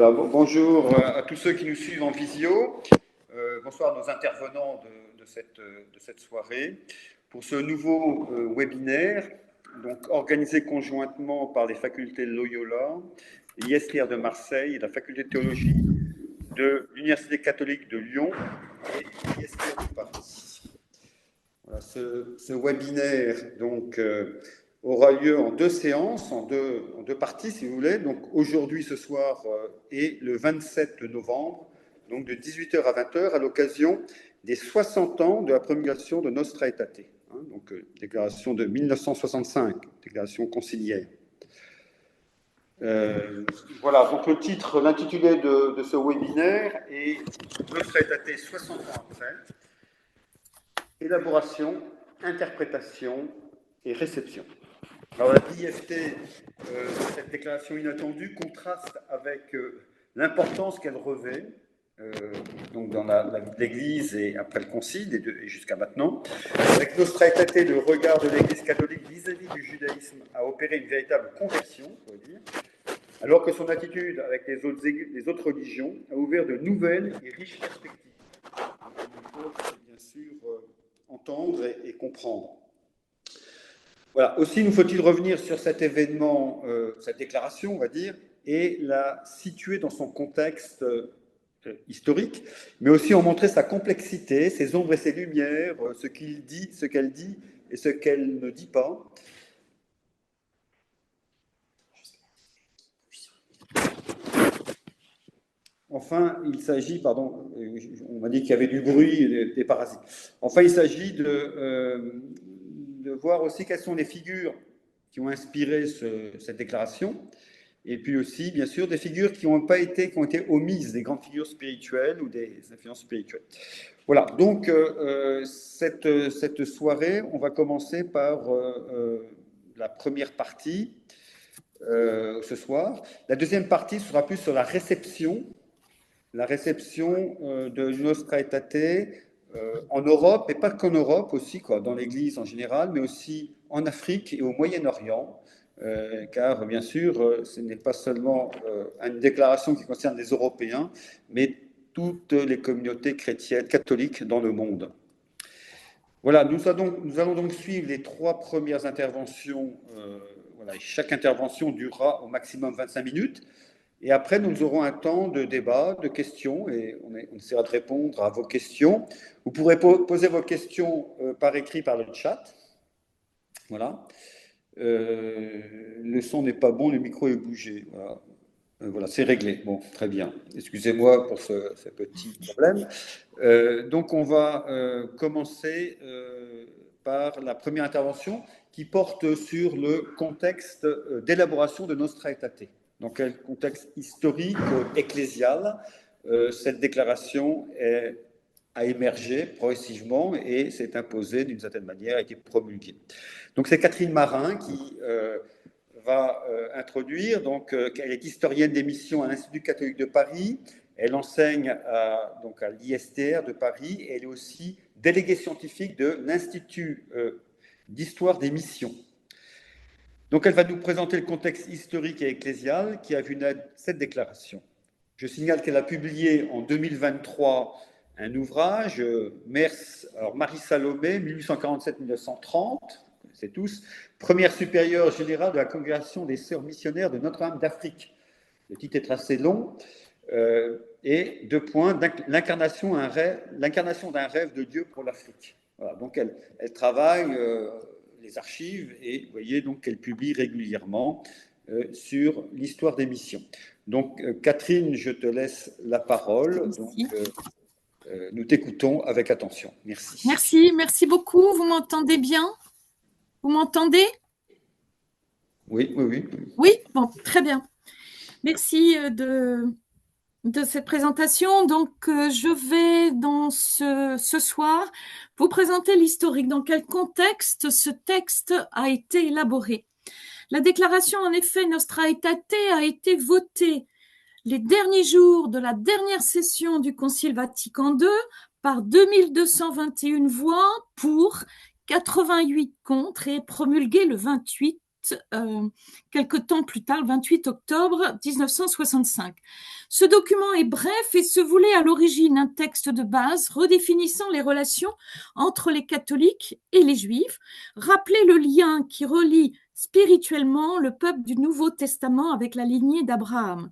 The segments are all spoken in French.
Alors, bonjour à tous ceux qui nous suivent en visio. Bonsoir à nos intervenants de cette soirée. Pour ce nouveau webinaire, donc organisé conjointement par les facultés de Loyola, l'ISTR de Marseille, la faculté de théologie de l'Université catholique de Lyon et l'ISTR de Paris. Voilà, ce webinaire donc, aura lieu en deux séances, en deux parties, si vous voulez. Donc aujourd'hui, ce soir, et le 27 novembre, donc de 18h à 20h, à l'occasion des 60 ans de la promulgation de Nostra Aetate, donc déclaration de 1965, déclaration conciliaire. Voilà, donc le titre, l'intitulé de ce webinaire est Nostra Aetate 60 ans après, élaboration, interprétation et réception. Alors la DIFT, cette déclaration inattendue, contraste avec l'importance qu'elle revêt donc dans la vie de l'Église et après le Concile et jusqu'à maintenant. Avec Nostra Aetate, le regard de l'Église catholique vis-à-vis du judaïsme a opéré une véritable conversion, on peut dire, alors que son attitude avec les autres religions a ouvert de nouvelles et riches perspectives. Il faut bien sûr entendre et comprendre. Voilà. Aussi, nous faut-il revenir sur cet événement, cette déclaration, on va dire, et la situer dans son contexte historique, mais aussi en montrer sa complexité, ses ombres et ses lumières, ce qu'il dit, ce qu'elle dit et ce qu'elle ne dit pas. Enfin, il s'agit, pardon, on m'a dit qu'il y avait du bruit, des parasites. Enfin, il s'agit de voir aussi quelles sont les figures qui ont inspiré cette déclaration, et puis aussi, bien sûr, des figures qui ont été omises, des grandes figures spirituelles ou des influences spirituelles. Voilà, donc cette soirée, on va commencer par la première partie ce soir. La deuxième partie sera plus sur la réception de Nostra Aetate en Europe, et pas qu'en Europe aussi, dans l'Église en général, mais aussi en Afrique et au Moyen-Orient, car bien sûr, ce n'est pas seulement une déclaration qui concerne les Européens, mais toutes les communautés chrétiennes, catholiques dans le monde. Voilà, nous allons donc suivre les trois premières interventions. Voilà, chaque intervention durera au maximum 25 minutes. Et après, nous aurons un temps de débat, de questions, et on essaiera de répondre à vos questions. Vous pourrez poser vos questions par écrit, par le chat. Voilà. Le son n'est pas bon, le micro est bougé. Voilà, voilà, c'est réglé. Bon, très bien. Excusez-moi pour ce petit problème. Donc, on va commencer par la première intervention qui porte sur le contexte d'élaboration de Nostra Aetate. Dans quel contexte historique, ecclésial, cette déclaration a émergé progressivement et s'est imposée d'une certaine manière, a été promulguée. Donc c'est Catherine Marin qui va introduire. Donc, elle est historienne des missions à l'Institut catholique de Paris. Elle enseigne à l'ISTR de Paris et elle est aussi déléguée scientifique de l'Institut d'histoire des missions. Donc, elle va nous présenter le contexte historique et ecclésial qui a vu naître cette déclaration. Je signale qu'elle a publié en 2023 un ouvrage, Marie Salomé, 1847-1930, vous connaissez tous, première supérieure générale de la congrégation des sœurs missionnaires de Notre-Dame d'Afrique. Le titre est assez long, et deux points, l'incarnation d'un rêve de Dieu pour l'Afrique. Voilà, donc elle travaille les archives et vous voyez donc qu'elle publie régulièrement sur l'histoire des missions. Donc Catherine, je te laisse la parole. Donc, nous t'écoutons avec attention. Merci. Merci beaucoup. Vous m'entendez bien? Vous m'entendez? Oui. Oui, bon, très bien. Merci de cette présentation. Donc, je vais dans ce soir vous présenter l'historique. Dans quel contexte ce texte a été élaboré? La déclaration, en effet, Nostra Aetate a été votée les derniers jours de la dernière session du Concile Vatican II par 2221 voix pour, 88 contre et promulguée le 28 quelque temps plus tard, le 28 octobre 1965. Ce document est bref et se voulait à l'origine un texte de base redéfinissant les relations entre les catholiques et les juifs, rappeler le lien qui relie spirituellement le peuple du Nouveau Testament avec la lignée d'Abraham.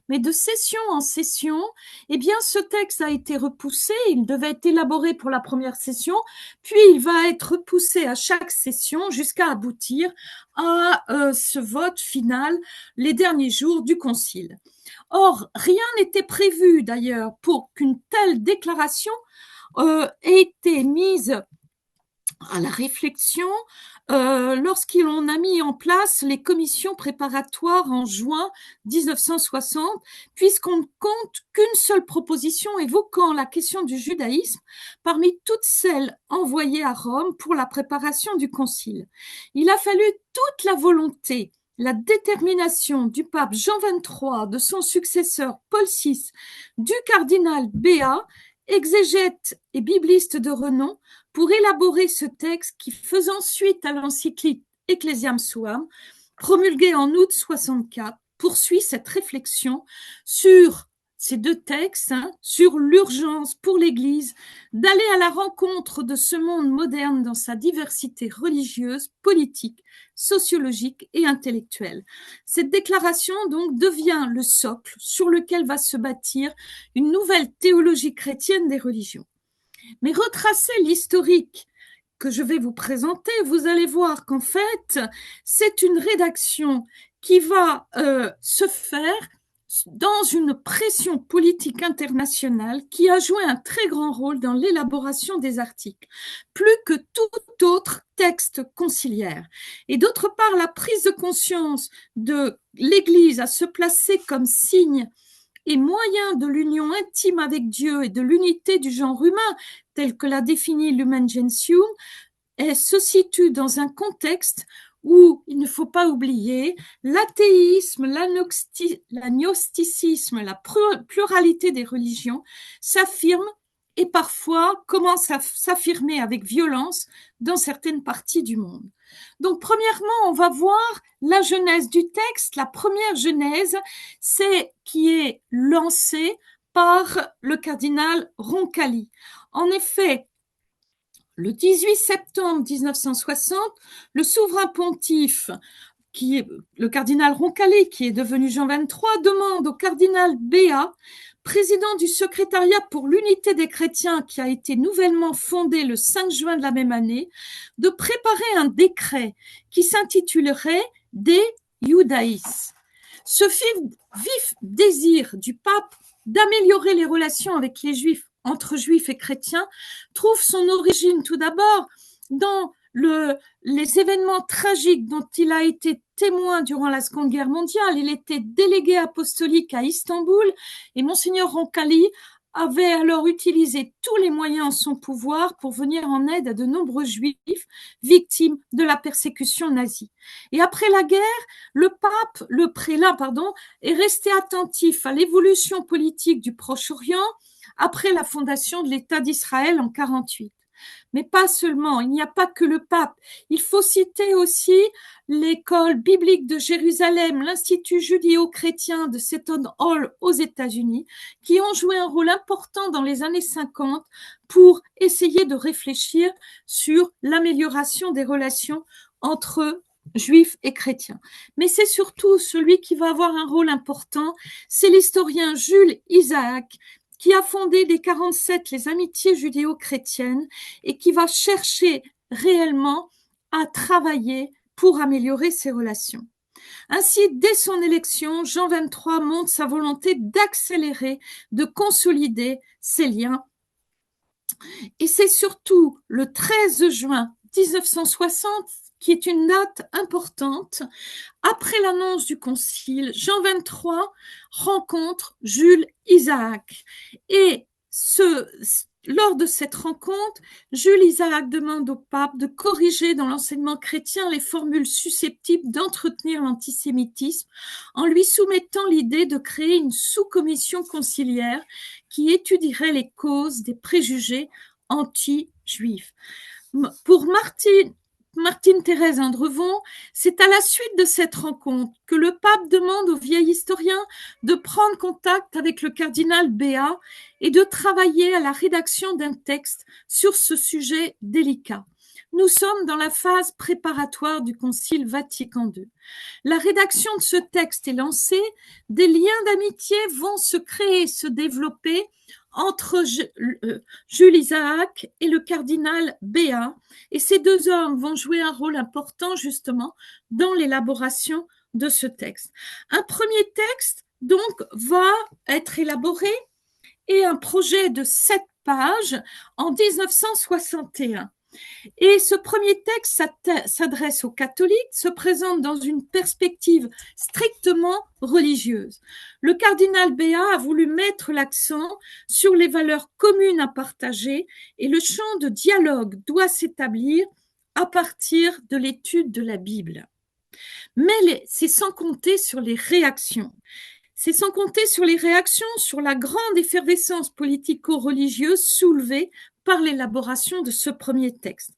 Mais de session en session, eh bien, ce texte a été repoussé. Il devait être élaboré pour la première session, puis il va être repoussé à chaque session jusqu'à aboutir à ce vote final les derniers jours du Concile. Or, rien n'était prévu d'ailleurs pour qu'une telle déclaration ait été mise à la réflexion lorsqu'on a mis en place les commissions préparatoires en juin 1960, puisqu'on ne compte qu'une seule proposition évoquant la question du judaïsme parmi toutes celles envoyées à Rome pour la préparation du concile. Il a fallu toute la volonté, la détermination du pape Jean XXIII, de son successeur Paul VI, du cardinal Béat, exégète et bibliste de renom, pour élaborer ce texte qui, faisant suite à l'encyclique Ecclesiam Suam, promulguée en août 64, poursuit cette réflexion sur ces deux textes, sur l'urgence pour l'Église d'aller à la rencontre de ce monde moderne dans sa diversité religieuse, politique, sociologique et intellectuelle. Cette déclaration donc devient le socle sur lequel va se bâtir une nouvelle théologie chrétienne des religions. Mais retracer l'historique que je vais vous présenter, vous allez voir qu'en fait, c'est une rédaction qui va se faire dans une pression politique internationale qui a joué un très grand rôle dans l'élaboration des articles, plus que tout autre texte conciliaire. Et d'autre part, la prise de conscience de l'Église à se placer comme signe et moyen de l'union intime avec Dieu et de l'unité du genre humain, tel que l'a défini Lumen Gentium, se situe dans un contexte où il ne faut pas oublier l'athéisme, l'agnosticisme, la pluralité des religions s'affirment et parfois commencent à s'affirmer avec violence dans certaines parties du monde. Donc, premièrement, on va voir la genèse du texte. La première genèse, c'est qui est lancée par le cardinal Roncalli. En effet, le 18 septembre 1960, le souverain pontife, qui est le cardinal Roncalli, qui est devenu Jean XXIII, demande au cardinal Béat, président du secrétariat pour l'unité des chrétiens qui a été nouvellement fondé le 5 juin de la même année, de préparer un décret qui s'intitulerait De Iudaïs. Ce vif désir du pape d'améliorer les relations avec les juifs, entre juifs et chrétiens, trouve son origine tout d'abord dans les événements tragiques dont il a été témoin durant la Seconde Guerre mondiale. Il était délégué apostolique à Istanbul et Monseigneur Roncalli avait alors utilisé tous les moyens en son pouvoir pour venir en aide à de nombreux juifs victimes de la persécution nazie. Et après la guerre, le prélat, est resté attentif à l'évolution politique du Proche-Orient après la fondation de l'État d'Israël en 1948. Mais pas seulement, il n'y a pas que le pape. Il faut citer aussi l'école biblique de Jérusalem, l'Institut judéo-chrétien de Seton Hall aux États-Unis, qui ont joué un rôle important dans les années 50 pour essayer de réfléchir sur l'amélioration des relations entre juifs et chrétiens. Mais c'est surtout celui qui va avoir un rôle important, c'est l'historien Jules Isaac, qui a fondé dès 1947 les amitiés judéo-chrétiennes et qui va chercher réellement à travailler pour améliorer ces relations. Ainsi, dès son élection, Jean XXIII montre sa volonté d'accélérer, de consolider ces liens. Et c'est surtout le 13 juin 1960 qui est une date importante. Après l'annonce du concile, Jean XXIII rencontre Jules Isaac. Et lors de cette rencontre, Jules Isaac demande au pape de corriger dans l'enseignement chrétien les formules susceptibles d'entretenir l'antisémitisme en lui soumettant l'idée de créer une sous-commission conciliaire qui étudierait les causes des préjugés anti-juifs. Martine-Thérèse Andrevon, c'est à la suite de cette rencontre que le pape demande au vieil historien de prendre contact avec le cardinal Béat et de travailler à la rédaction d'un texte sur ce sujet délicat. Nous sommes dans la phase préparatoire du Concile Vatican II. La rédaction de ce texte est lancée, des liens d'amitié vont se créer, se développer entre Jules Isaac et le cardinal Béat, et ces deux hommes vont jouer un rôle important justement dans l'élaboration de ce texte. Un premier texte donc va être élaboré et un projet de 7 pages en 1961. Et ce premier texte s'adresse aux catholiques, se présente dans une perspective strictement religieuse. Le cardinal Béat a voulu mettre l'accent sur les valeurs communes à partager et le champ de dialogue doit s'établir à partir de l'étude de la Bible. Mais c'est sans compter sur les réactions. C'est sans compter sur les réactions sur la grande effervescence politico-religieuse soulevée par l'élaboration de ce premier texte.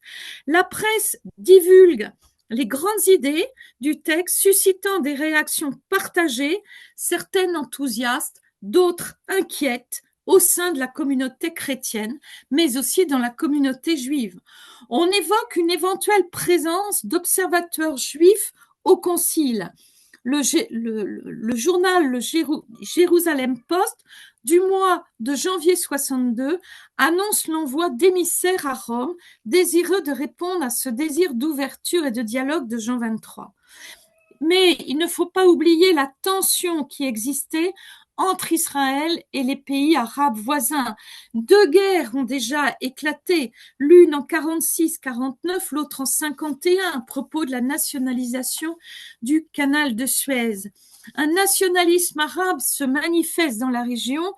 La presse divulgue les grandes idées du texte, suscitant des réactions partagées, certaines enthousiastes, d'autres inquiètes au sein de la communauté chrétienne, mais aussi dans la communauté juive. On évoque une éventuelle présence d'observateurs juifs au concile. Le journal le Jérusalem Post du mois de janvier 62 annonce l'envoi d'émissaires à Rome désireux de répondre à ce désir d'ouverture et de dialogue de Jean 23. Mais il ne faut pas oublier la tension qui existait entre Israël et les pays arabes voisins. 2 guerres ont déjà éclaté, l'une en 46-49, l'autre en 51, à propos de la nationalisation du canal de Suez. Un nationalisme arabe se manifeste dans la région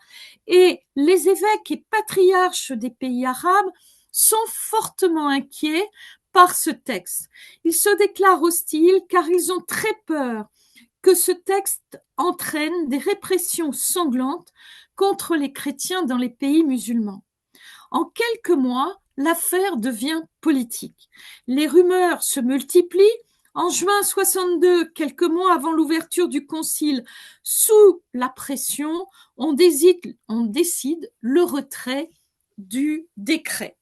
et les évêques et patriarches des pays arabes sont fortement inquiets par ce texte. Ils se déclarent hostiles car ils ont très peur que ce texte entraîne des répressions sanglantes contre les chrétiens dans les pays musulmans. En quelques mois, l'affaire devient politique. Les rumeurs se multiplient. En juin 62, quelques mois avant l'ouverture du concile, sous la pression, on décide le retrait du décret.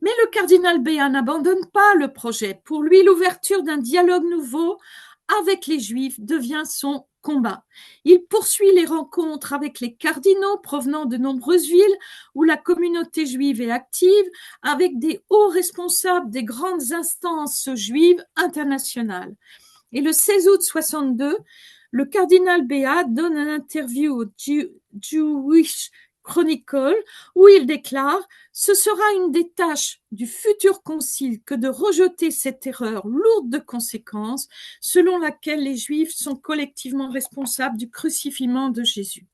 Mais le cardinal Béat n'abandonne pas le projet. Pour lui, l'ouverture d'un dialogue nouveau avec les Juifs devient son combat. Il poursuit les rencontres avec les cardinaux provenant de nombreuses villes où la communauté juive est active, avec des hauts responsables des grandes instances juives internationales. Et le 16 août 62, le cardinal Béat donne une interview au Jewish Chronicle où il déclare « Ce sera une des tâches du futur concile que de rejeter cette erreur lourde de conséquences selon laquelle les Juifs sont collectivement responsables du crucifixion de Jésus. »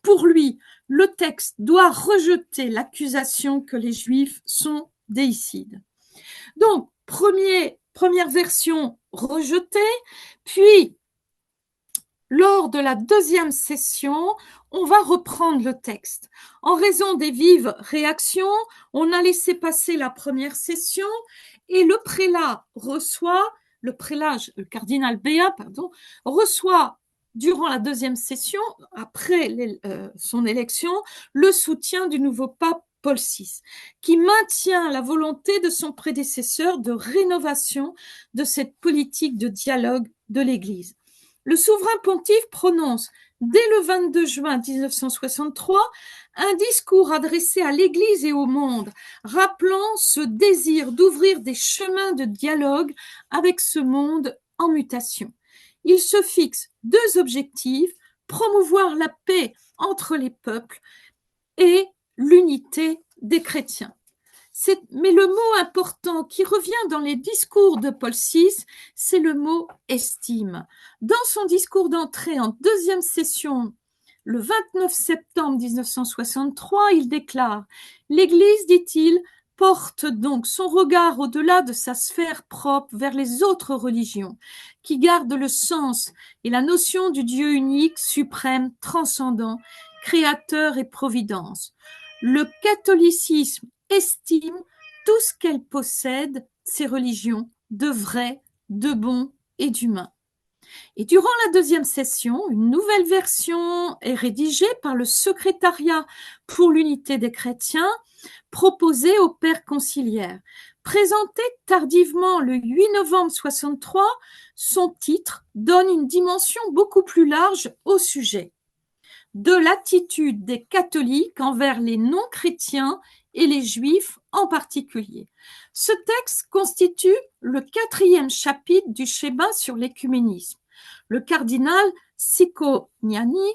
Pour lui, le texte doit rejeter l'accusation que les Juifs sont déicides. Donc, première version rejetée, puis lors de la deuxième session, on va reprendre le texte. En raison des vives réactions, on a laissé passer la première session et le cardinal Béat, reçoit durant la deuxième session, après son élection, le soutien du nouveau pape Paul VI, qui maintient la volonté de son prédécesseur de rénovation de cette politique de dialogue de l'Église. Le souverain pontife prononce, dès le 22 juin 1963, un discours adressé à l'Église et au monde, rappelant ce désir d'ouvrir des chemins de dialogue avec ce monde en mutation. Il se fixe 2 objectifs, promouvoir la paix entre les peuples et l'unité des chrétiens. Mais le mot important qui revient dans les discours de Paul VI, c'est le mot estime. Dans son discours d'entrée en deuxième session, le 29 septembre 1963, il déclare « L'Église, dit-il, porte donc son regard au-delà de sa sphère propre vers les autres religions, qui gardent le sens et la notion du Dieu unique, suprême, transcendant, créateur et providence. Le catholicisme estime tout ce qu'elles possèdent, ces religions, de vrai, de bon et d'humain. Et durant la deuxième session, une nouvelle version est rédigée par le secrétariat pour l'unité des chrétiens, proposée au père conciliaire. Présentée tardivement le 8 novembre 63, son titre donne une dimension beaucoup plus large au sujet de l'attitude des catholiques envers les non-chrétiens et les juifs en particulier. Ce texte constitue le 4e chapitre du schéma sur l'écuménisme. Le cardinal Cicognani,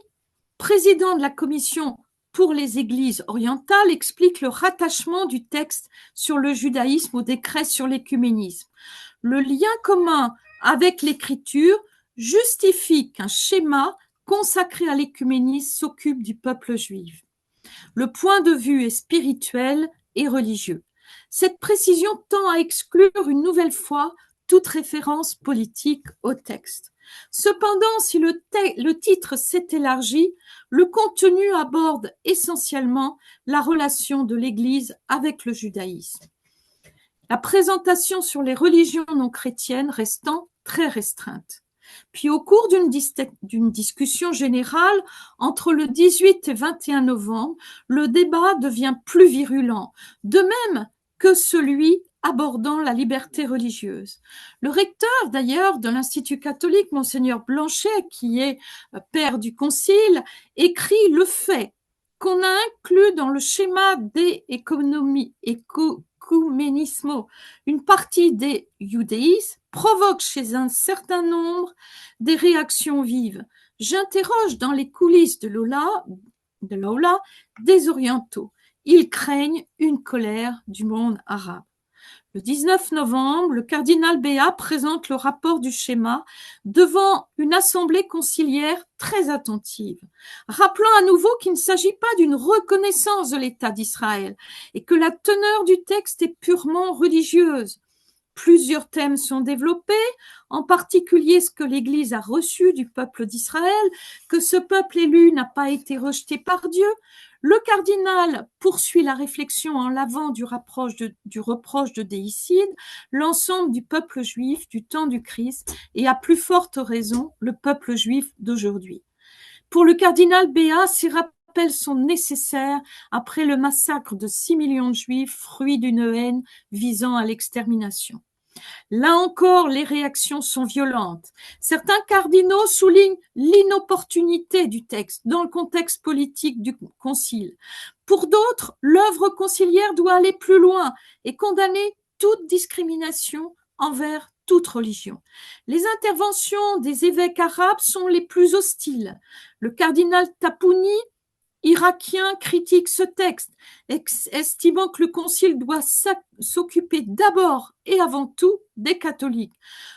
président de la commission pour les églises orientales, explique le rattachement du texte sur le judaïsme au décret sur l'écuménisme. Le lien commun avec l'écriture justifie qu'un schéma consacré à l'écuménisme s'occupe du peuple juif. Le point de vue est spirituel et religieux. Cette précision tend à exclure une nouvelle fois toute référence politique au texte. Cependant, si le titre s'est élargi, le contenu aborde essentiellement la relation de l'Église avec le judaïsme. La présentation sur les religions non chrétiennes restant très restreinte. Puis au cours d'une discussion générale entre le 18 et 21 novembre, le débat devient plus virulent, de même que celui abordant la liberté religieuse. Le recteur d'ailleurs de l'Institut catholique, Monseigneur Blanchet, qui est père du concile, écrit le fait qu'on a inclus dans le schéma des ecumenismo une partie des iudéistes provoque chez un certain nombre des réactions vives. J'interroge dans les coulisses de l'aula des orientaux. Ils craignent une colère du monde arabe. Le 19 novembre, le cardinal Béat présente le rapport du schéma devant une assemblée conciliaire très attentive, rappelant à nouveau qu'il ne s'agit pas d'une reconnaissance de l'État d'Israël et que la teneur du texte est purement religieuse. Plusieurs thèmes sont développés, en particulier ce que l'Église a reçu du peuple d'Israël, que ce peuple élu n'a pas été rejeté par Dieu. Le cardinal poursuit la réflexion en l'avant du reproche de déicide, l'ensemble du peuple juif du temps du Christ et à plus forte raison le peuple juif d'aujourd'hui. Pour le cardinal Béat, ces rappels sont nécessaires après le massacre de 6 millions de juifs, fruit d'une haine visant à l'extermination. Là encore, les réactions sont violentes. Certains cardinaux soulignent l'inopportunité du texte dans le contexte politique du concile. Pour d'autres, l'œuvre conciliaire doit aller plus loin et condamner toute discrimination envers toute religion. Les interventions des évêques arabes sont les plus hostiles. Le cardinal Tapouni, irakien, critique ce texte, estimant que le concile doit s'occuper d'abord et avant tout des catholiques,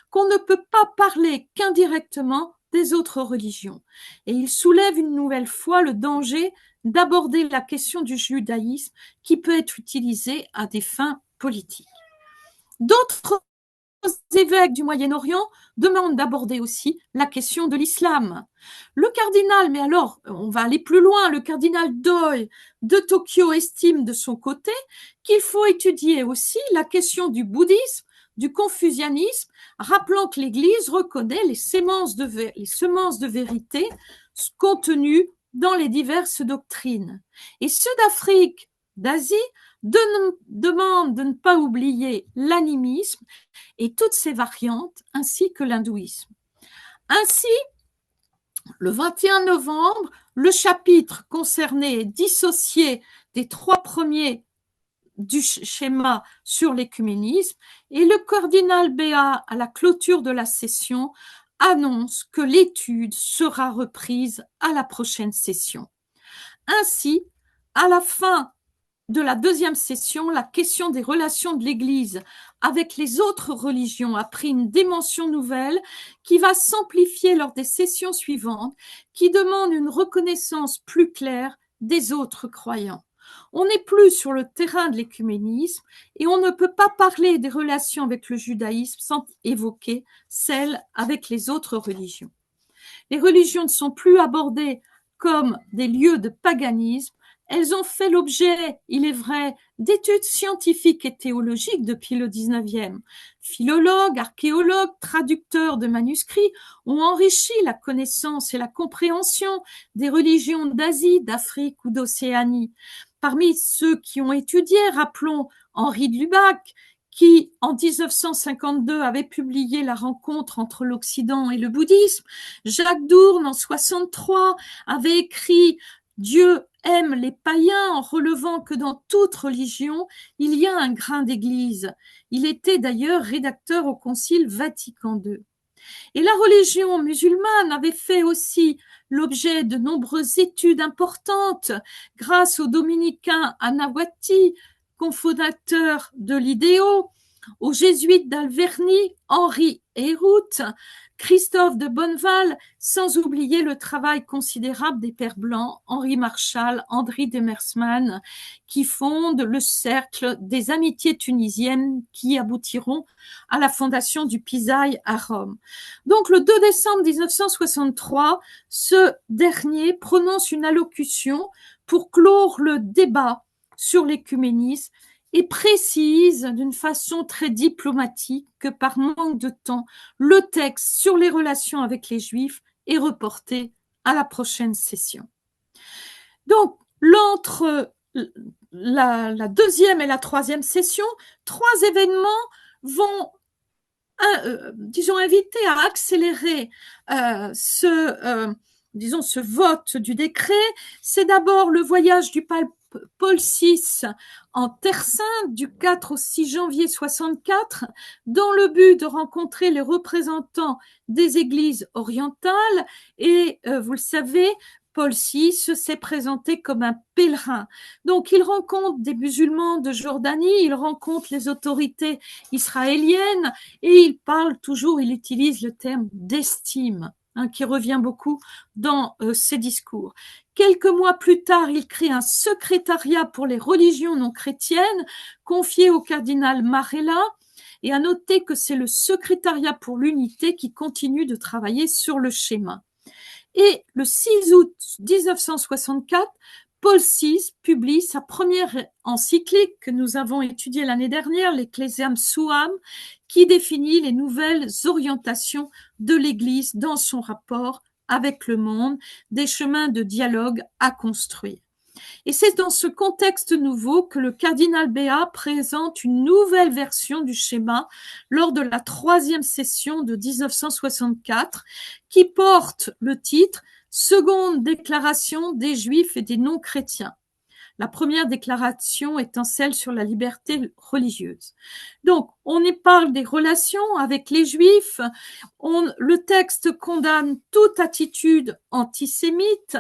qu'on ne peut pas parler qu'indirectement des autres religions. Et il soulève une nouvelle fois le danger d'aborder la question du judaïsme qui peut être utilisée à des fins politiques. D'autres évêques du Moyen-Orient demandent d'aborder aussi la question de l'islam. Le cardinal, mais alors on va aller plus loin, le cardinal Doi de Tokyo estime de son côté qu'il faut étudier aussi la question du bouddhisme, du confucianisme, rappelant que l'Église reconnaît les semences de vérité contenues dans les diverses doctrines. Et ceux d'Afrique, d'Asie, demandent de ne pas oublier l'animisme et toutes ses variantes, ainsi que l'hindouisme. Ainsi, le 21 novembre, le chapitre concerné est dissocié des 3 premiers du schéma sur l'écuménisme et le cardinal Béat, à la clôture de la session, annonce que l'étude sera reprise à la prochaine session. Ainsi, à la fin de la deuxième session, la question des relations de l'Église avec les autres religions a pris une dimension nouvelle qui va s'amplifier lors des sessions suivantes, qui demandent une reconnaissance plus claire des autres croyants. On n'est plus sur le terrain de l'écuménisme et on ne peut pas parler des relations avec le judaïsme sans évoquer celles avec les autres religions. Les religions ne sont plus abordées comme des lieux de paganisme, Elles ont fait l'objet, il est vrai, d'études scientifiques et théologiques depuis le 19e. Philologues, archéologues, traducteurs de manuscrits ont enrichi la connaissance et la compréhension des religions d'Asie, d'Afrique ou d'Océanie. Parmi ceux qui ont étudié, rappelons Henri de Lubac, qui, en 1952, avait publié La rencontre entre l'Occident et le bouddhisme. Jacques Dourne, en 63, avait écrit Dieu aime les païens en relevant que dans toute religion, il y a un grain d'église. Il était d'ailleurs rédacteur au Concile Vatican II. Et la religion musulmane avait fait aussi l'objet de nombreuses études importantes grâce au dominicain Anawati, cofondateur de l'IDEO, aux jésuites d'Alverny, Henri Héroult, Christophe de Bonneval, sans oublier le travail considérable des Pères Blancs, Henri Marchal, André Demersman, qui fondent le cercle des amitiés tunisiennes qui aboutiront à la fondation du Pisaï à Rome. Donc le 2 décembre 1963, ce dernier prononce une allocution pour clore le débat sur l'écuménisme et précise d'une façon très diplomatique que par manque de temps, le texte sur les relations avec les Juifs est reporté à la prochaine session. Donc, entre la deuxième et la troisième session, 3 événements vont disons, inviter à accélérer ce vote du décret. C'est d'abord le voyage du pape Paul VI en Terre Sainte du 4 au 6 janvier 64 dans le but de rencontrer les représentants des églises orientales et vous le savez, Paul VI s'est présenté comme un pèlerin. Donc, il rencontre des musulmans de Jordanie, il rencontre les autorités israéliennes et il parle toujours, il utilise le terme d'estime, qui revient beaucoup dans ses discours. Quelques mois plus tard, il crée un secrétariat pour les religions non chrétiennes confié au cardinal Marella. Et à noter que c'est le secrétariat pour l'unité qui continue de travailler sur le schéma. Et le 6 août 1964, Paul VI publie sa première encyclique que nous avons étudiée l'année dernière, l'Ecclesiam Suam, qui définit les nouvelles orientations de l'Église dans son rapport avec le monde, des chemins de dialogue à construire. Et c'est dans ce contexte nouveau que le cardinal Béat présente une nouvelle version du schéma lors de la 3e session de 1964 qui porte le titre « Seconde déclaration des Juifs et des non-chrétiens ». La première déclaration étant celle sur la liberté religieuse. Donc, on y parle des relations avec les Juifs. Le texte condamne toute attitude antisémite,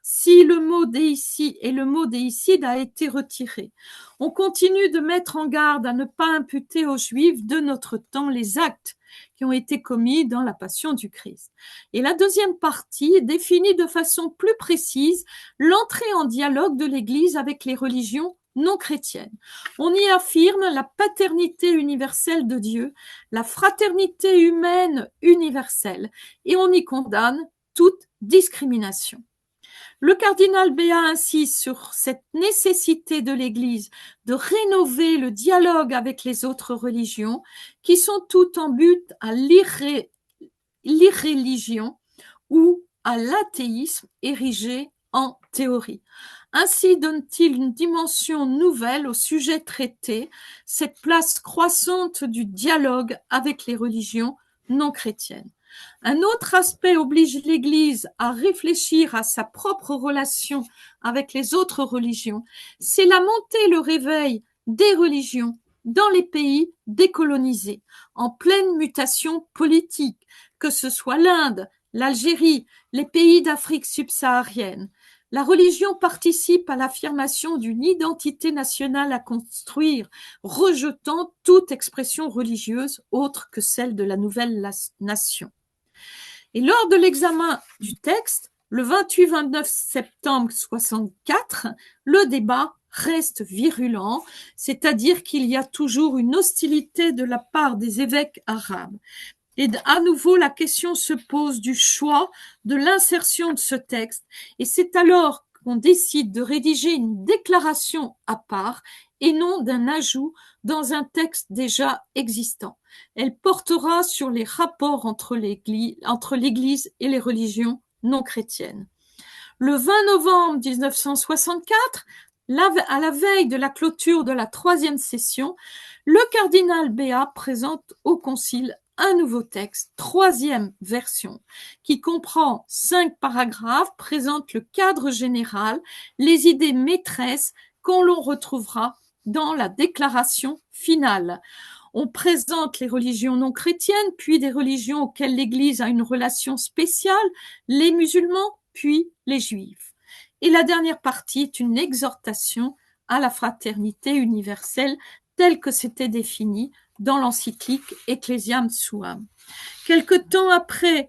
si le mot déicide et le mot déicide a été retiré. On continue de mettre en garde à ne pas imputer aux Juifs de notre temps les actes qui ont été commis dans la passion du Christ. Et la deuxième partie définit de façon plus précise l'entrée en dialogue de l'Église avec les religions non chrétiennes. On y affirme la paternité universelle de Dieu, la fraternité humaine universelle, et on y condamne toute discrimination. Le cardinal Béat insiste sur cette nécessité de l'Église de rénover le dialogue avec les autres religions qui sont toutes en but à l'irréligion ou à l'athéisme érigé en théorie. Ainsi donne-t-il une dimension nouvelle au sujet traité, cette place croissante du dialogue avec les religions non chrétiennes. Un autre aspect oblige l'Église à réfléchir à sa propre relation avec les autres religions, c'est la montée et le réveil des religions dans les pays décolonisés, en pleine mutation politique, que ce soit l'Inde, l'Algérie, les pays d'Afrique subsaharienne. La religion participe à l'affirmation d'une identité nationale à construire, rejetant toute expression religieuse autre que celle de la nouvelle nation. Et lors de l'examen du texte, le 28-29 septembre 64, le débat reste virulent, c'est-à-dire qu'il y a toujours une hostilité de la part des évêques arabes. Et à nouveau, la question se pose du choix de l'insertion de ce texte. Et c'est alors on décide de rédiger une déclaration à part et non d'un ajout dans un texte déjà existant. Elle portera sur les rapports entre l'Église et les religions non chrétiennes. Le 20 novembre 1964, à la veille de la clôture de la troisième session, le cardinal Béat présente au concile un nouveau texte, troisième version, qui comprend 5 paragraphes, présente le cadre général, les idées maîtresses qu'on l'on retrouvera dans la déclaration finale. On présente les religions non chrétiennes, puis des religions auxquelles l'Église a une relation spéciale, les musulmans, puis les juifs. Et la dernière partie est une exhortation à la fraternité universelle telle que c'était définie dans l'encyclique Ecclesiam Suam. Quelque temps après,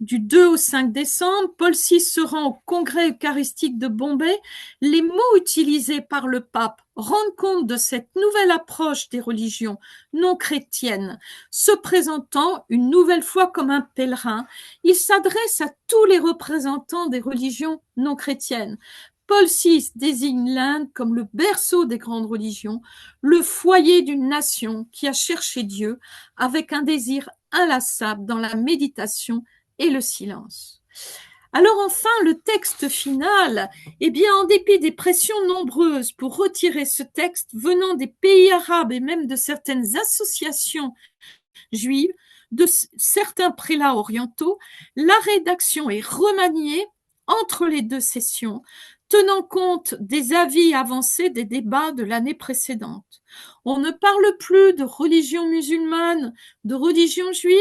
du 2 au 5 décembre, Paul VI se rend au Congrès eucharistique de Bombay. Les mots utilisés par le pape rendent compte de cette nouvelle approche des religions non chrétiennes. Se présentant une nouvelle fois comme un pèlerin, il s'adresse à tous les représentants des religions non chrétiennes. Paul VI désigne l'Inde comme le berceau des grandes religions, le foyer d'une nation qui a cherché Dieu avec un désir inlassable dans la méditation et le silence. Alors enfin, le texte final, eh bien, en dépit des pressions nombreuses pour retirer ce texte venant des pays arabes et même de certaines associations juives, de certains prélats orientaux, la rédaction est remaniée entre les deux sessions, tenant compte des avis avancés des débats de l'année précédente. On ne parle plus de religion musulmane, de religion juive,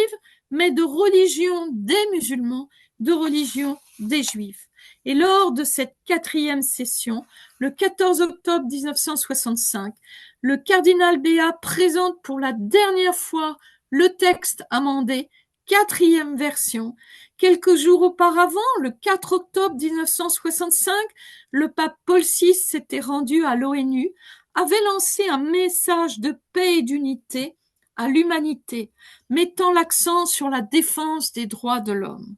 mais de religion des musulmans, de religion des juifs. Et lors de cette 4e session, le 14 octobre 1965, le cardinal Béat présente pour la dernière fois le texte amendé, 4e version. Quelques jours auparavant, le 4 octobre 1965, le pape Paul VI s'était rendu à l'ONU, avait lancé un message de paix et d'unité à l'humanité, mettant l'accent sur la défense des droits de l'homme.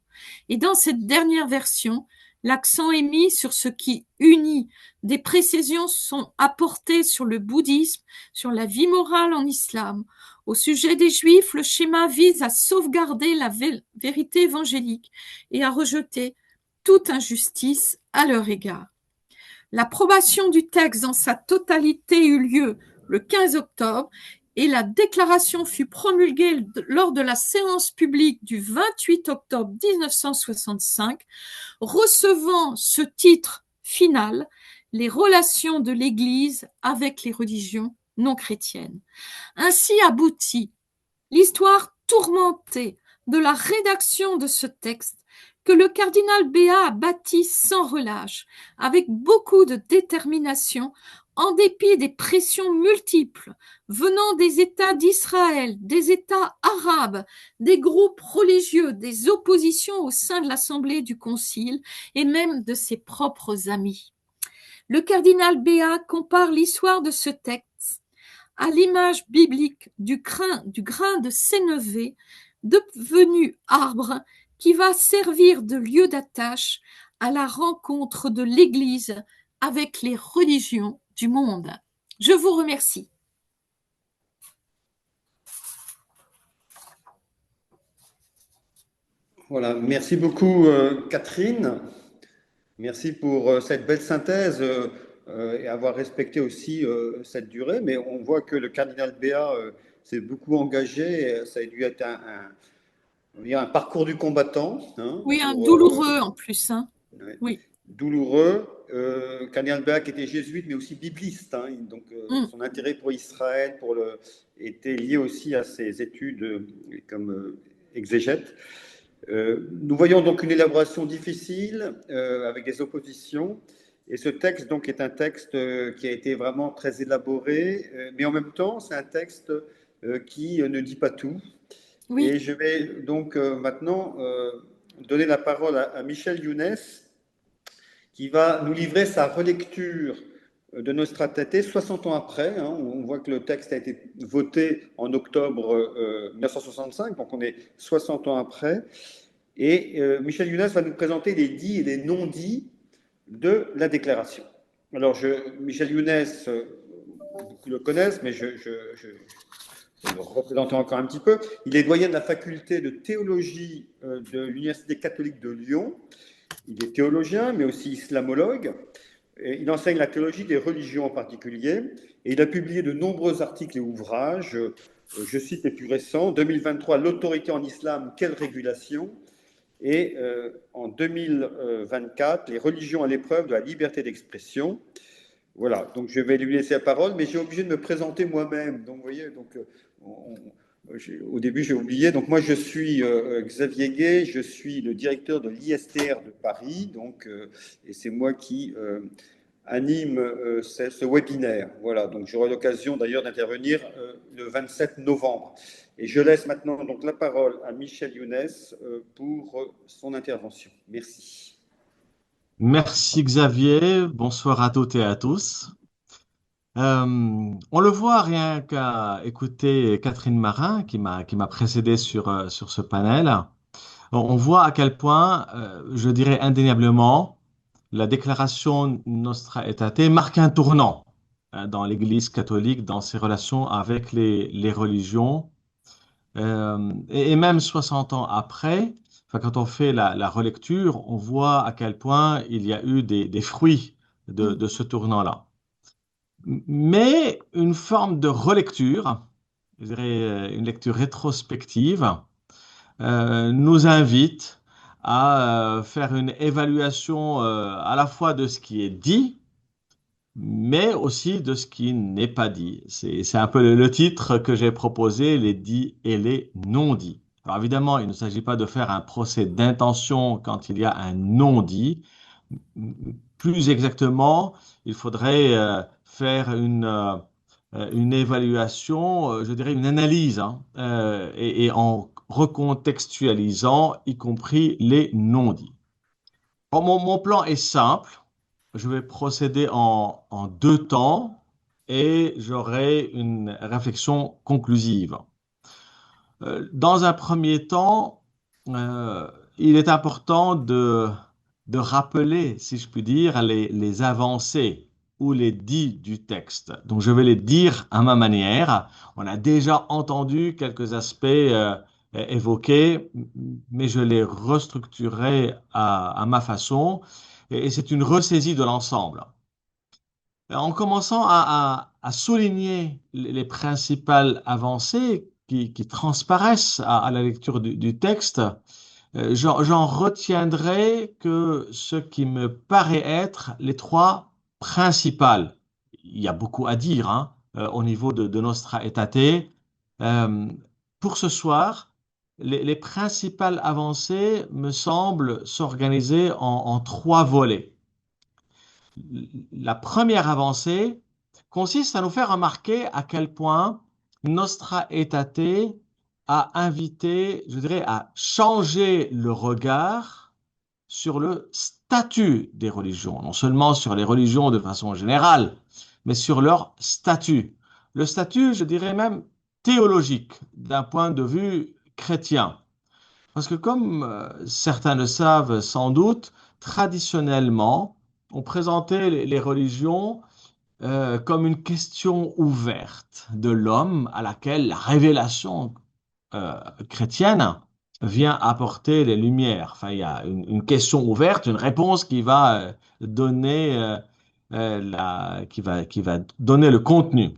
Et dans cette dernière version, l'accent est mis sur ce qui unit. Des précisions sont apportées sur le bouddhisme, sur la vie morale en islam. Au sujet des Juifs, le schéma vise à sauvegarder la vérité évangélique et à rejeter toute injustice à leur égard. L'approbation du texte dans sa totalité eut lieu le 15 octobre et la déclaration fut promulguée lors de la séance publique du 28 octobre 1965, recevant ce titre final, les relations de l'Église avec les religions non chrétiennes. Ainsi aboutit l'histoire tourmentée de la rédaction de ce texte que le cardinal Béat a bâti sans relâche, avec beaucoup de détermination, en dépit des pressions multiples venant des États d'Israël, des États arabes, des groupes religieux, des oppositions au sein de l'Assemblée du Concile et même de ses propres amis. Le cardinal Béat compare l'histoire de ce texte à l'image biblique du grain de sénévé devenu arbre qui va servir de lieu d'attache à la rencontre de l'Église avec les religions du monde. Je vous remercie. Voilà, merci beaucoup Catherine. Merci pour cette belle synthèse et avoir respecté aussi cette durée. Mais on voit que le cardinal Béat s'est beaucoup engagé. Ça a dû être un parcours du combattant. Hein, oui, un douloureux en plus. Hein. Ouais, oui. douloureux. Cardinal Béat qui était jésuite, mais aussi bibliste. Hein, donc son intérêt pour Israël était lié aussi à ses études comme exégète. Nous voyons donc une élaboration difficile avec des oppositions. Et ce texte donc est un texte qui a été vraiment très élaboré, mais en même temps, c'est un texte qui ne dit pas tout. Oui. Et je vais donc maintenant donner la parole à Michel Younes, qui va nous livrer sa relecture de Nostra Aetate 60 ans après. Hein, on voit que le texte a été voté en octobre 1965, donc on est 60 ans après. Et Michel Younes va nous présenter les dits et les non-dits de la déclaration. Alors, Michel Younes, beaucoup le connaissent, mais je vais le représenter encore un petit peu. Il est doyen de la faculté de théologie de l'Université catholique de Lyon. Il est théologien, mais aussi islamologue. Et il enseigne la théologie des religions en particulier. Et il a publié de nombreux articles et ouvrages. Je cite les plus récents. 2023, l'autorité en islam, quelle régulation? Et en 2024, les religions à l'épreuve de la liberté d'expression. Voilà, donc je vais lui laisser la parole, mais j'ai obligé de me présenter moi-même. Donc, vous voyez, donc, au début, j'ai oublié. Donc, moi, je suis Xavier Gay, je suis le directeur de l'ISTR de Paris, donc, et c'est moi qui anime ce webinaire. Voilà, donc j'aurai l'occasion d'ailleurs d'intervenir le 27 novembre. Et je laisse maintenant donc la parole à Michel Younes pour son intervention. Merci. Merci Xavier, bonsoir à toutes et à tous. On le voit rien qu'à écouter Catherine Marin qui m'a précédé sur ce panel. On voit à quel point, je dirais indéniablement, la déclaration Nostra Aetate marque un tournant dans l'Église catholique, dans ses relations avec les religions. Et même 60 ans après, enfin, quand on fait la relecture, on voit à quel point il y a eu des fruits de ce tournant-là. Mais une forme de relecture, je dirais une lecture rétrospective, nous invite à faire une évaluation à la fois de ce qui est dit, mais aussi de ce qui n'est pas dit. C'est un peu le titre que j'ai proposé, les dits et les non-dits. Alors évidemment, il ne s'agit pas de faire un procès d'intention quand il y a un non-dit. Plus exactement, il faudrait faire une évaluation, je dirais une analyse, hein, et en recontextualisant, y compris les non-dits. Bon, mon plan est simple. Je vais procéder en deux temps et j'aurai une réflexion conclusive. Dans un premier temps, euh, il est important de rappeler, si je puis dire, les avancées ou les dits du texte. Donc, je vais les dire à ma manière. On a déjà entendu quelques aspects évoqués, mais je les restructurerai à ma façon. Et c'est une ressaisie de l'ensemble. En commençant à souligner les principales avancées qui transparaissent à la lecture du texte, j'en retiendrai que ce qui me paraît être les trois principales. Il y a beaucoup à dire hein, au niveau de Nostra Aetate. Euh, pour ce soir, les principales avancées me semblent s'organiser en trois volets. La première avancée consiste à nous faire remarquer à quel point Nostra Aetate a invité, je dirais, à changer le regard sur le statut des religions, non seulement sur les religions de façon générale, mais sur leur statut. Le statut, je dirais même théologique, d'un point de vue chrétien. Parce que comme certains le savent sans doute, traditionnellement, on présentait les religions comme une question ouverte de l'homme à laquelle la révélation chrétienne vient apporter les lumières. Enfin, il y a une question ouverte, une réponse qui va donner qui va donner le contenu.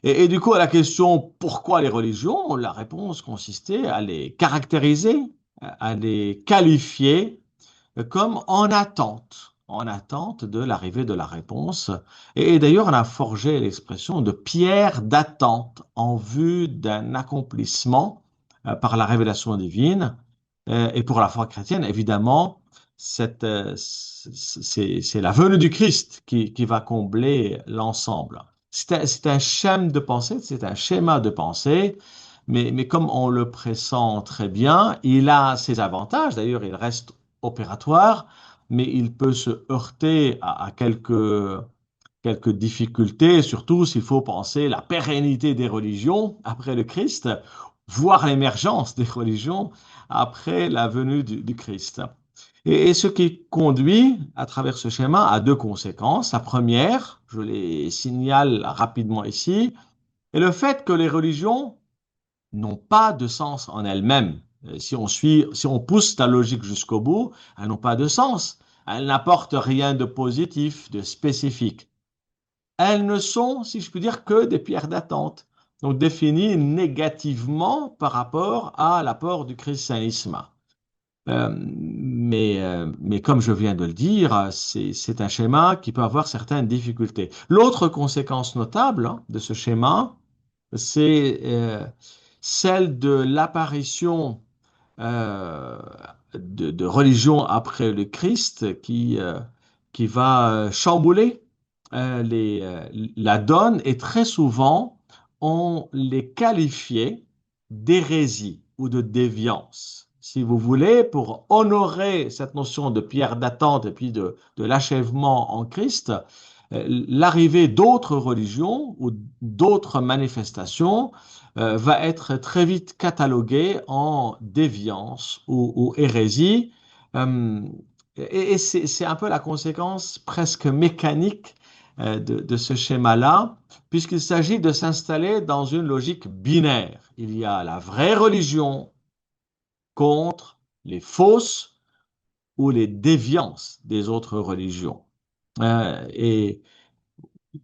Et du coup, à la question pourquoi les religions, la réponse consistait à les caractériser, à les qualifier comme en attente de l'arrivée de la réponse. Et d'ailleurs, on a forgé l'expression de pierre d'attente en vue d'un accomplissement par la révélation divine. Et pour la foi chrétienne, évidemment, c'est la venue du Christ qui va combler l'ensemble. C'est un schème de pensée, c'est un schéma de pensée, mais comme on le pressent très bien, il a ses avantages. D'ailleurs, il reste opératoire, mais il peut se heurter à quelques difficultés, surtout s'il faut penser la pérennité des religions après le Christ, voire l'émergence des religions après la venue du Christ. Et ce qui conduit à travers ce schéma à deux conséquences. La première, je les signale rapidement ici, est le fait que les religions n'ont pas de sens en elles-mêmes. Si on pousse la logique jusqu'au bout, elles n'ont pas de sens. Elles n'apportent rien de positif, de spécifique. Elles ne sont, si je puis dire, que des pierres d'attente, donc définies négativement par rapport à l'apport du christianisme. Mais comme je viens de le dire, c'est un schéma qui peut avoir certaines difficultés. L'autre conséquence notable de ce schéma, c'est celle de l'apparition euh, de religion après le Christ qui va chambouler la donne et très souvent on les qualifiait d'hérésie ou de déviance. Si vous voulez, pour honorer cette notion de pierre d'attente et puis de l'achèvement en Christ, l'arrivée d'autres religions ou d'autres manifestations va être très vite cataloguée en déviance ou hérésie. Euh, et c'est un peu la conséquence presque mécanique de ce schéma-là, puisqu'il s'agit de s'installer dans une logique binaire. Il y a la vraie religion contre les fausses ou les déviances des autres religions. Et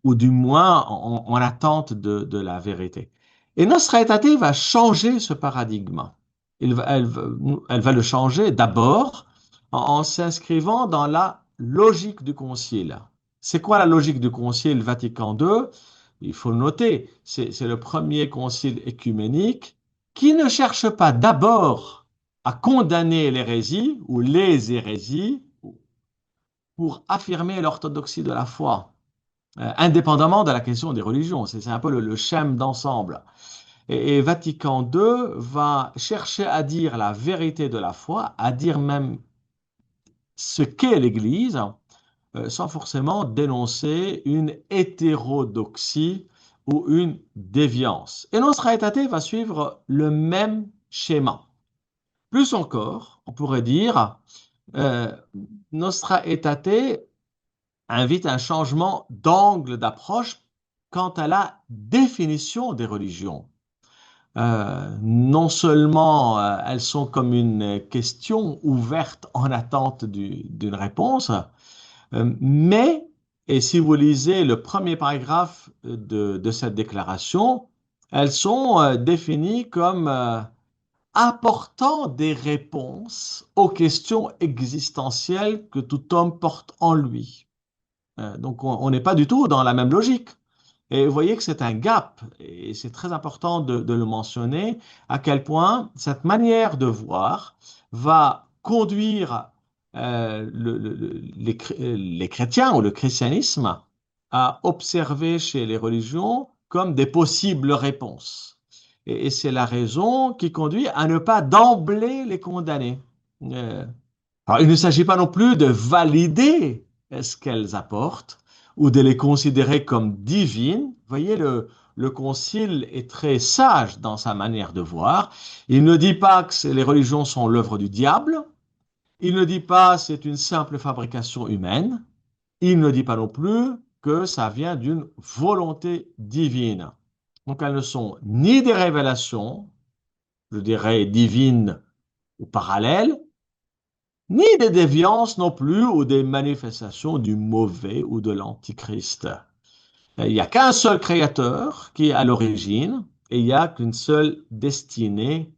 ou du moins en attente de la vérité. Et Nostra Aetate va changer ce paradigme. Elle va le changer d'abord en s'inscrivant dans la logique du Concile. C'est quoi la logique du Concile Vatican II? Il faut le noter, c'est le premier concile écuménique qui ne cherche pas d'abord à condamner l'hérésie ou les hérésies pour affirmer l'orthodoxie de la foi indépendamment de la question des religions. C'est un peu le schème d'ensemble. Et Vatican II va chercher à dire la vérité de la foi, à dire même ce qu'est l'Église, sans forcément dénoncer une hétérodoxie ou une déviance. Et Nostra Aetate va suivre le même schéma. Plus encore, on pourrait dire, euh, Nostra Aetate invite un changement d'angle d'approche quant à la définition des religions. Non seulement elles sont comme une question ouverte en attente d'une réponse, mais, et si vous lisez le premier paragraphe de cette déclaration, elles sont définies comme apportant des réponses aux questions existentielles que tout homme porte en lui. Donc, on n'est pas du tout dans la même logique. Et vous voyez que c'est un gap, et c'est très important de le mentionner, à quel point cette manière de voir va conduire les chrétiens ou le christianisme à observer chez les religions comme des possibles réponses. Et c'est la raison qui conduit à ne pas d'emblée les condamner. Euh, alors, il ne s'agit pas non plus de valider ce qu'elles apportent ou de les considérer comme divines. Vous voyez, le Concile est très sage dans sa manière de voir. Il ne dit pas que les religions sont l'œuvre du diable. Il ne dit pas que c'est une simple fabrication humaine. Il ne dit pas non plus que ça vient d'une volonté divine. Donc elles ne sont ni des révélations, je dirais divines ou parallèles, ni des déviances non plus ou des manifestations du mauvais ou de l'antichrist. Il n'y a qu'un seul créateur qui est à l'origine et il n'y a qu'une seule destinée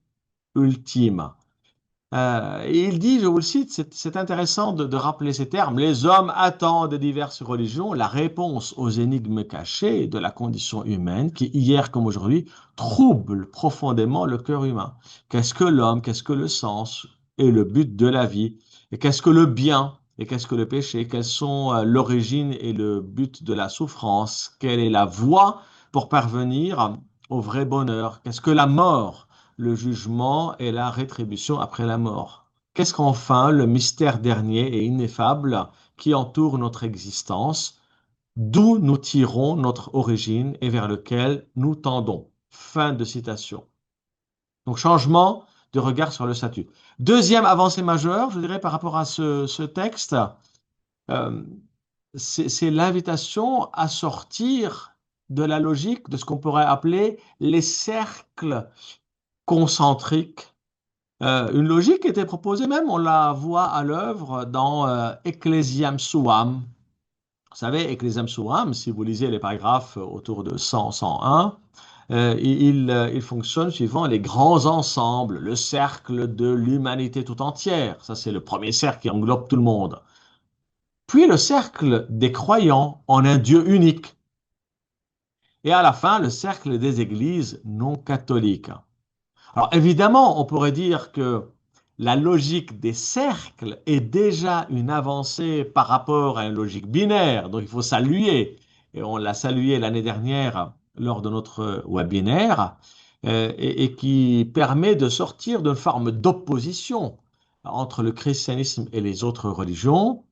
ultime. Et il dit, je vous le cite, c'est intéressant de rappeler ces termes, les hommes attendent de diverses religions la réponse aux énigmes cachées de la condition humaine qui, hier comme aujourd'hui, trouble profondément le cœur humain. Qu'est-ce que l'homme? Qu'est-ce que le sens et le but de la vie? Et qu'est-ce que le bien? Et qu'est-ce que le péché? Quelles sont l'origine et le but de la souffrance? Quelle est la voie pour parvenir au vrai bonheur? Qu'est-ce que la mort? Le jugement et la rétribution après la mort. Qu'est-ce qu'enfin le mystère dernier et ineffable qui entoure notre existence, d'où nous tirons notre origine et vers lequel nous tendons. Fin de citation. Donc changement de regard sur le statut. Deuxième avancée majeure, je dirais, par rapport à ce texte, euh, c'est l'invitation à sortir de la logique de ce qu'on pourrait appeler les cercles concentriques. Une logique qui était proposée même, on la voit à l'œuvre dans Ecclesiam Suam. Vous savez, Ecclesiam Suam, si vous lisez les paragraphes autour de 100-101, il fonctionne suivant les grands ensembles, le cercle de l'humanité tout entière. Ça, c'est le premier cercle qui englobe tout le monde. Puis le cercle des croyants en un Dieu unique. Et à la fin, le cercle des églises non catholiques. Alors évidemment, on pourrait dire que la logique des cercles est déjà une avancée par rapport à une logique binaire, donc il faut saluer, et on l'a salué l'année dernière lors de notre webinaire, et qui permet de sortir d'une forme d'opposition entre le christianisme et les autres religions,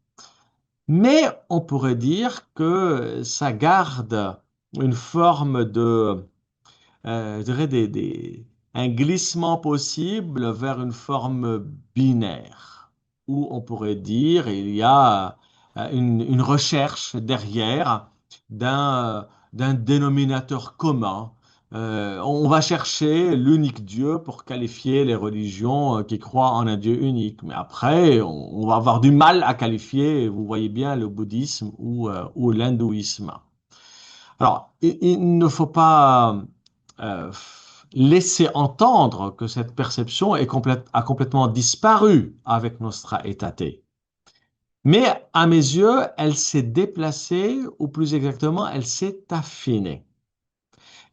mais on pourrait dire que ça garde une forme de je dirais un glissement possible vers une forme binaire, où on pourrait dire il y a une recherche derrière d'un dénominateur commun. On va chercher l'unique Dieu pour qualifier les religions qui croient en un Dieu unique. Mais après, on va avoir du mal à qualifier, vous voyez bien, le bouddhisme ou l'hindouisme. Alors, il ne faut pas euh, laisser entendre que cette perception a complètement disparu avec Nostra Aetate. Mais à mes yeux, elle s'est déplacée, ou plus exactement, elle s'est affinée.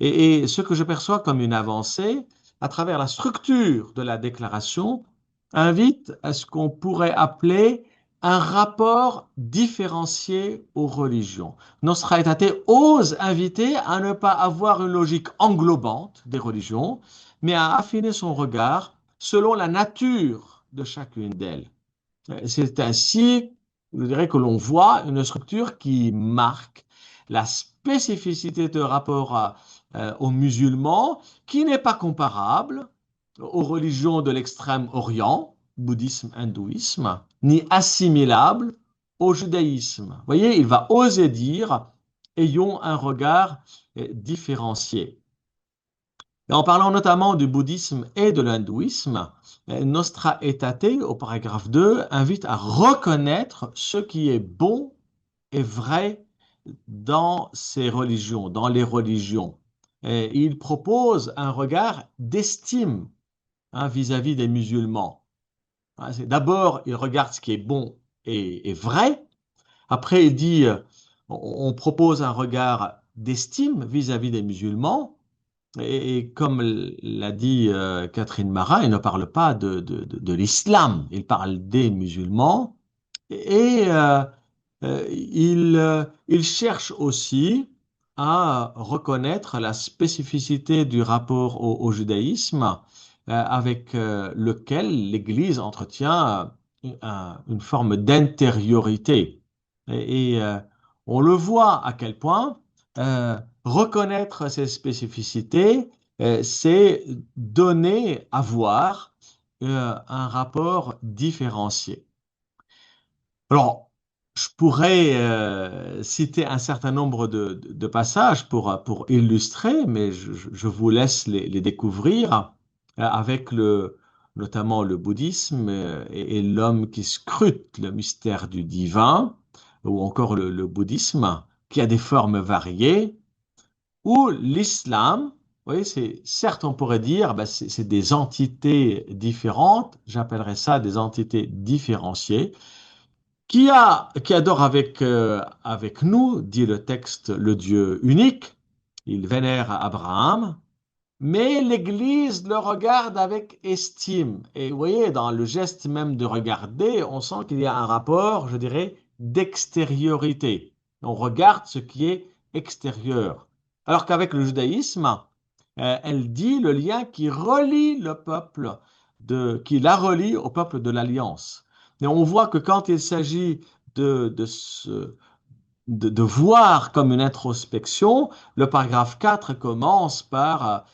Et ce que je perçois comme une avancée, à travers la structure de la déclaration, invite à ce qu'on pourrait appeler un rapport différencié aux religions. Nostra Aetate ose inviter à ne pas avoir une logique englobante des religions, mais à affiner son regard selon la nature de chacune d'elles. C'est ainsi, je dirais, que l'on voit une structure qui marque la spécificité de rapport aux musulmans, qui n'est pas comparable aux religions de l'extrême-orient, bouddhisme, hindouisme, ni assimilable au judaïsme. Vous voyez, il va oser dire, ayons un regard différencié. Et en parlant notamment du bouddhisme et de l'hindouisme, Nostra Aetate, au paragraphe 2, invite à reconnaître ce qui est bon et vrai dans ces religions, dans les religions. Et il propose un regard d'estime vis-à-vis des musulmans. D'abord, il regarde ce qui est bon et vrai. Après, il dit, on propose un regard d'estime vis-à-vis des musulmans. Et comme l'a dit Catherine Marin, il ne parle pas de l'islam, il parle des musulmans. Et il cherche aussi à reconnaître la spécificité du rapport au judaïsme avec lequel l'Église entretient une forme d'intériorité. On le voit à quel point reconnaître ces spécificités, c'est donner à voir un rapport différencié. Alors, je pourrais citer un certain nombre de passages pour illustrer, mais je vous laisse les découvrir avec notamment le bouddhisme et l'homme qui scrute le mystère du divin, ou encore le bouddhisme, qui a des formes variées, ou l'islam. Vous voyez, certes, on pourrait dire, ben, c'est des entités différentes, j'appellerais ça des entités différenciées, qui adore avec nous, dit le texte, le Dieu unique. Il vénère Abraham, mais l'Église le regarde avec estime. Et vous voyez, dans le geste même de regarder, on sent qu'il y a un rapport, je dirais, d'extériorité. On regarde ce qui est extérieur. Alors qu'avec le judaïsme, elle dit le lien qui relie le peuple, qui la relie au peuple de l'Alliance. Et on voit que quand il s'agit de de voir comme une introspection, le paragraphe 4 commence par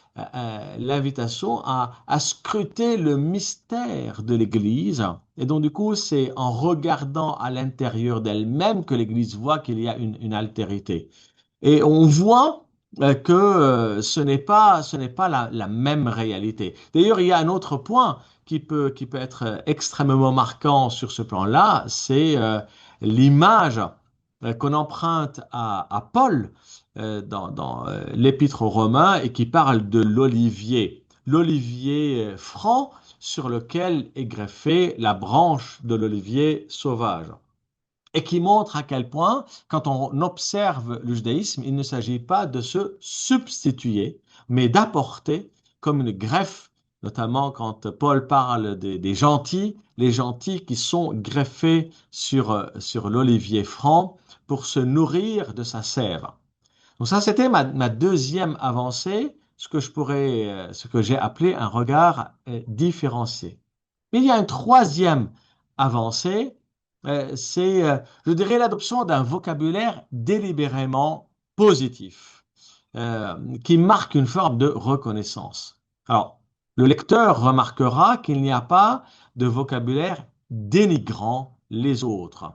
l'invitation à scruter le mystère de l'Église. Et donc, du coup, c'est en regardant à l'intérieur d'elle-même que l'Église voit qu'il y a une altérité. Et on voit que ce n'est pas la même réalité. D'ailleurs, il y a un autre point qui peut être extrêmement marquant sur ce plan-là, c'est l'image qu'on emprunte à Paul dans l'Épître aux Romains et qui parle de l'olivier. L'olivier franc sur lequel est greffée la branche de l'olivier sauvage et qui montre à quel point, quand on observe le judaïsme, il ne s'agit pas de se substituer, mais d'apporter comme une greffe, notamment quand Paul parle des gentils, les gentils qui sont greffés sur l'olivier franc pour se nourrir de sa sève. Donc ça, c'était ma deuxième avancée, ce que j'ai appelé un regard différencié. Mais il y a une troisième avancée, c'est, je dirais, l'adoption d'un vocabulaire délibérément positif, qui marque une forme de reconnaissance. Alors, le lecteur remarquera qu'il n'y a pas de vocabulaire dénigrant les autres.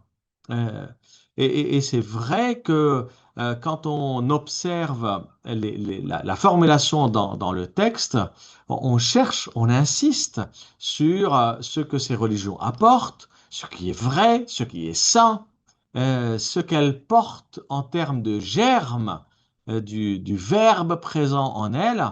Euh, et c'est vrai que quand on observe la formulation dans le texte, on cherche, on insiste sur ce que ces religions apportent, ce qui est vrai, ce qui est sain, ce qu'elles portent en termes de germe du verbe présent en elles,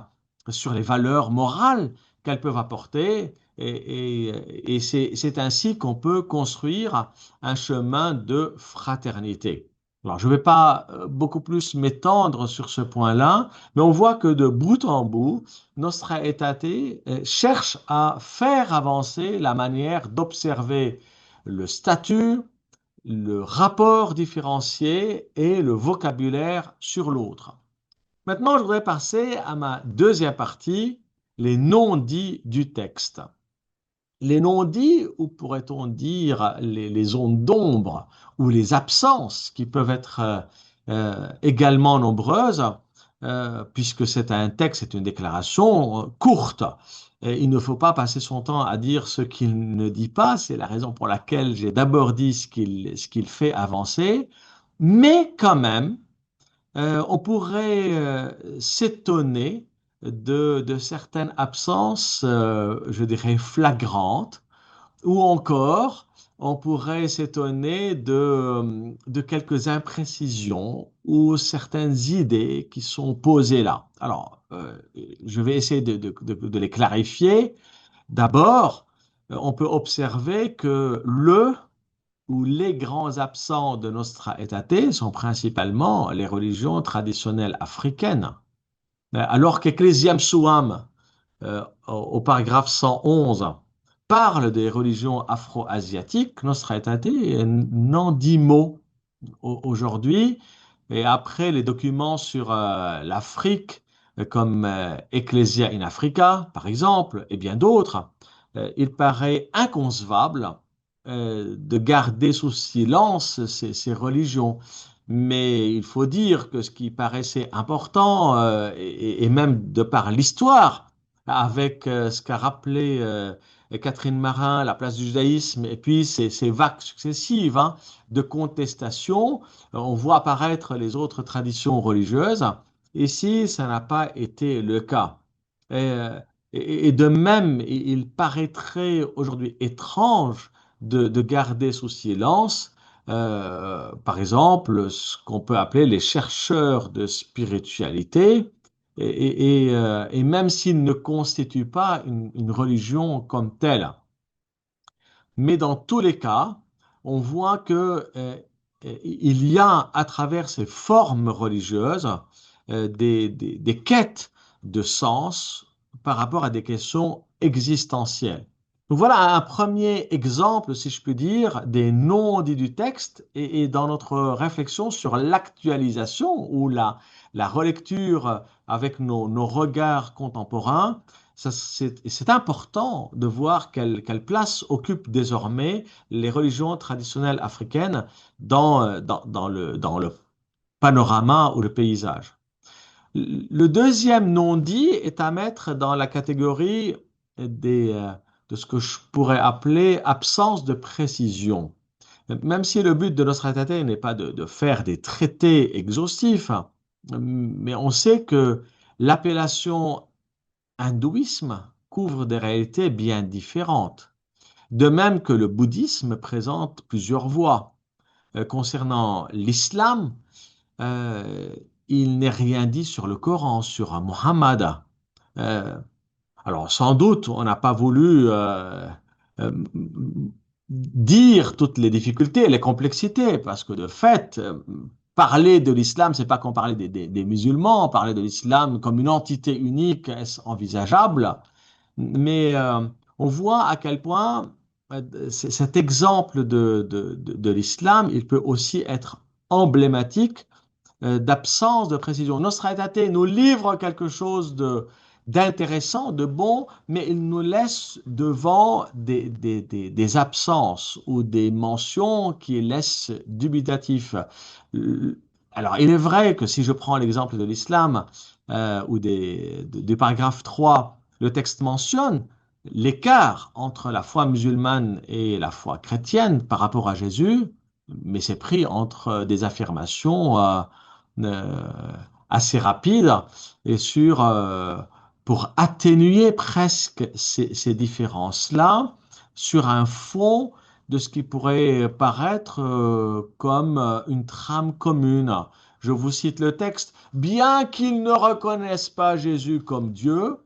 sur les valeurs morales qu'elles peuvent apporter. Et c'est ainsi qu'on peut construire un chemin de fraternité. Alors, je ne vais pas beaucoup plus m'étendre sur ce point-là, mais on voit que de bout en bout, Nostra Aetate cherche à faire avancer la manière d'observer le statut, le rapport différencié et le vocabulaire sur l'autre. Maintenant, je voudrais passer à ma deuxième partie, les non-dits du texte. Les non-dits, ou pourrait-on dire les zones d'ombre ou les absences qui peuvent être également nombreuses, puisque c'est un texte, c'est une déclaration courte. Et il ne faut pas passer son temps à dire ce qu'il ne dit pas, c'est la raison pour laquelle j'ai d'abord dit ce qu'il fait avancer, mais quand même, on pourrait s'étonner de certaines absences, je dirais, flagrantes, ou encore, on pourrait s'étonner de quelques imprécisions ou certaines idées qui sont posées là. Alors, je vais essayer de les clarifier. D'abord, on peut observer que le ou les grands absents de Nostra Aetate sont principalement les religions traditionnelles africaines, alors qu'Ecclesiam Suam, au paragraphe 111, parle des religions afro-asiatiques, Nostra Aetate n'en dit mot aujourd'hui. Et après, les documents sur l'Afrique, comme Ecclesia in Africa, par exemple, et bien d'autres, il paraît inconcevable de garder sous silence ces religions. Mais il faut dire que ce qui paraissait important, et même de par l'histoire, avec ce qu'a rappelé Catherine Marin, la place du judaïsme, et puis ces vagues successives hein, de contestation, on voit apparaître les autres traditions religieuses. Ici, ça n'a pas été le cas. Et, et de même, il paraîtrait aujourd'hui étrange de garder sous silence, par exemple, ce qu'on peut appeler les chercheurs de spiritualité, et même s'ils ne constituent pas une religion comme telle. Mais dans tous les cas, on voit que il y a à travers ces formes religieuses des quêtes de sens par rapport à des questions existentielles. Donc voilà un premier exemple, si je puis dire, des non-dits du texte et dans notre réflexion sur l'actualisation ou la relecture avec nos regards contemporains, C'est important de voir quelle place occupent désormais les religions traditionnelles africaines dans le panorama ou le paysage. Le deuxième non-dit est à mettre dans la catégorie de ce que je pourrais appeler absence de précision. Même si le but de notre traité n'est pas de faire des traités exhaustifs, mais on sait que l'appellation hindouisme couvre des réalités bien différentes. De même que le bouddhisme présente plusieurs voies. Concernant l'islam, euh, il n'est rien dit sur le Coran, sur Muhammad. Euh, alors, sans doute, on n'a pas voulu euh, dire toutes les difficultés et les complexités, parce que de fait, parler de l'islam, c'est pas qu'on parlait des musulmans, parler de l'islam comme une entité unique, est-ce envisageable? Mais on voit à quel point cet exemple de l'islam, il peut aussi être emblématique d'absence de précision. Nostra Aetate nous livre quelque chose d'intéressant, de bon, mais il nous laisse devant des absences ou des mentions qui laissent dubitatif. Alors, il est vrai que si je prends l'exemple de l'islam ou du paragraphe 3, le texte mentionne l'écart entre la foi musulmane et la foi chrétienne par rapport à Jésus, mais c'est pris entre des affirmations euh, assez rapide et pour atténuer presque ces différences-là sur un fond de ce qui pourrait paraître comme une trame commune. Je vous cite le texte. Bien qu'ils ne reconnaissent pas Jésus comme Dieu,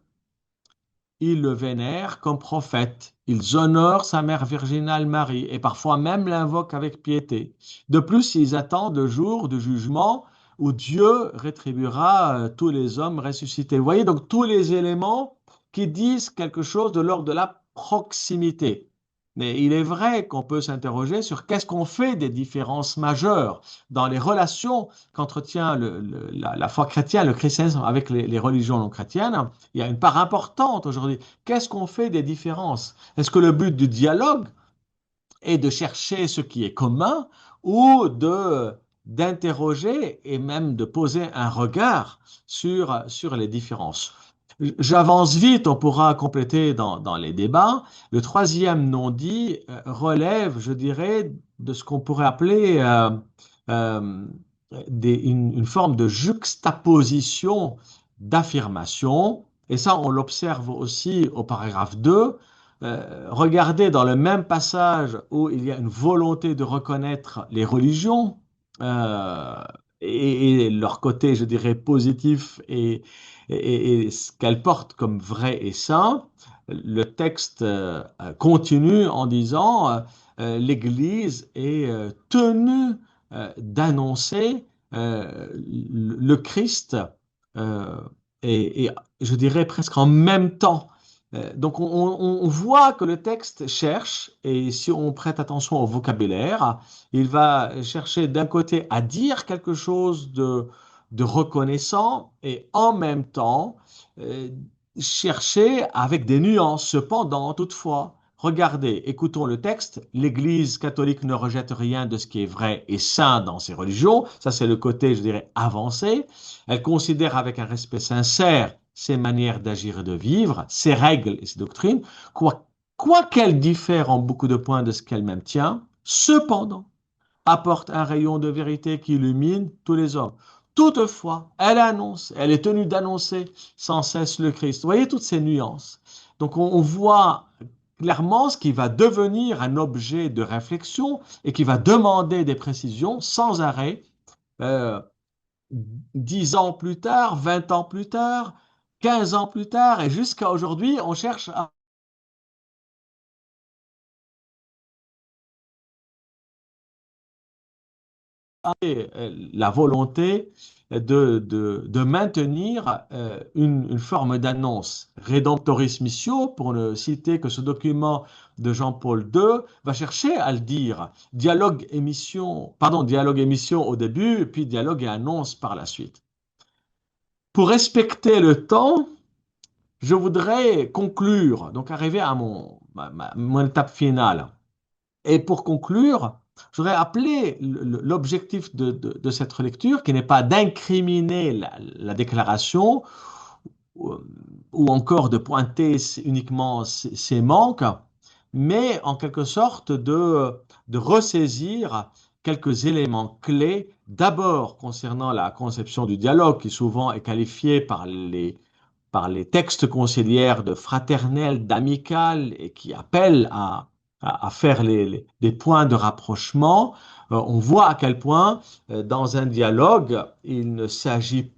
ils le vénèrent comme prophète. Ils honorent sa mère virginale Marie et parfois même l'invoquent avec piété. De plus, ils attendent le jour du jugement où Dieu rétribuera tous les hommes ressuscités. Vous voyez donc tous les éléments qui disent quelque chose de l'ordre de la proximité. Mais il est vrai qu'on peut s'interroger sur qu'est-ce qu'on fait des différences majeures dans les relations qu'entretient la foi chrétienne, le christianisme avec les religions non chrétiennes. Il y a une part importante aujourd'hui. Qu'est-ce qu'on fait des différences? Est-ce que le but du dialogue est de chercher ce qui est commun ou d'interroger et même de poser un regard sur les différences? J'avance vite, on pourra compléter dans les débats. Le troisième non-dit relève, je dirais, de ce qu'on pourrait appeler euh, une forme de juxtaposition d'affirmation. Et ça, on l'observe aussi au paragraphe 2. Regardez dans le même passage où il y a une volonté de reconnaître les religions euh, et leur côté, je dirais, positif et ce qu'elles portent comme vrai et saint, le texte continue en disant l'Église est tenue d'annoncer le Christ euh, et je dirais presque en même temps. Donc on voit que le texte cherche, et si on prête attention au vocabulaire, il va chercher d'un côté à dire quelque chose de reconnaissant et en même temps euh, chercher avec des nuances. Cependant, toutefois, regardez, écoutons le texte. L'Église catholique ne rejette rien de ce qui est vrai et saint dans ses religions. Ça, c'est le côté, je dirais, avancé. Elle considère avec un respect sincère ses manières d'agir et de vivre, ses règles et ses doctrines, quoi qu'elles diffèrent en beaucoup de points de ce qu'elle-même tient. Cependant, apporte un rayon de vérité qui illumine tous les hommes. Toutefois, elle est tenue d'annoncer sans cesse le Christ. Vous voyez toutes ces nuances. Donc on voit clairement ce qui va devenir un objet de réflexion et qui va demander des précisions sans arrêt, euh, 10 ans plus tard, 20 ans plus tard, 15 ans plus tard, et jusqu'à aujourd'hui, on cherche à la volonté de maintenir une forme d'annonce. Redemptoris Missio, pour ne citer que ce document de Jean-Paul II, va chercher à le dire. Dialogue et mission au début, puis dialogue et annonce par la suite. Pour respecter le temps, je voudrais conclure, donc arriver à mon étape finale. Et pour conclure, je voudrais appeler l'objectif de cette relecture, qui n'est pas d'incriminer la déclaration ou, ou encore de pointer uniquement ses manques, mais en quelque sorte de ressaisir quelques éléments clés, d'abord concernant la conception du dialogue, qui souvent est qualifié par les textes conciliaires de fraternel, d'amical, et qui appellent à faire des points de rapprochement. On voit à quel point, dans un dialogue, il ne s'agit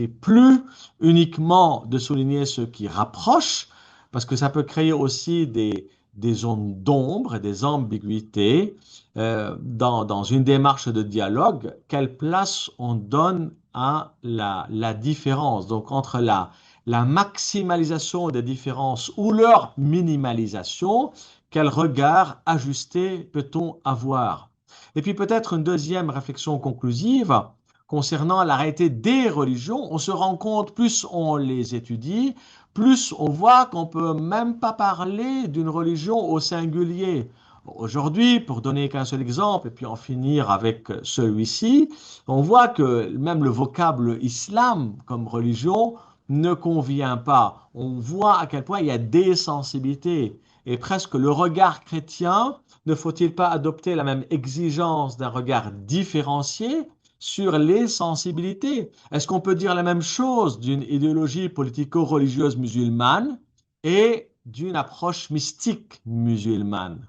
plus uniquement de souligner ce qui rapproche, parce que ça peut créer aussi des zones d'ombre, des ambiguïtés. Dans une démarche de dialogue, quelle place on donne à la différence, donc entre la maximalisation des différences ou leur minimalisation, quel regard ajusté peut-on avoir? Et puis peut-être une deuxième réflexion conclusive concernant la réalité des religions. On se rend compte, plus on les étudie, plus on voit qu'on ne peut même pas parler d'une religion au singulier. Aujourd'hui, pour donner qu'un seul exemple et puis en finir avec celui-ci, on voit que même le vocable islam comme religion ne convient pas. On voit à quel point il y a des sensibilités et presque le regard chrétien, ne faut-il pas adopter la même exigence d'un regard différencié sur les sensibilités? Est-ce qu'on peut dire la même chose d'une idéologie politico-religieuse musulmane et d'une approche mystique musulmane?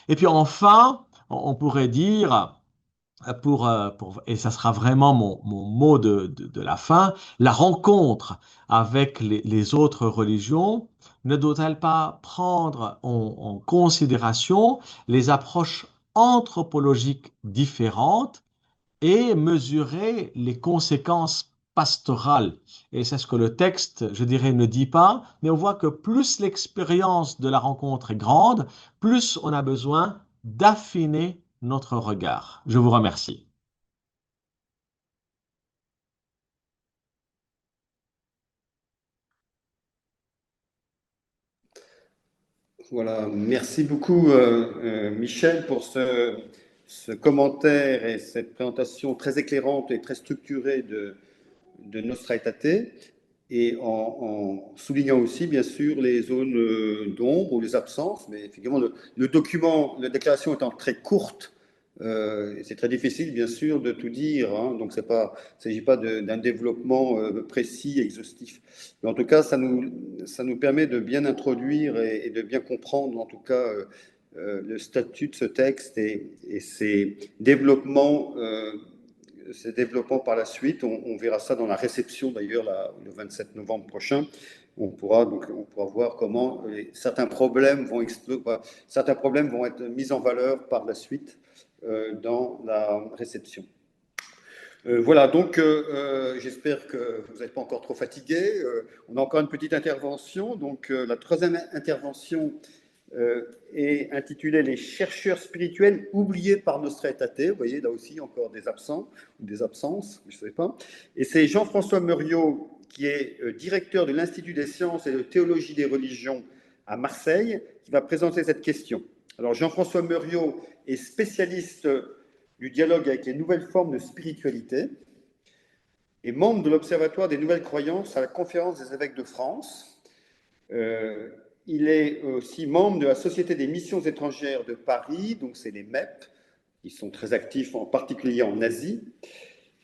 Et puis enfin, on pourrait dire, et ça sera vraiment mon mot de la fin, la rencontre avec les autres religions ne doit-elle pas prendre en considération les approches anthropologiques différentes et mesurer les conséquences pastorales? Et c'est ce que le texte, je dirais, ne dit pas, mais on voit que plus l'expérience de la rencontre est grande, plus on a besoin d'affiner notre regard. Je vous remercie. Voilà, merci beaucoup Michel pour ce commentaire et cette présentation très éclairante et très structurée de Nostra Aetate, et en soulignant aussi bien sûr les zones d'ombre ou les absences, mais effectivement le document, la déclaration étant très courte, c'est très difficile bien sûr de tout dire, hein, donc il ne s'agit pas d'un développement précis, exhaustif. Mais en tout cas, ça nous permet de bien introduire et de bien comprendre en tout cas le statut de ce texte et ses développements par la suite. On verra ça dans la réception d'ailleurs le 27 novembre prochain. On pourra voir comment certains problèmes vont être mis en valeur par la suite dans la réception. Voilà, donc j'espère que vous n'êtes pas encore trop fatigués. On a encore une petite intervention. Donc la troisième intervention est intitulée Les chercheurs spirituels oubliés par Nostra Aetate. Vous voyez, là aussi, encore des absents ou des absences, je ne sais pas. Et c'est Jean-François Meuriot, qui est directeur de l'Institut des sciences et de théologie des religions à Marseille, qui va présenter cette question. Alors, Jean-François Meuriot est spécialiste du dialogue avec les nouvelles formes de spiritualité et membre de l'Observatoire des nouvelles croyances à la Conférence des évêques de France. Il est aussi membre de la Société des missions étrangères de Paris, donc c'est les MEP, qui sont très actifs en particulier en Asie.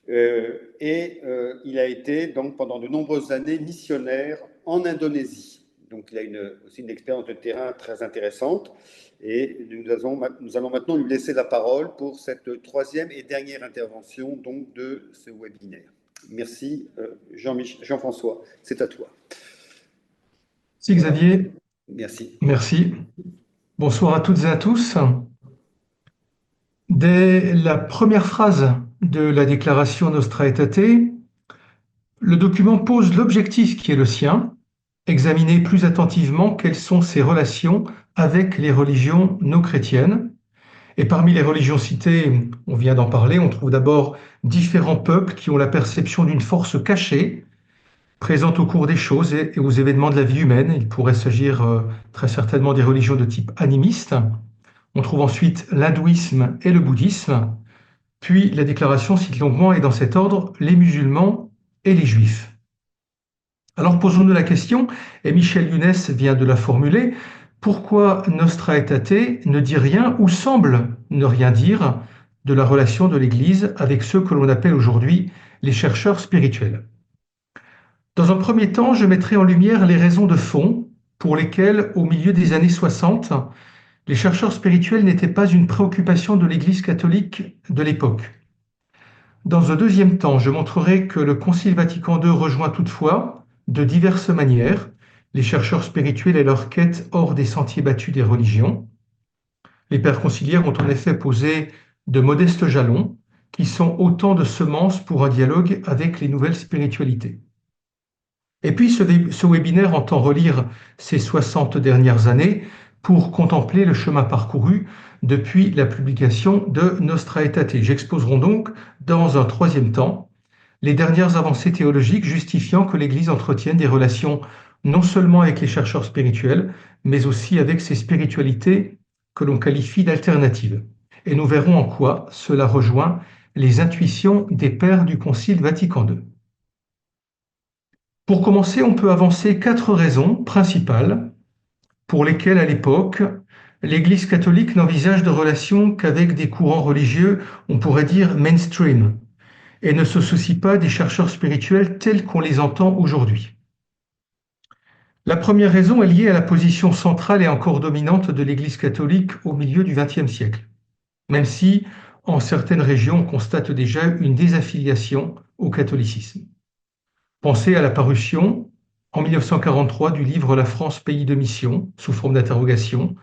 Il a été donc pendant de nombreuses années missionnaire en Indonésie. Donc il a aussi une expérience de terrain très intéressante. Et nous allons maintenant lui laisser la parole pour cette troisième et dernière intervention donc, de ce webinaire. Merci Jean-François, c'est à toi. Merci Xavier. Merci. Merci. Bonsoir à toutes et à tous. Dès la première phrase de la déclaration Nostra Aetate, le document pose l'objectif qui est le sien, examiner plus attentivement quelles sont ses relations avec les religions non chrétiennes. Et parmi les religions citées, on vient d'en parler, on trouve d'abord différents peuples qui ont la perception d'une force cachée, présentes au cours des choses et aux événements de la vie humaine. Il pourrait s'agir très certainement des religions de type animiste. On trouve ensuite l'hindouisme et le bouddhisme. Puis la déclaration cite longuement, et dans cet ordre, les musulmans et les juifs. Alors posons-nous la question, et Michel Younes vient de la formuler, pourquoi Nostra Aetate ne dit rien ou semble ne rien dire de la relation de l'Église avec ceux que l'on appelle aujourd'hui les chercheurs spirituels? Dans un premier temps, je mettrai en lumière les raisons de fond pour lesquelles, au milieu des années 60, les chercheurs spirituels n'étaient pas une préoccupation de l'Église catholique de l'époque. Dans un deuxième temps, je montrerai que le Concile Vatican II rejoint toutefois, de diverses manières, les chercheurs spirituels et leur quête hors des sentiers battus des religions. Les pères conciliaires ont en effet posé de modestes jalons, qui sont autant de semences pour un dialogue avec les nouvelles spiritualités. Et puis ce webinaire entend relire ces 60 dernières années pour contempler le chemin parcouru depuis la publication de Nostra Aetate. J'exposerai donc, dans un troisième temps, les dernières avancées théologiques justifiant que l'Église entretienne des relations non seulement avec les chercheurs spirituels, mais aussi avec ces spiritualités que l'on qualifie d'alternatives. Et nous verrons en quoi cela rejoint les intuitions des pères du Concile Vatican II. Pour commencer, on peut avancer 4 raisons principales pour lesquelles, à l'époque, l'Église catholique n'envisage de relation qu'avec des courants religieux, on pourrait dire mainstream, et ne se soucie pas des chercheurs spirituels tels qu'on les entend aujourd'hui. La première raison est liée à la position centrale et encore dominante de l'Église catholique au milieu du XXe siècle, même si, en certaines régions, on constate déjà une désaffiliation au catholicisme. Pensez à la parution en 1943 du livre La France, pays de mission, sous forme d'interrogation,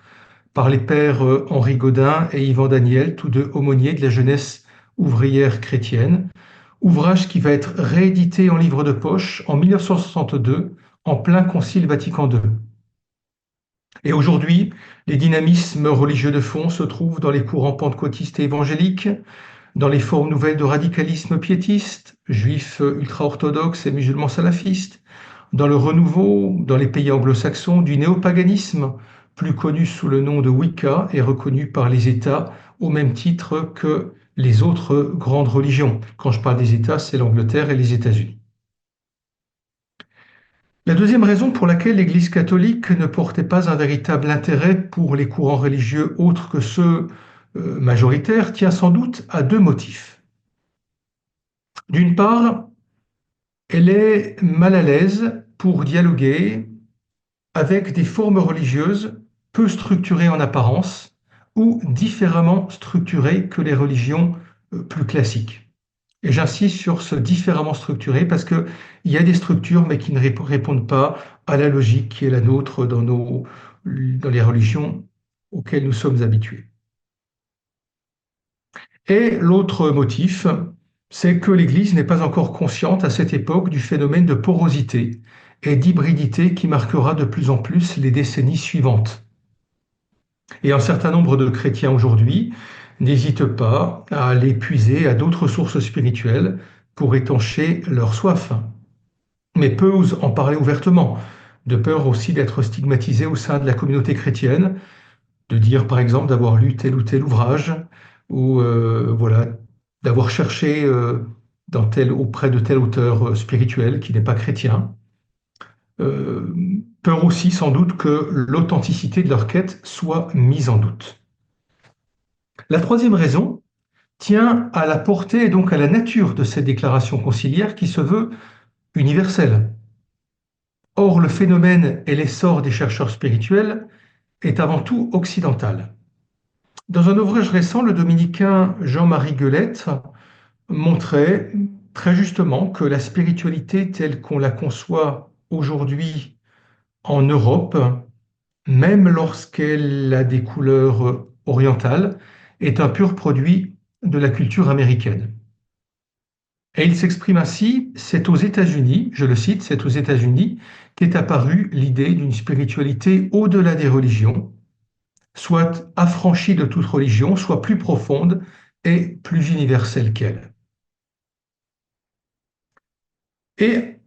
par les pères Henri Gaudin et Yvan Daniel, tous deux aumôniers de la jeunesse ouvrière chrétienne, ouvrage qui va être réédité en livre de poche en 1962, en plein Concile Vatican II. Et aujourd'hui, les dynamismes religieux de fond se trouvent dans les courants pentecôtistes et évangéliques, dans les formes nouvelles de radicalisme piétiste, juifs ultra-orthodoxes et musulmans salafistes, dans le renouveau, dans les pays anglo-saxons, du néopaganisme, plus connu sous le nom de Wicca et reconnu par les États au même titre que les autres grandes religions. Quand je parle des États, c'est l'Angleterre et les États-Unis. La deuxième raison pour laquelle l'Église catholique ne portait pas un véritable intérêt pour les courants religieux autres que ceux majoritaires tient sans doute à 2 motifs. D'une part, elle est mal à l'aise pour dialoguer avec des formes religieuses peu structurées en apparence ou différemment structurées que les religions plus classiques. Et j'insiste sur ce différemment structuré parce qu'il y a des structures mais qui ne répondent pas à la logique qui est la nôtre dans les religions auxquelles nous sommes habitués. Et l'autre motif, c'est que l'Église n'est pas encore consciente à cette époque du phénomène de porosité et d'hybridité qui marquera de plus en plus les décennies suivantes. Et un certain nombre de chrétiens aujourd'hui n'hésitent pas à aller puiser à d'autres sources spirituelles pour étancher leur soif. Mais peu osent en parler ouvertement, de peur aussi d'être stigmatisés au sein de la communauté chrétienne, de dire par exemple d'avoir lu tel ou tel ouvrage, ou voilà, d'avoir cherché auprès de tel auteur spirituel qui n'est pas chrétien. Peur aussi sans doute que l'authenticité de leur quête soit mise en doute. La troisième raison tient à la portée et donc à la nature de cette déclaration conciliaire qui se veut universelle. Or, le phénomène et l'essor des chercheurs spirituels est avant tout occidental. Dans un ouvrage récent, le dominicain Jean-Marie Guelette montrait très justement que la spiritualité telle qu'on la conçoit aujourd'hui en Europe, même lorsqu'elle a des couleurs orientales, est un pur produit de la culture américaine. Et il s'exprime ainsi, c'est aux États-Unis, je le cite, c'est aux États-Unis qu'est apparue l'idée d'une spiritualité au-delà des religions, soit affranchie de toute religion, soit plus profonde et plus universelle qu'elle. Et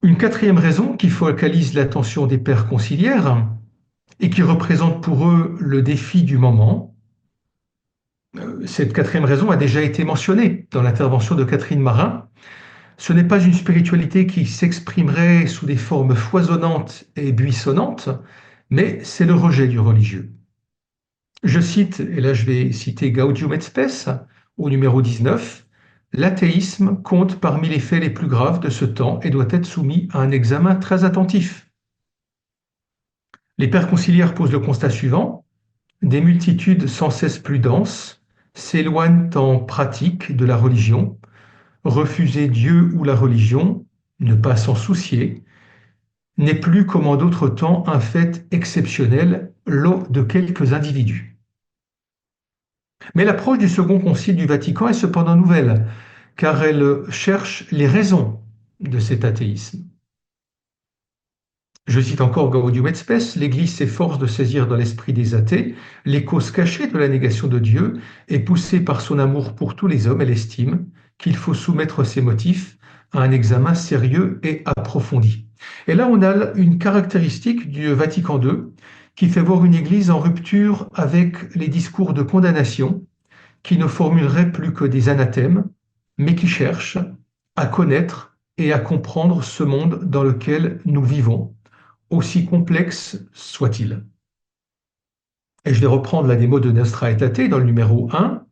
Une quatrième raison qui focalise l'attention des pères conciliaires et qui représente pour eux le défi du moment. Cette quatrième raison a déjà été mentionnée dans l'intervention de Catherine Marin. Ce n'est pas une spiritualité qui s'exprimerait sous des formes foisonnantes et buissonnantes, mais c'est le rejet du religieux. Je cite, et là je vais citer Gaudium et Spes au numéro 19, l'athéisme compte parmi les faits les plus graves de ce temps et doit être soumis à un examen très attentif. Les pères conciliaires posent le constat suivant, des multitudes sans cesse plus denses s'éloignent en pratique de la religion, refuser Dieu ou la religion, ne pas s'en soucier, n'est plus comme en d'autres temps un fait exceptionnel, lot de quelques individus. Mais l'approche du Second Concile du Vatican est cependant nouvelle, car elle cherche les raisons de cet athéisme. Je cite encore Gaudium et Spes, l'Église s'efforce de saisir dans l'esprit des athées les causes cachées de la négation de Dieu et poussée par son amour pour tous les hommes, elle estime qu'il faut soumettre ces motifs à un examen sérieux et approfondi. Et là, on a une caractéristique du Vatican II qui fait voir une Église en rupture avec les discours de condamnation qui ne formuleraient plus que des anathèmes, mais qui cherche à connaître et à comprendre ce monde dans lequel nous vivons, aussi complexe soit-il. Et je vais reprendre la démo de Nostra Aetate dans le numéro 1.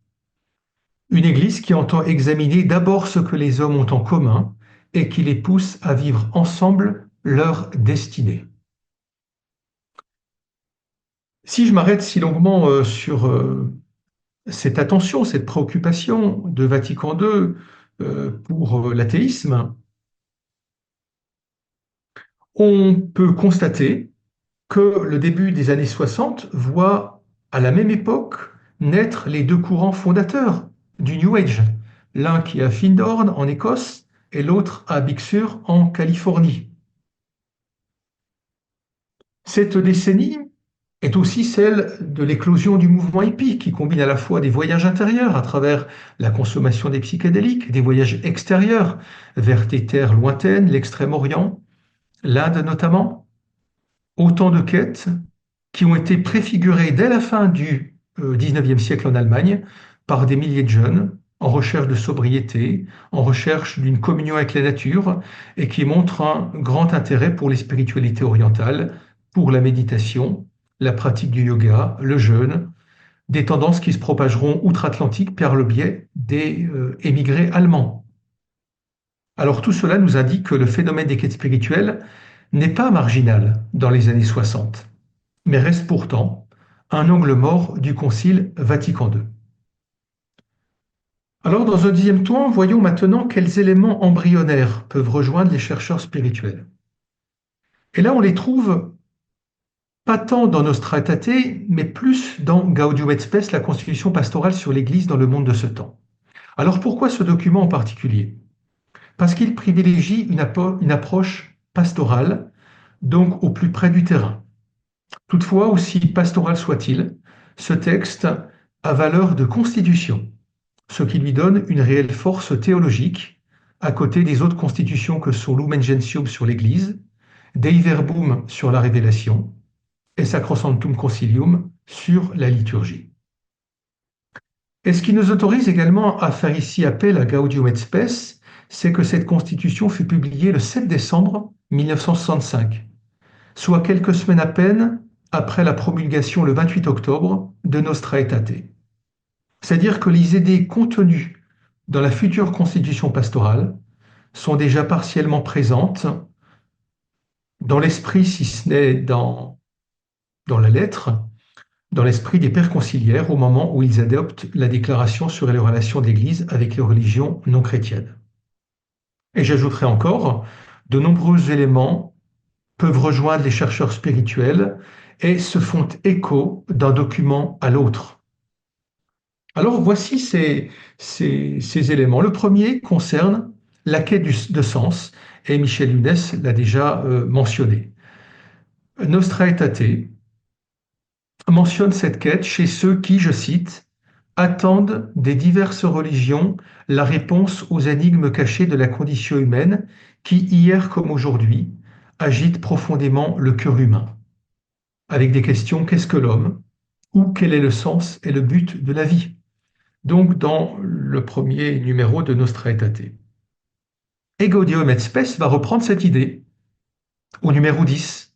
Une Église qui entend examiner d'abord ce que les hommes ont en commun et qui les pousse à vivre ensemble leur destinée. Si je m'arrête si longuement sur cette attention, cette préoccupation de Vatican II pour l'athéisme, on peut constater que le début des années 60 voit à la même époque naître les deux courants fondateurs du New Age, l'un qui est à Findhorn en Écosse et l'autre à Big Sur en Californie. Cette décennie est aussi celle de l'éclosion du mouvement hippie qui combine à la fois des voyages intérieurs à travers la consommation des psychédéliques, des voyages extérieurs vers des terres lointaines, l'Extrême-Orient, l'Inde notamment, autant de quêtes qui ont été préfigurées dès la fin du XIXe siècle en Allemagne par des milliers de jeunes en recherche de sobriété, en recherche d'une communion avec la nature et qui montrent un grand intérêt pour les spiritualités orientales, pour la méditation, la pratique du yoga, le jeûne, des tendances qui se propageront outre-Atlantique par le biais des émigrés allemands. Alors tout cela nous indique que le phénomène des quêtes spirituelles n'est pas marginal dans les années 60, mais reste pourtant un angle mort du Concile Vatican II. Alors dans un deuxième temps, voyons maintenant quels éléments embryonnaires peuvent rejoindre les chercheurs spirituels. Et là on les trouve pas tant dans Nostra Aetate, mais plus dans Gaudium et Spes, la constitution pastorale sur l'Église dans le monde de ce temps. Alors pourquoi ce document en particulier? Parce qu'il privilégie une approche pastorale, donc au plus près du terrain. Toutefois, aussi pastoral soit-il, ce texte a valeur de constitution, ce qui lui donne une réelle force théologique, à côté des autres constitutions que sont Lumen Gentium sur l'Église, Dei Verbum sur la révélation, et Sacrosanctum Concilium sur la liturgie. Et ce qui nous autorise également à faire ici appel à Gaudium et Spes, c'est que cette constitution fut publiée le 7 décembre 1965, soit quelques semaines à peine après la promulgation le 28 octobre de Nostra Aetate. C'est-à-dire que les idées contenues dans la future constitution pastorale sont déjà partiellement présentes dans l'esprit, si ce n'est dans la lettre, dans l'esprit des pères conciliaires au moment où ils adoptent la déclaration sur les relations d'Église avec les religions non chrétiennes. Et j'ajouterai encore, de nombreux éléments peuvent rejoindre les chercheurs spirituels et se font écho d'un document à l'autre. Alors voici ces éléments. Le premier concerne la quête de sens, et Michel Younes l'a déjà mentionné. Nostra Aetate mentionne cette quête chez ceux qui, je cite, attendent des diverses religions la réponse aux énigmes cachées de la condition humaine qui, hier comme aujourd'hui, agitent profondément le cœur humain, avec des questions: qu'est-ce que l'homme? Ou quel est le sens et le but de la vie? Donc, dans le premier numéro de Nostra Aetate. Et Gaudium et Spes va reprendre cette idée au numéro 10.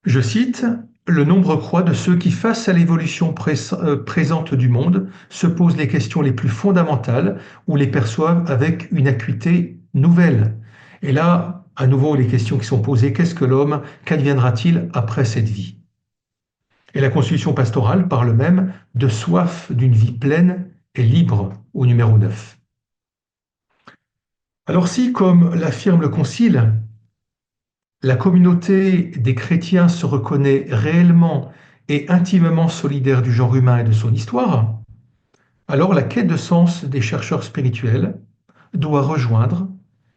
Je cite: le nombre croît de ceux qui, face à l'évolution présente du monde, se posent les questions les plus fondamentales ou les perçoivent avec une acuité nouvelle. Et là, à nouveau, les questions qui sont posées: qu'est-ce que l'homme? Qu'adviendra-t-il après cette vie? Et la Constitution pastorale parle même de soif d'une vie pleine et libre au numéro 9. Alors si, comme l'affirme le Concile, la communauté des chrétiens se reconnaît réellement et intimement solidaire du genre humain et de son histoire, alors la quête de sens des chercheurs spirituels doit rejoindre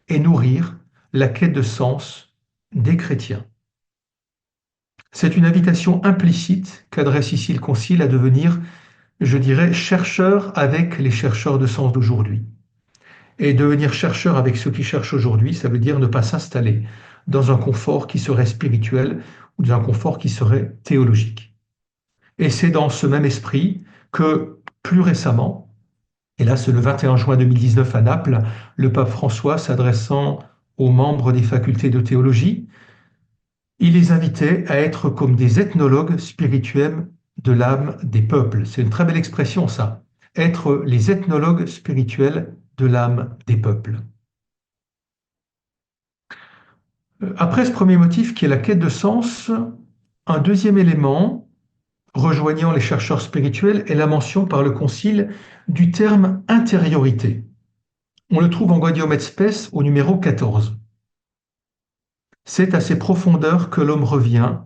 et nourrir la quête de sens des chrétiens. C'est une invitation implicite qu'adresse ici le Concile à devenir, je dirais, chercheur avec les chercheurs de sens d'aujourd'hui. Et devenir chercheur avec ceux qui cherchent aujourd'hui, ça veut dire ne pas s'installer dans un confort qui serait spirituel ou dans un confort qui serait théologique. Et c'est dans ce même esprit que, plus récemment, et là c'est le 21 juin 2019 à Naples, le pape François, s'adressant aux membres des facultés de théologie, il les invitait à être comme des ethnologues spirituels de l'âme des peuples. C'est une très belle expression, ça. Être les ethnologues spirituels de l'âme des peuples. Après ce premier motif qui est la quête de sens, un deuxième élément rejoignant les chercheurs spirituels est la mention par le Concile du terme intériorité. On le trouve en Gaudium et Spes au numéro 14. C'est à ces profondeurs que l'homme revient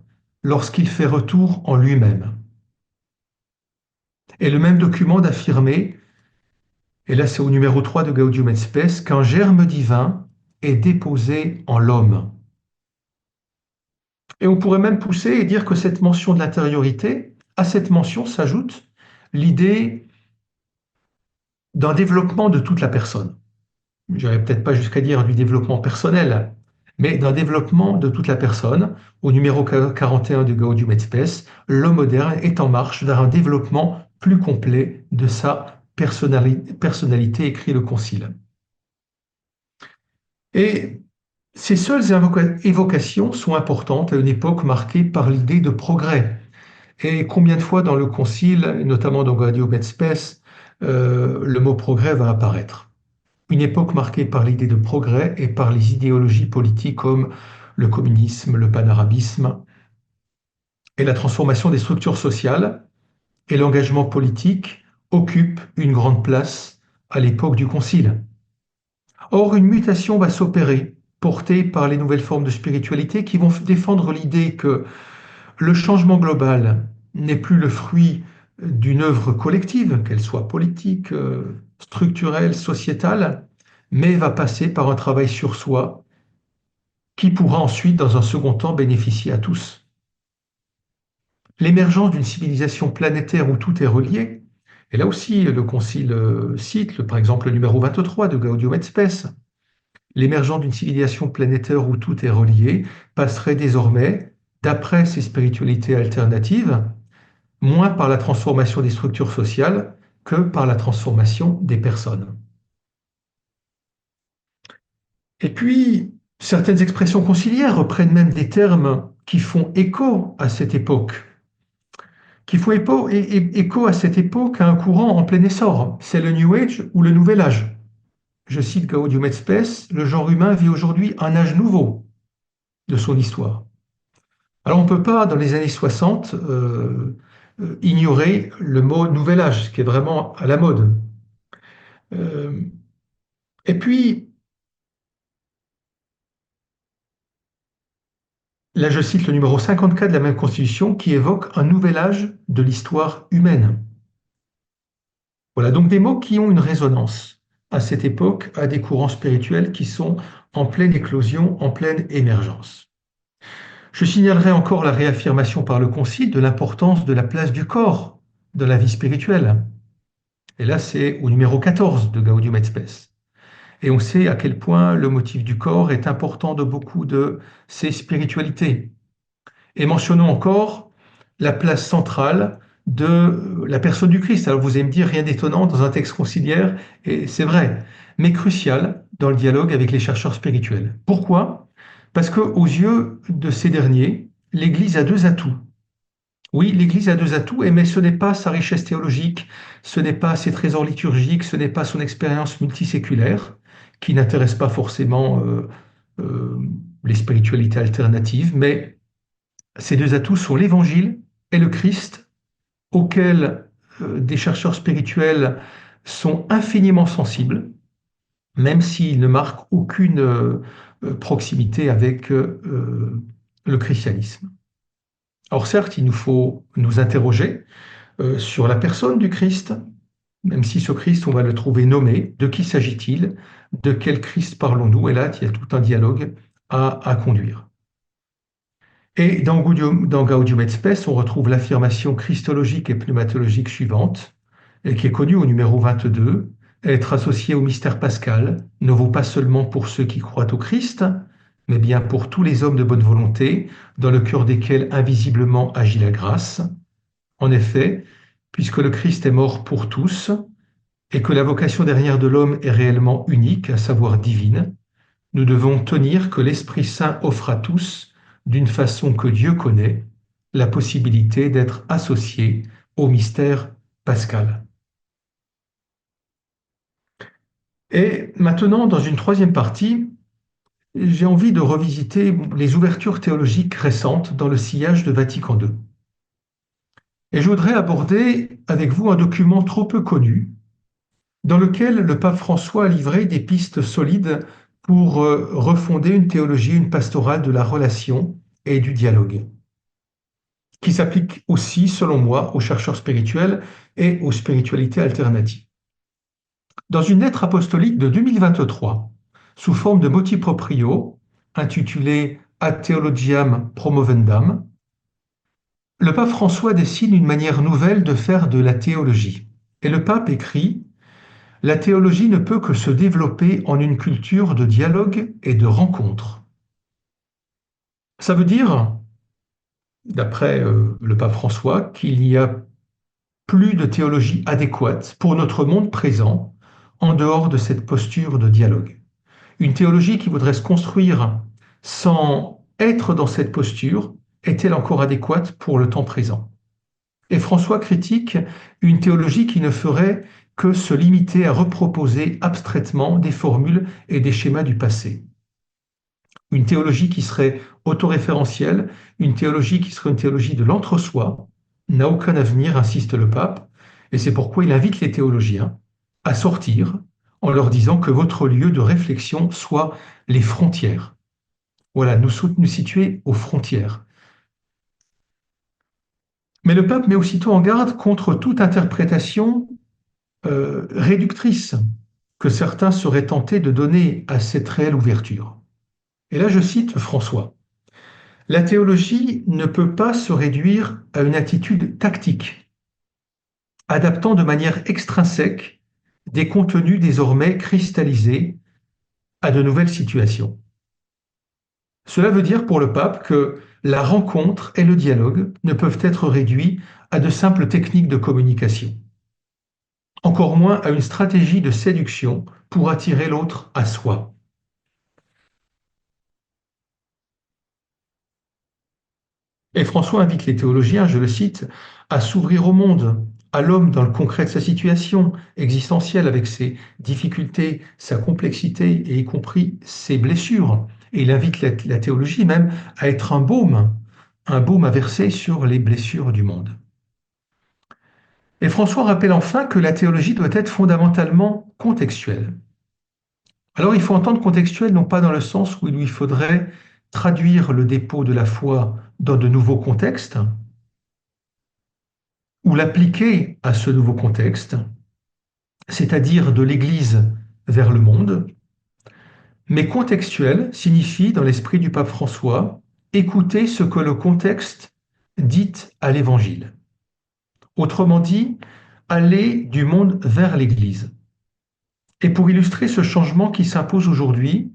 lorsqu'il fait retour en lui-même. Et le même document d'affirmer, et là c'est au numéro 3 de Gaudium et Spes, qu'un germe divin est déposé en l'homme. Et on pourrait même pousser et dire que cette mention de l'intériorité, à cette mention s'ajoute l'idée d'un développement de toute la personne. Je n'irai peut-être pas jusqu'à dire du développement personnel, mais d'un développement de toute la personne. Au numéro 41 de Gaudium et Spes, l'homme moderne est en marche vers un développement plus complet de sa personnalité, écrit le Concile. Et ces seules évocations sont importantes à une époque marquée par l'idée de progrès. Et combien de fois dans le Concile, notamment dans Gaudium et Spes, le mot progrès va apparaître. Une époque marquée par l'idée de progrès et par les idéologies politiques comme le communisme, le panarabisme, et la transformation des structures sociales et l'engagement politique occupent une grande place à l'époque du Concile. Or, une mutation va s'opérer, portée par les nouvelles formes de spiritualité qui vont défendre l'idée que le changement global n'est plus le fruit d'une œuvre collective, qu'elle soit politique, structurelle, sociétale, mais va passer par un travail sur soi qui pourra ensuite, dans un second temps, bénéficier à tous. L'émergence d'une civilisation planétaire où tout est relié, et là aussi le Concile cite, par exemple, le numéro 23 de Gaudium et Spes, l'émergence d'une civilisation planétaire où tout est relié passerait désormais, d'après ces spiritualités alternatives, moins par la transformation des structures sociales que par la transformation des personnes. Et puis, certaines expressions conciliaires reprennent même des termes qui font écho à cette époque, qui font écho à cette époque à un courant en plein essor. C'est le New Age ou le Nouvel Âge. Je cite Gaudium et Spes, le genre humain vit aujourd'hui un âge nouveau de son histoire. Alors on ne peut pas, dans les années 60, ignorer le mot Nouvel Âge, qui est vraiment à la mode. Et puis, là je cite le numéro 54 de la même Constitution, qui évoque un nouvel âge de l'histoire humaine. Voilà, donc des mots qui ont une résonance à cette époque, à des courants spirituels qui sont en pleine éclosion, en pleine émergence. Je signalerai encore la réaffirmation par le Concile de l'importance de la place du corps dans la vie spirituelle. Et là, c'est au numéro 14 de Gaudium et Spes. Et on sait à quel point le motif du corps est important de beaucoup de ces spiritualités. Et mentionnons encore la place centrale de la personne du Christ. Alors vous allez me dire, rien d'étonnant dans un texte conciliaire, et c'est vrai, mais crucial dans le dialogue avec les chercheurs spirituels. Pourquoi? Parce qu'aux yeux de ces derniers, l'Église a deux atouts. Oui, l'Église a deux atouts, mais ce n'est pas sa richesse théologique, ce n'est pas ses trésors liturgiques, ce n'est pas son expérience multiséculaire, qui n'intéresse pas forcément euh, les spiritualités alternatives, mais ces deux atouts sont l'Évangile et le Christ, auxquels des chercheurs spirituels sont infiniment sensibles, même s'ils ne marquent aucune proximité avec le christianisme. Alors certes, il nous faut nous interroger sur la personne du Christ, même si ce Christ, on va le trouver nommé. De qui s'agit-il? De quel Christ parlons-nous? Et là, il y a tout un dialogue à conduire. Et dans Gaudium et Spes, on retrouve l'affirmation christologique et pneumatologique suivante, et qui est connue au numéro 22. Être associé au mystère pascal ne vaut pas seulement pour ceux qui croient au Christ, mais bien pour tous les hommes de bonne volonté, dans le cœur desquels invisiblement agit la grâce. En effet, puisque le Christ est mort pour tous, et que la vocation dernière de l'homme est réellement unique, à savoir divine, nous devons tenir que l'Esprit Saint offre à tous, d'une façon que Dieu connaît, la possibilité d'être associés au mystère pascal. Et maintenant, dans une troisième partie, j'ai envie de revisiter les ouvertures théologiques récentes dans le sillage de Vatican II. Et je voudrais aborder avec vous un document trop peu connu, dans lequel le pape François a livré des pistes solides pour refonder une théologie, une pastorale de la relation et du dialogue, qui s'applique aussi, selon moi, aux chercheurs spirituels et aux spiritualités alternatives. Dans une lettre apostolique de 2023, sous forme de motu proprio, intitulée Ad Theologiam Promovendam, le pape François dessine une manière nouvelle de faire de la théologie. Et le pape écrit: la théologie ne peut que se développer en une culture de dialogue et de rencontre. Ça veut dire, d'après le pape François, qu'il n'y a plus de théologie adéquate pour notre monde présent en dehors de cette posture de dialogue. Une théologie qui voudrait se construire sans être dans cette posture est-elle encore adéquate pour le temps présent? Et François critique une théologie qui ne ferait que se limiter à reproposer abstraitement des formules et des schémas du passé. Une théologie qui serait autoréférentielle, une théologie qui serait une théologie de l'entre-soi, n'a aucun avenir, insiste le pape, et c'est pourquoi il invite les théologiens à sortir en leur disant que votre lieu de réflexion soit les frontières. Voilà, nous situer aux frontières. Mais le pape met aussitôt en garde contre toute interprétation réductrice que certains seraient tentés de donner à cette réelle ouverture. Et là, je cite François: la théologie ne peut pas se réduire à une attitude tactique, adaptant de manière extrinsèque des contenus désormais cristallisés à de nouvelles situations. Cela veut dire pour le pape que la rencontre et le dialogue ne peuvent être réduits à de simples techniques de communication, encore moins à une stratégie de séduction pour attirer l'autre à soi. Et François invite les théologiens, je le cite, à s'ouvrir au monde, à l'homme dans le concret de sa situation existentielle avec ses difficultés, sa complexité et y compris ses blessures. Et il invite la théologie même à être un baume à verser sur les blessures du monde. Et François rappelle enfin que la théologie doit être fondamentalement contextuelle. Alors il faut entendre contextuel non pas dans le sens où il lui faudrait traduire le dépôt de la foi dans de nouveaux contextes, ou l'appliquer à ce nouveau contexte, c'est-à-dire de l'Église vers le monde, mais contextuel signifie, dans l'esprit du pape François, écouter ce que le contexte dit à l'Évangile. Autrement dit, aller du monde vers l'Église. Et pour illustrer ce changement qui s'impose aujourd'hui,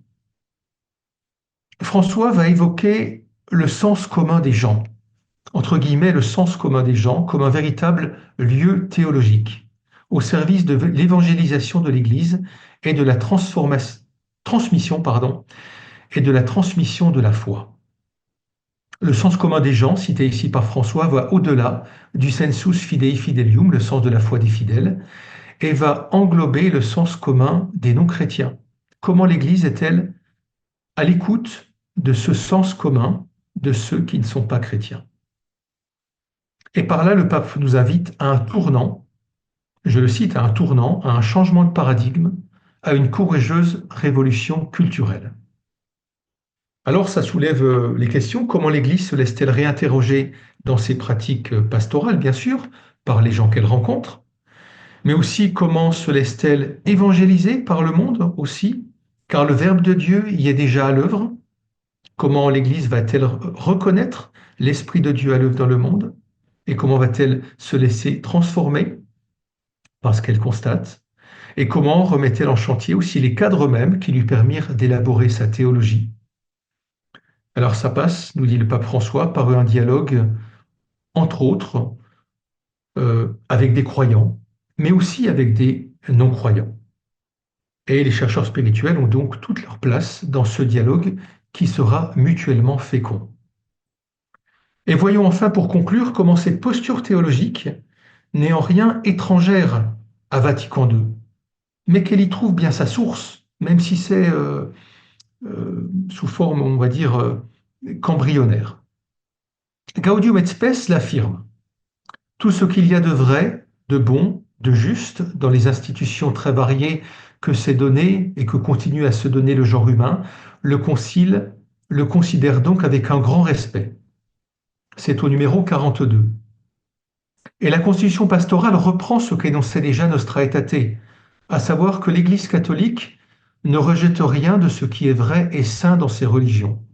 François va évoquer le sens commun des gens, entre guillemets le sens commun des gens, comme un véritable lieu théologique, au service de l'évangélisation de l'Église et de la transmission, et de la transmission de la foi. Le sens commun des gens, cité ici par François, va au-delà du sensus fidei fidelium, le sens de la foi des fidèles, et va englober le sens commun des non-chrétiens. Comment l'Église est-elle à l'écoute de ce sens commun de ceux qui ne sont pas chrétiens? Et par là, le pape nous invite à un tournant, je le cite, à un tournant, à un changement de paradigme, à une courageuse révolution culturelle. Alors, ça soulève les questions. Comment l'Église se laisse-t-elle réinterroger dans ses pratiques pastorales, bien sûr, par les gens qu'elle rencontre, mais aussi comment se laisse-t-elle évangéliser par le monde aussi, car le Verbe de Dieu y est déjà à l'œuvre. Comment l'Église va-t-elle reconnaître l'Esprit de Dieu à l'œuvre dans le monde, et comment va-t-elle se laisser transformer par ce qu'elle constate, et comment remet-elle en chantier aussi les cadres mêmes qui lui permirent d'élaborer sa théologie. Alors ça passe, nous dit le pape François, par un dialogue, entre autres, avec des croyants, mais aussi avec des non-croyants. Et les chercheurs spirituels ont donc toute leur place dans ce dialogue qui sera mutuellement fécond. Et voyons enfin pour conclure comment cette posture théologique n'est en rien étrangère à Vatican II, mais qu'elle y trouve bien sa source, même si c'est sous forme, on va dire, qu'embryonnaire. Gaudium et Spes l'affirme. Tout ce qu'il y a de vrai, de bon, de juste dans les institutions très variées que s'est donné et que continue à se donner le genre humain, le Concile le considère donc avec un grand respect. C'est au numéro 42. Et la constitution pastorale reprend ce qu'énonçait déjà Nostra Aetate, à savoir que l'Église catholique ne rejette rien de ce qui est vrai et saint dans ses religions.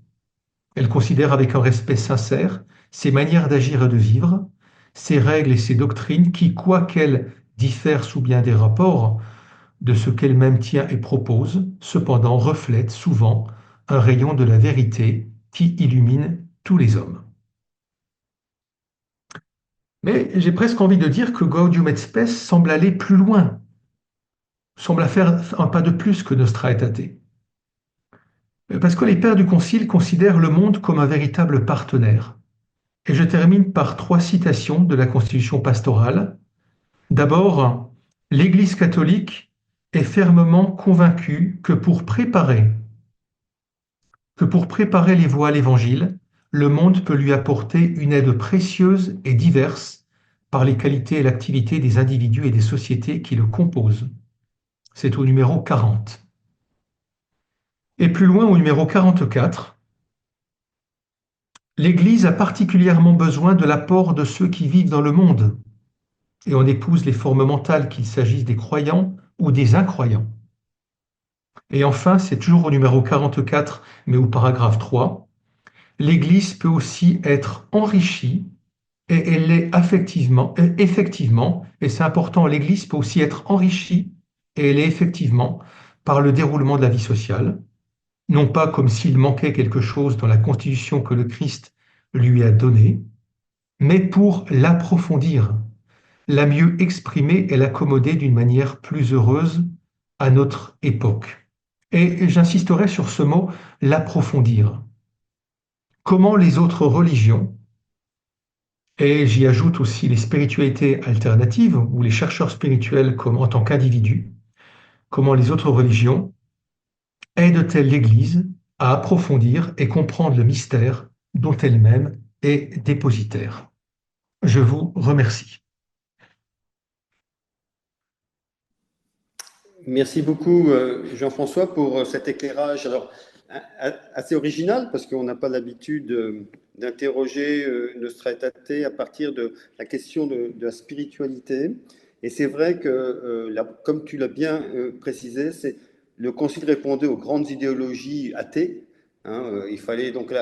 Elle considère avec un respect sincère ses manières d'agir et de vivre, ses règles et ses doctrines qui, quoiqu'elles diffèrent sous bien des rapports de ce qu'elle-même tient et propose, cependant reflètent souvent un rayon de la vérité qui illumine tous les hommes. Mais j'ai presque envie de dire que Gaudium et Spes semble aller plus loin, semble faire un pas de plus que Nostra Aetate. Parce que les pères du Concile considèrent le monde comme un véritable partenaire. Et je termine par 3 citations de la Constitution pastorale. D'abord, l'Église catholique est fermement convaincue que pour préparer les voies à l'Évangile, le monde peut lui apporter une aide précieuse et diverse par les qualités et l'activité des individus et des sociétés qui le composent. C'est au numéro 40. Et plus loin, au numéro 44, l'Église a particulièrement besoin de l'apport de ceux qui vivent dans le monde, et on épouse les formes mentales qu'il s'agisse des croyants ou des incroyants. Et enfin, c'est toujours au numéro 44, mais au paragraphe 3, l'Église peut aussi être enrichie, et elle l'est effectivement, et c'est important, l'Église peut aussi être enrichie, et elle est effectivement, par le déroulement de la vie sociale, non pas comme s'il manquait quelque chose dans la constitution que le Christ lui a donnée, mais pour l'approfondir, la mieux exprimer et l'accommoder d'une manière plus heureuse à notre époque. Et j'insisterai sur ce mot, l'approfondir. Comment les autres religions, et j'y ajoute aussi les spiritualités alternatives ou les chercheurs spirituels comme en tant qu'individus, comment les autres religions aident-elles l'Église à approfondir et comprendre le mystère dont elle-même est dépositaire? Je vous remercie. Merci beaucoup, Jean-François, pour cet éclairage. Alors, assez original, parce qu'on n'a pas l'habitude d'interroger Nostra Aetate à partir de la question de la spiritualité. Et c'est vrai que, comme tu l'as bien précisé, le Concile répondait aux grandes idéologies athées. Hein, il fallait donc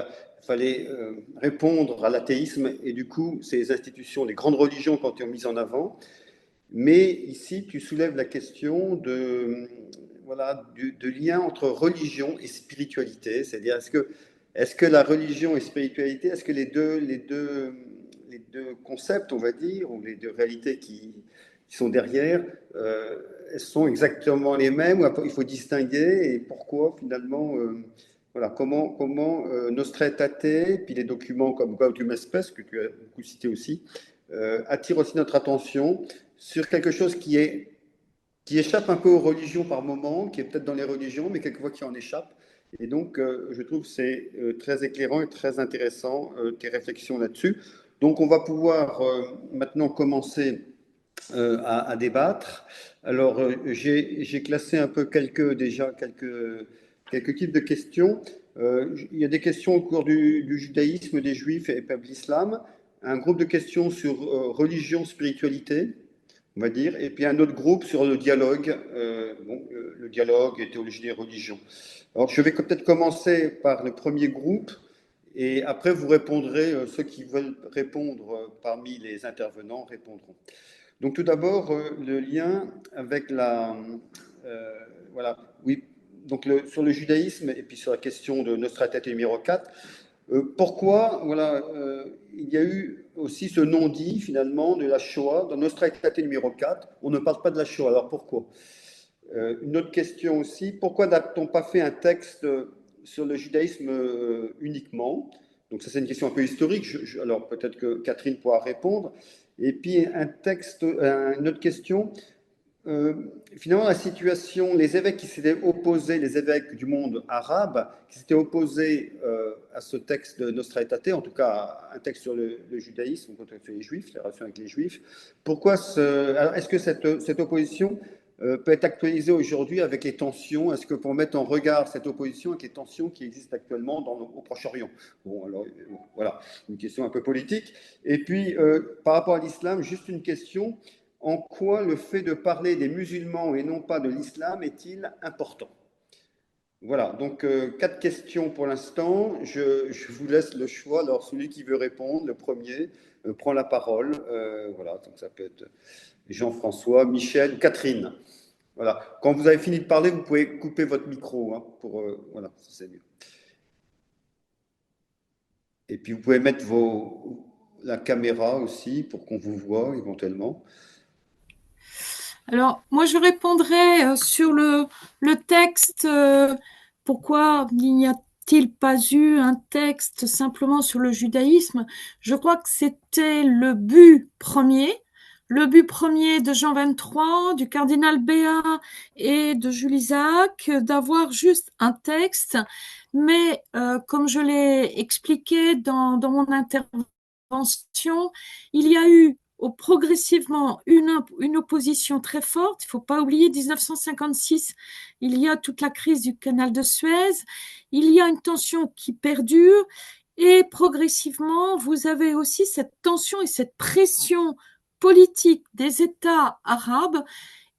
fallait répondre à l'athéisme et du coup, ces institutions, les grandes religions, quand elles ont mis en avant. Mais ici, tu soulèves la question voilà, de lien entre religion et spiritualité. C'est-à-dire, est-ce que la religion et spiritualité, est-ce que les deux concepts, on va dire, ou les deux réalités qui sont derrière, elles sont exactement les mêmes, ou il faut distinguer, et pourquoi finalement, voilà, comment Nostra Aetate, puis les documents comme Gaudium et Spes, que tu as beaucoup cité aussi, attirent aussi notre attention sur quelque chose qui échappe un peu aux religions par moment, qui est peut-être dans les religions, mais quelquefois qui en échappe. Et donc, je trouve que c'est très éclairant et très intéressant, tes réflexions là-dessus. Donc, on va pouvoir maintenant commencer à débattre. Alors, j'ai classé un peu quelques types de questions. Il y a des questions au cours du judaïsme, des juifs et pas de l'islam. Un groupe de questions sur religion, spiritualité, on va dire, et puis un autre groupe sur le dialogue, le dialogue et théologie des religions. Alors, je vais peut-être commencer par le premier groupe, et après vous répondrez, ceux qui veulent répondre parmi les intervenants répondront. Donc tout d'abord, le lien avec voilà, oui, donc sur le judaïsme et puis sur la question de Nostra Aetate numéro 4, pourquoi voilà, il y a eu aussi ce non-dit finalement de la Shoah dans Nostra Aetate numéro 4, on ne parle pas de la Shoah, alors pourquoi? Une autre question aussi, pourquoi n'a-t-on pas fait un texte sur le judaïsme uniquement? Donc ça c'est une question un peu historique, alors peut-être que Catherine pourra répondre. Et puis une autre question, finalement la situation, les évêques qui s'étaient opposés, les évêques du monde arabe, qui s'étaient opposés à ce texte de Nostra Aetate, en tout cas à un texte sur le judaïsme contre les juifs, les relations avec les juifs, pourquoi alors est-ce que cette opposition peut être actualisée aujourd'hui avec les tensions? Est-ce que pour mettre en regard cette opposition avec les tensions qui existent actuellement au Proche-Orient? Bon, alors voilà, une question un peu politique. Et puis, par rapport à l'islam, juste une question. En quoi le fait de parler des musulmans et non pas de l'islam est-il important? Voilà, donc 4 questions pour l'instant. Je vous laisse le choix. Alors, celui qui veut répondre, le premier, prend la parole. Voilà, donc ça peut être Jean-François, Michel, Catherine. Voilà. Quand vous avez fini de parler, vous pouvez couper votre micro. Hein, voilà, c'est mieux. Et puis, vous pouvez mettre la caméra aussi pour qu'on vous voit éventuellement. Alors, moi, je répondrai sur le texte. Pourquoi il n'y a-t-il pas eu un texte simplement sur le judaïsme? Je crois que c'était le but premier de Jean 23, du cardinal Béat et de Jules Isaac, d'avoir juste un texte. Mais comme je l'ai expliqué dans mon intervention, il y a eu progressivement une opposition très forte. Il ne faut pas oublier 1956, il y a toute la crise du canal de Suez, il y a une tension qui perdure et progressivement, vous avez aussi cette tension et cette pression politique des États arabes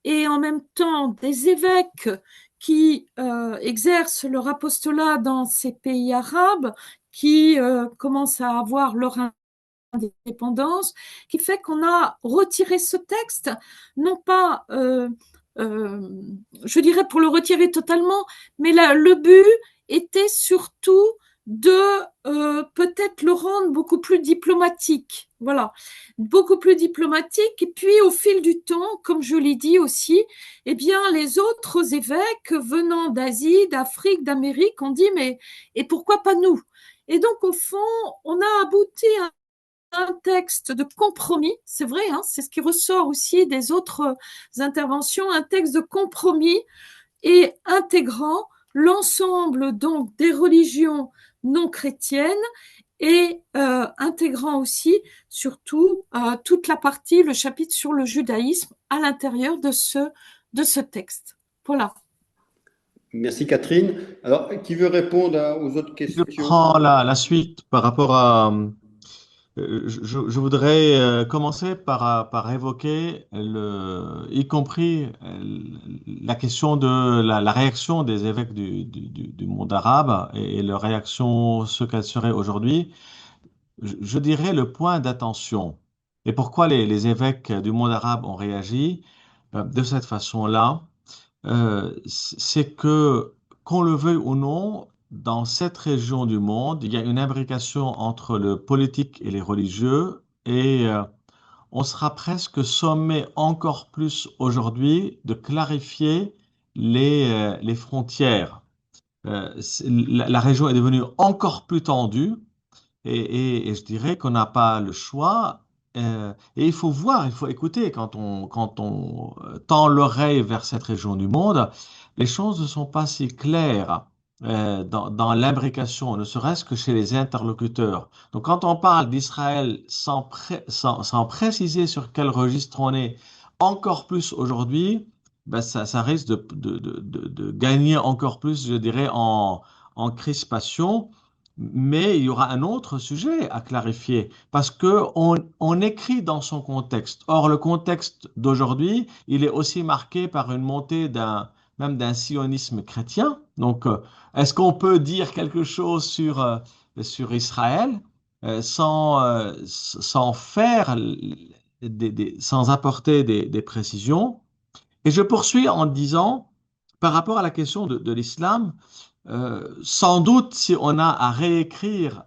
et en même temps des évêques qui exercent leur apostolat dans ces pays arabes, qui commencent à avoir leur indépendance, qui fait qu'on a retiré ce texte, non pas, je dirais pour le retirer totalement, mais le but était surtout de peut-être le rendre beaucoup plus diplomatique. Voilà, beaucoup plus diplomatique. Et puis, au fil du temps, comme je l'ai dit aussi, eh bien, les autres évêques venant d'Asie, d'Afrique, d'Amérique ont dit, mais et pourquoi pas nous? Et donc, au fond, on a abouti à un texte de compromis, c'est vrai, hein, c'est ce qui ressort aussi des autres interventions, un texte de compromis et intégrant l'ensemble donc des religions non chrétiennes et intégrant aussi surtout toute la partie, le chapitre sur le judaïsme à l'intérieur de ce texte. Voilà. Merci Catherine. Alors, qui veut répondre aux autres Je questions? prends la suite par rapport Je voudrais commencer par évoquer, y compris la question de la réaction des évêques du monde arabe et leur réaction, ce qu'elle serait aujourd'hui. Je dirais le point d'attention. Et pourquoi les évêques du monde arabe ont réagi de cette façon-là, c'est que, qu'on le veuille ou non, dans cette région du monde, il y a une imbrication entre le politique et les religieux, et on sera presque sommé encore plus aujourd'hui de clarifier les frontières. La région est devenue encore plus tendue. Et je dirais qu'on n'a pas le choix. Et il faut voir, il faut écouter quand on tend l'oreille vers cette région du monde, les choses ne sont pas si claires dans l'imbrication, ne serait-ce que chez les interlocuteurs. Donc quand on parle d'Israël sans préciser sur quel registre on est, encore plus aujourd'hui, ben ça risque de gagner encore plus, je dirais, en crispation. Mais il y aura un autre sujet à clarifier parce que on écrit dans son contexte. Or, le contexte d'aujourd'hui, il est aussi marqué par une montée même d'un sionisme chrétien. Donc, est-ce qu'on peut dire quelque chose sur Israël sans faire, sans apporter des précisions? Et je poursuis en disant, par rapport à la question de l'islam, sans doute, si on a à réécrire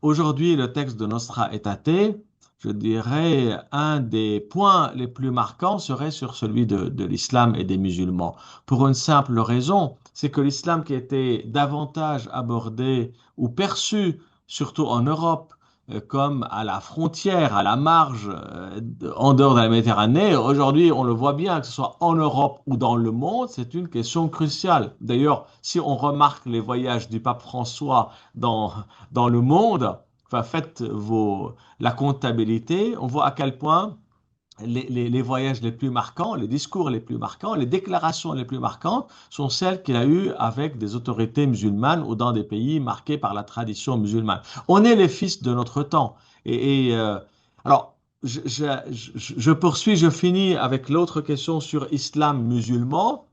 aujourd'hui le texte de Nostra Aetate, je dirais un des points les plus marquants serait sur celui de l'islam et des musulmans. Pour une simple raison, c'est que l'islam qui était davantage abordé ou perçu, surtout en Europe, comme à la frontière, à la marge, en dehors de la Méditerranée. Aujourd'hui, on le voit bien, que ce soit en Europe ou dans le monde, c'est une question cruciale. D'ailleurs, si on remarque les voyages du pape François dans le monde, enfin, faites la comptabilité, on voit à quel point les voyages les plus marquants, les discours les plus marquants, les déclarations les plus marquantes sont celles qu'il a eues avec des autorités musulmanes ou dans des pays marqués par la tradition musulmane. On est les fils de notre temps. Alors, je poursuis, je finis avec l'autre question sur islam musulman.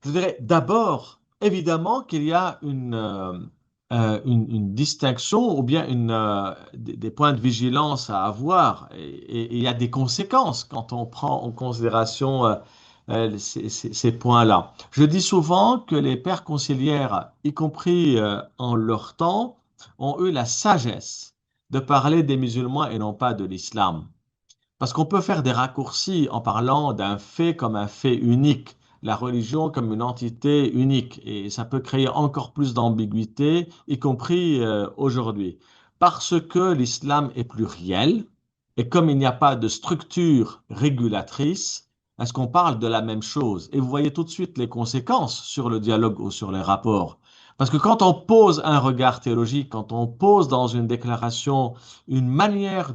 Je dirais d'abord, évidemment, qu'il y a une distinction ou bien des points de vigilance à avoir et il y a des conséquences quand on prend en considération ces points-là. Je dis souvent que les pères conciliaires, y compris en leur temps, ont eu la sagesse de parler des musulmans et non pas de l'islam. Parce qu'on peut faire des raccourcis en parlant d'un fait comme un fait unique, la religion comme une entité unique, et ça peut créer encore plus d'ambiguïté, y compris aujourd'hui. Parce que l'islam est pluriel, et comme il n'y a pas de structure régulatrice, est-ce qu'on parle de la même chose? Et vous voyez tout de suite les conséquences sur le dialogue ou sur les rapports. Parce que quand on pose un regard théologique, quand on pose dans une déclaration une manière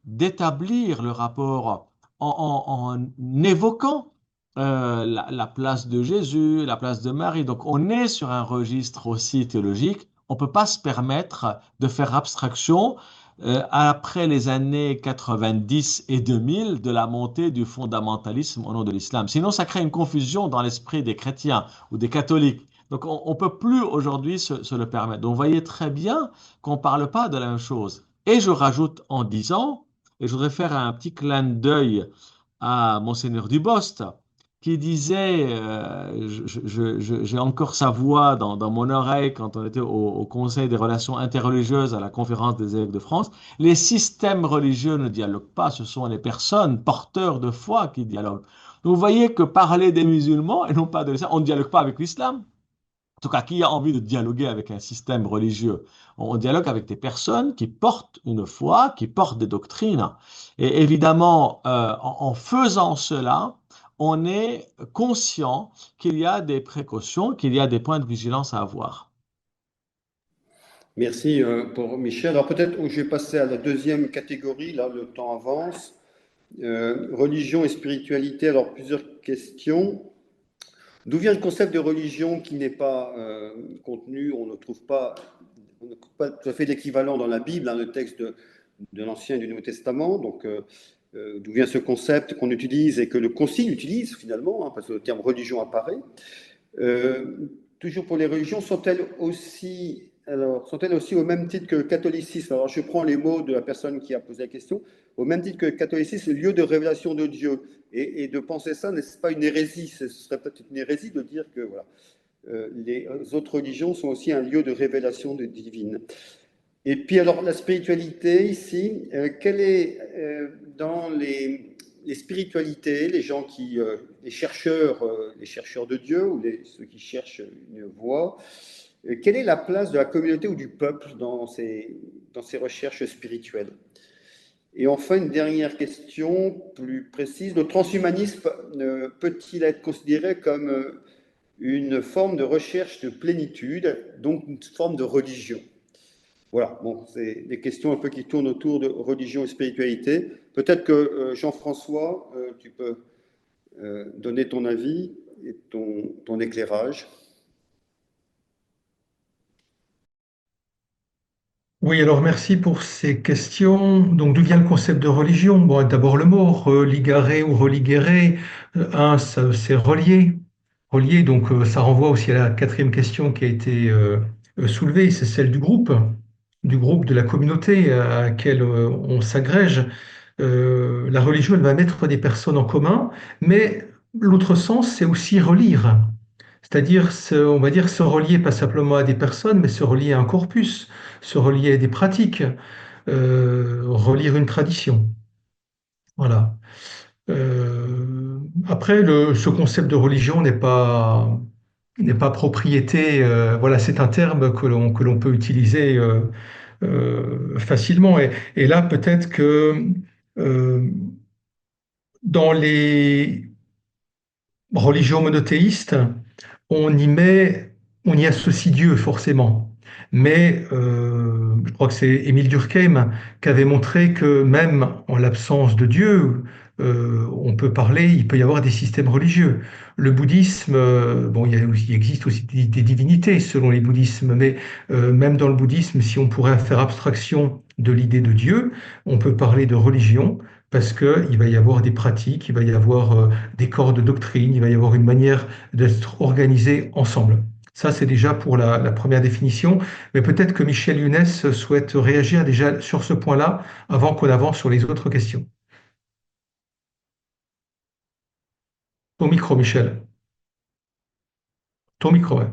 d'établir le rapport en évoquant la place de Jésus, la place de Marie. Donc on est sur un registre aussi théologique. On ne peut pas se permettre de faire abstraction après les années 90 et 2000 de la montée du fondamentalisme au nom de l'islam. Sinon, ça crée une confusion dans l'esprit des chrétiens ou des catholiques. Donc on ne peut plus aujourd'hui se le permettre. Donc vous voyez très bien qu'on ne parle pas de la même chose. Et je rajoute en disant, et je voudrais faire un petit clin d'œil à Monseigneur Dubost, qui disait, j'ai encore sa voix dans mon oreille quand on était au Conseil des relations interreligieuses à la Conférence des évêques de France, les systèmes religieux ne dialoguent pas, ce sont les personnes porteurs de foi qui dialoguent. Donc vous voyez que parler des musulmans et non pas de l'islam, on ne dialogue pas avec l'islam. En tout cas, qui a envie de dialoguer avec un système religieux? On dialogue avec des personnes qui portent une foi, qui portent des doctrines. Et évidemment, en faisant cela, on est conscient qu'il y a des précautions, qu'il y a des points de vigilance à avoir. Merci pour Michel. Alors peut-être je vais passer à la deuxième catégorie, là le temps avance. Religion et spiritualité, alors plusieurs questions. D'où vient le concept de religion qui n'est pas contenu, on ne trouve pas n'a pas tout à fait l'équivalent dans la Bible, hein, le texte de l'Ancien et du Nouveau Testament. Donc, d'où vient ce concept qu'on utilise et que le Concile utilise finalement, hein, parce que le terme religion apparaît. Toujours pour les religions, sont-elles aussi au même titre que le catholicisme? Alors, je prends les mots de la personne qui a posé la question. Au même titre que le catholicisme, le lieu de révélation de Dieu. Et de penser ça, n'est-ce pas une hérésie? Ce serait peut-être une hérésie de dire que voilà, les autres religions sont aussi un lieu de révélation de divine. Et puis alors la spiritualité ici, quelle est dans les spiritualités, les gens les chercheurs de Dieu ou ceux qui cherchent une voie, quelle est la place de la communauté ou du peuple dans ces recherches spirituelles? Et enfin, une dernière question plus précise, le transhumanisme peut-il être considéré comme une forme de recherche de plénitude, donc une forme de religion? Voilà, bon, c'est des questions un peu qui tournent autour de religion et spiritualité. Peut-être que Jean-François, tu peux donner ton avis et ton éclairage. Oui, alors merci pour ces questions. Donc, d'où vient le concept de religion? Bon, d'abord le mot religare ou religere. C'est relier. Relier, donc ça renvoie aussi à la quatrième question qui a été soulevée, c'est celle du groupe, de la communauté à laquelle on s'agrège. La religion, elle va mettre des personnes en commun, mais l'autre sens, c'est aussi relire. C'est-à-dire, on va dire, se relier pas simplement à des personnes, mais se relier à un corpus, se relier à des pratiques, relire une tradition. Voilà. Après, ce concept de religion n'est pas propriété. Voilà, c'est un terme que l'on peut utiliser facilement. Et là, peut-être que euh, dans les religions monothéistes, on y met, on y associe Dieu forcément. Mais je crois que c'est Émile Durkheim qui avait montré que même en l'absence de Dieu, on peut parler, il peut y avoir des systèmes religieux. Le bouddhisme, bon, il existe aussi des divinités selon les bouddhismes, mais même dans le bouddhisme, si on pourrait faire abstraction de l'idée de Dieu, on peut parler de religion parce qu'il va y avoir des pratiques, il va y avoir des corps de doctrine, il va y avoir une manière d'être organisés ensemble. Ça, c'est déjà pour la première définition. Mais peut-être que Michel Younes souhaite réagir déjà sur ce point-là avant qu'on avance sur les autres questions. Ton micro, Michel. Ton micro, ouais.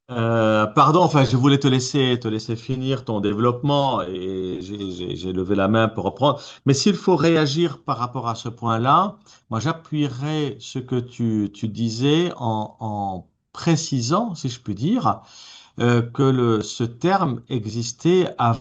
Pardon, enfin, je voulais te laisser finir ton développement et j'ai levé la main pour reprendre. Mais s'il faut réagir par rapport à ce point-là, moi, j'appuierais ce que tu disais en précisant, si je puis dire, que ce terme existait avant.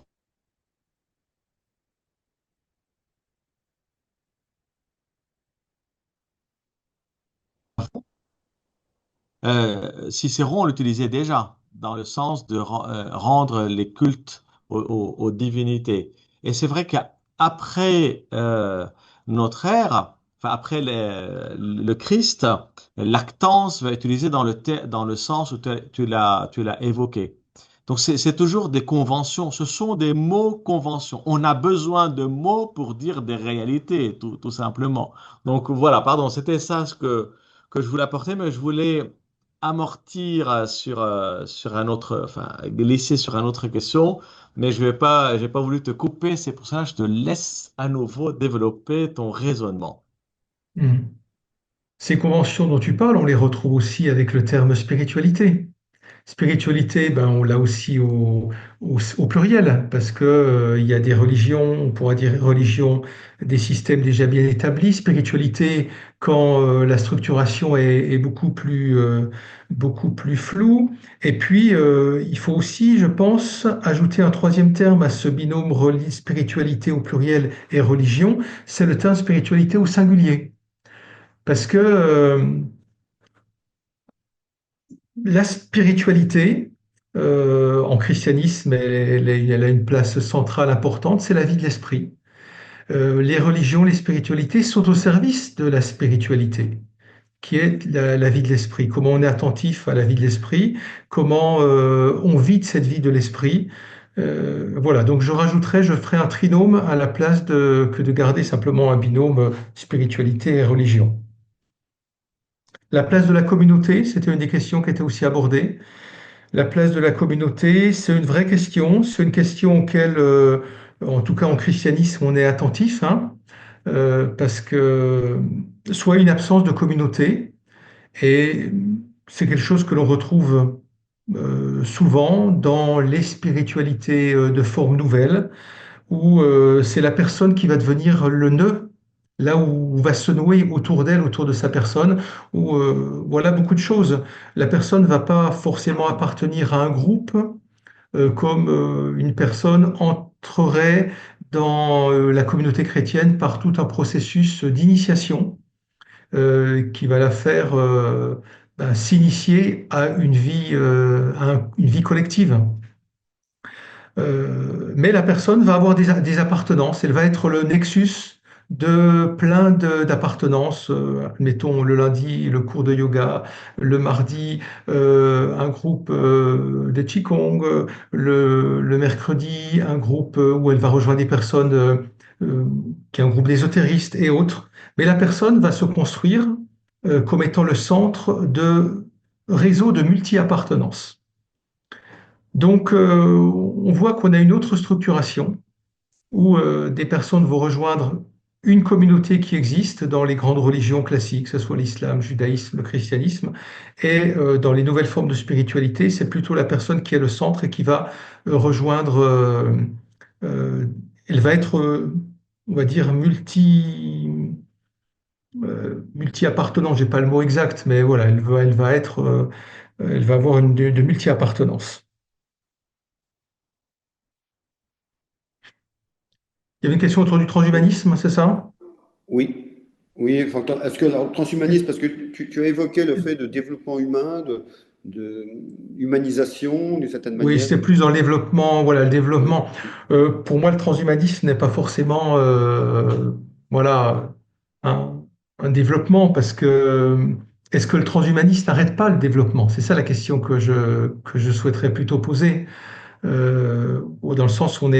Cicéron l'utilisait déjà dans le sens de rendre les cultes aux divinités. Et c'est vrai qu'après notre ère, enfin après le Christ, lactance va être utilisé dans le sens où tu l'as évoqué. Donc c'est toujours des conventions, ce sont des mots conventions. On a besoin de mots pour dire des réalités, tout simplement. Donc voilà, pardon, c'était ça que je voulais apporter, mais je voulais amortir sur un autre, enfin, glisser sur une autre question, mais j'ai pas voulu te couper, c'est pour ça que je te laisse à nouveau développer ton raisonnement. Hmm. Ces conventions dont tu parles, on les retrouve aussi avec le terme spiritualité. Spiritualité, ben, on l'a aussi au pluriel, parce que, il y a des religions, on pourra dire religion, des systèmes déjà bien établis. Spiritualité, quand la structuration est beaucoup plus floue. Et puis, il faut aussi, je pense, ajouter un troisième terme à ce binôme spiritualité au pluriel et religion, c'est le terme spiritualité au singulier. Parce que la spiritualité, en christianisme, elle a une place centrale importante, c'est la vie de l'esprit. Les religions, les spiritualités sont au service de la spiritualité, qui est la vie de l'esprit. Comment on est attentif à la vie de l'esprit, comment on vit de cette vie de l'esprit. Voilà, donc je ferai un trinôme à la place que de garder simplement un binôme spiritualité et religion. La place de la communauté, c'était une des questions qui était aussi abordée. La place de la communauté, c'est une vraie question, c'est une question auquel, en tout cas en christianisme, on est attentif, hein, parce que soit une absence de communauté, et c'est quelque chose que l'on retrouve souvent dans les spiritualités de forme nouvelle, où c'est la personne qui va devenir le nœud, là où va se nouer autour d'elle, autour de sa personne, où voilà beaucoup de choses. La personne ne va pas forcément appartenir à un groupe, comme une personne entrerait dans la communauté chrétienne par tout un processus d'initiation qui va la faire s'initier à une vie collective. Mais la personne va avoir des appartenances, elle va être le nexus de d'appartenances. Admettons le lundi, le cours de yoga, le mardi, un groupe de Qigong, le mercredi, un groupe où elle va rejoindre des personnes euh, qui est un groupe d'ésotéristes et autres. Mais la personne va se construire comme étant le centre de réseaux de multi-appartenance. Donc, on voit qu'on a une autre structuration où des personnes vont rejoindre une communauté qui existe dans les grandes religions classiques, que ce soit l'islam, le judaïsme, le christianisme, et dans les nouvelles formes de spiritualité, c'est plutôt la personne qui est le centre et qui va rejoindre, euh, elle va être, on va dire, multi-appartenant, j'ai pas le mot exact, mais voilà, elle va avoir de multi-appartenance. Il y avait une question autour du transhumanisme, c'est ça? Oui, oui. Est-ce que le transhumanisme, parce que tu as évoqué le fait de développement humain, de humanisation d'une certaine Oui, manière. c'est plus dans le développement. Voilà, le développement. Pour moi, le transhumanisme n'est pas forcément, voilà, un, un développement, parce que est-ce que le transhumanisme n'arrête pas le développement? C'est ça la question que je souhaiterais plutôt poser. Dans le sens où on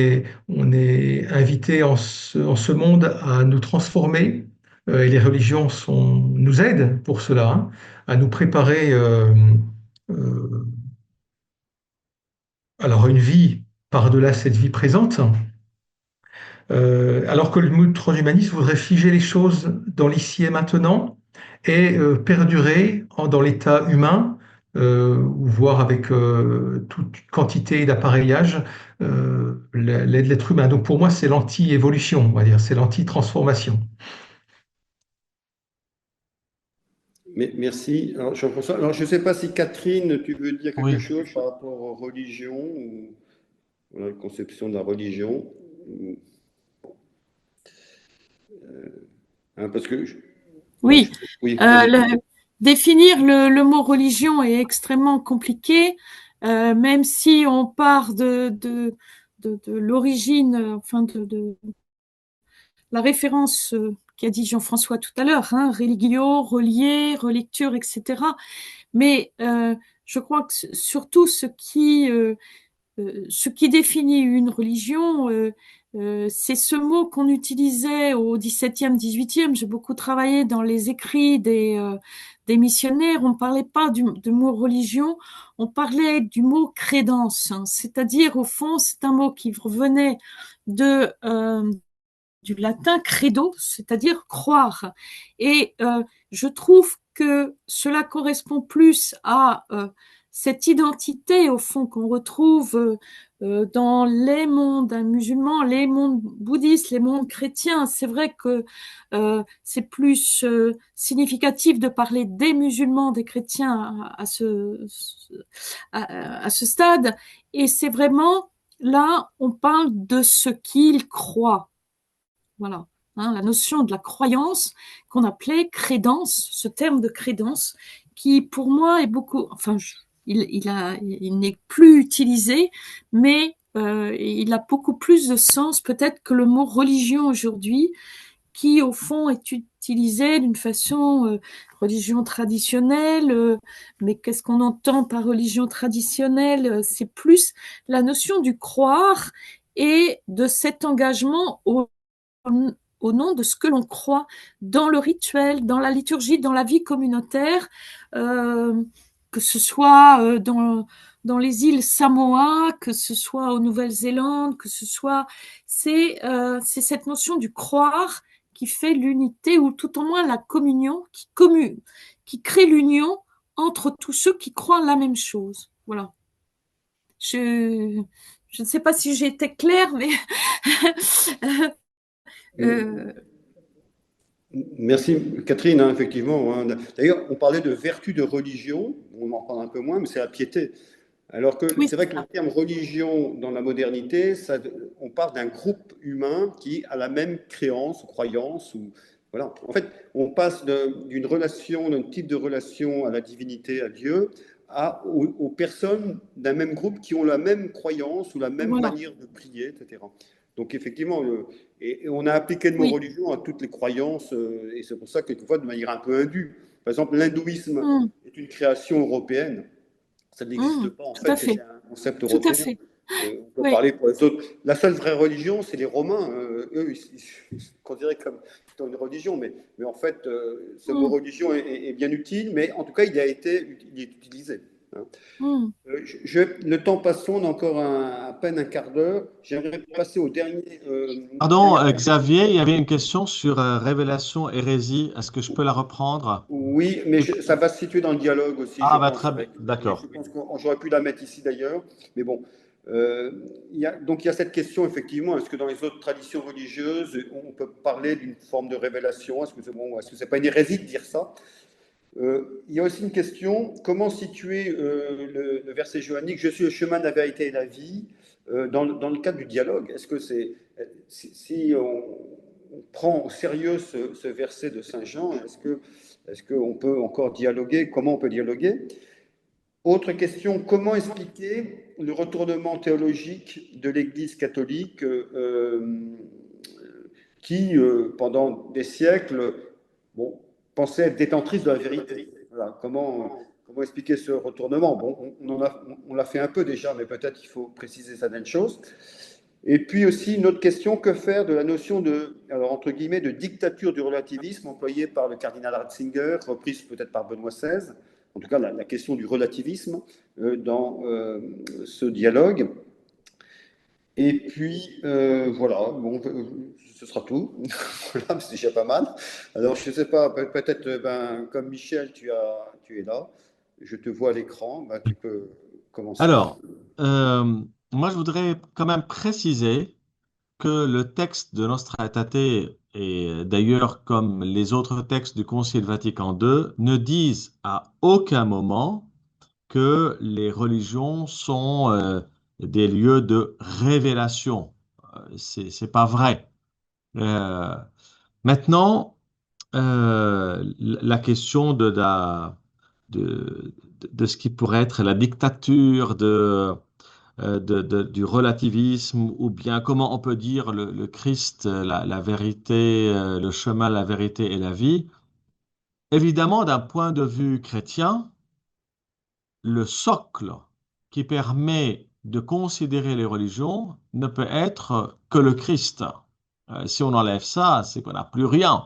est invité en ce monde à nous transformer, et les religions nous aident pour cela, hein, à nous préparer euh, alors une vie par-delà cette vie présente, alors que le transhumanisme voudrait figer les choses dans l'ici et maintenant et perdurer dans l'état humain, voire avec toute quantité d'appareillage, l'être humain. Donc pour moi, c'est l'anti-évolution, on va dire, c'est l'anti-transformation. Merci. Alors, Jean-François, alors, je ne sais pas si Catherine, tu veux dire quelque Oui. chose par rapport aux religions ou voilà, la conception de la religion. Hein, parce que, voilà, Oui, oui, euh, vas-y. définir le mot religion est extrêmement compliqué, même si on part de l'origine, enfin de la référence qu'a dit Jean-François tout à l'heure, hein, religio, relier, relecture, etc. Mais je crois que surtout ce qui définit une religion, c'est ce mot qu'on utilisait au XVIIe, XVIIIe. J'ai beaucoup travaillé dans les écrits des missionnaires. On ne parlait pas du mot religion, on parlait du mot crédence. Hein. C'est-à-dire, au fond, c'est un mot qui revenait du latin credo, c'est-à-dire croire. Et je trouve que cela correspond plus à cette identité, au fond, qu'on retrouve dans les mondes musulmans, les mondes bouddhistes, les mondes chrétiens. C'est vrai que c'est plus significatif de parler des musulmans, des chrétiens à ce stade. Et c'est vraiment, là, on parle de ce qu'ils croient. Voilà. Hein, la notion de la croyance qu'on appelait crédence, ce terme de crédence, qui pour moi est beaucoup, enfin, il n'est plus utilisé, mais il a beaucoup plus de sens peut-être que le mot religion aujourd'hui, qui au fond est utilisé d'une façon religion traditionnelle, mais qu'est-ce qu'on entend par religion traditionnelle? C'est plus la notion du croire et de cet engagement au nom de ce que l'on croit dans le rituel, dans la liturgie, dans la vie communautaire, que ce soit dans les îles Samoa, que ce soit aux Nouvelle-Zélande, que ce soit... C'est cette notion du croire qui fait l'unité, ou tout au moins la communion, qui crée l'union entre tous ceux qui croient la même chose. Voilà. Je ne sais pas si j'ai été claire, mais... Merci Catherine, hein, effectivement. Hein. D'ailleurs, on parlait de vertu de religion, on en parle un peu moins, mais c'est la piété. Alors que Oui, c'est vrai que le terme religion dans la modernité, on parle d'un groupe humain qui a la même créance ou croyance. Voilà. En fait, on passe d'une relation, d'un type de relation à la divinité, à Dieu, aux personnes d'un même groupe qui ont la même croyance ou la même voilà. manière de prier, etc. Donc effectivement, et on a appliqué le mot Oui. religion à toutes les croyances, et c'est pour ça que quelquefois de manière un peu indue. Par exemple, l'hindouisme est une création européenne. Ça n'existe pas en tout à fait, fait. c'est un concept Tout à européen. fait. On peut Oui. parler pour les autres. La seule vraie religion, c'est les Romains. Eux, ils se considèrent comme étant une religion, mais en fait, ce mot religion est bien utile, mais en tout cas, il est utilisé. Hein. Le temps passant, on a encore à peine un quart d'heure. J'aimerais passer au dernier. Pardon, Xavier, il y avait une question sur Révélation, hérésie. Est-ce que je peux la reprendre? Oui, mais ça va se situer dans le dialogue aussi, Ah, je bah, pense. très bien, d'accord. Je pense que j'aurais pu la mettre ici d'ailleurs. Mais bon, donc il y a cette question, effectivement, est-ce que dans les autres traditions religieuses, on peut parler d'une forme de révélation? Est-ce que c'est pas une hérésie de dire ça? Il y a aussi une question, comment situer le verset johannique, je suis le chemin, la vérité et la vie, dans le cadre du dialogue? Est-ce que si on prend au sérieux ce verset de Saint Jean, est-ce qu'on peut encore dialoguer? Comment on peut dialoguer? Autre question, comment expliquer le retournement théologique de l'Église catholique qui, pendant des siècles, bon, pensait être détentrice de la vérité? Voilà, comment expliquer ce retournement? Bon, on l'a fait un peu déjà, mais peut-être qu'il faut préciser certaines choses. Et puis aussi une autre question, que faire de la notion de, alors entre guillemets, de dictature du relativisme employée par le cardinal Ratzinger, reprise peut-être par Benoît XVI, en tout cas la question du relativisme dans ce dialogue. Et puis voilà, bon, ce sera tout. Voilà, c'est déjà pas mal. Alors je ne sais pas, peut-être comme Michel, tu es là, je te vois à l'écran, tu peux commencer. Alors, moi, je voudrais quand même préciser que le texte de Nostra Aetate, et d'ailleurs comme les autres textes du Concile Vatican II, ne disent à aucun moment que les religions sont des lieux de révélation. C'est pas vrai. Euh, Maintenant, la question de ce qui pourrait être la dictature du relativisme, ou bien comment on peut dire le Christ, la vérité, le chemin, la vérité et la vie. Évidemment, d'un point de vue chrétien, le socle qui permet de considérer les religions ne peut être que le Christ. Si on enlève ça, c'est qu'on n'a plus rien.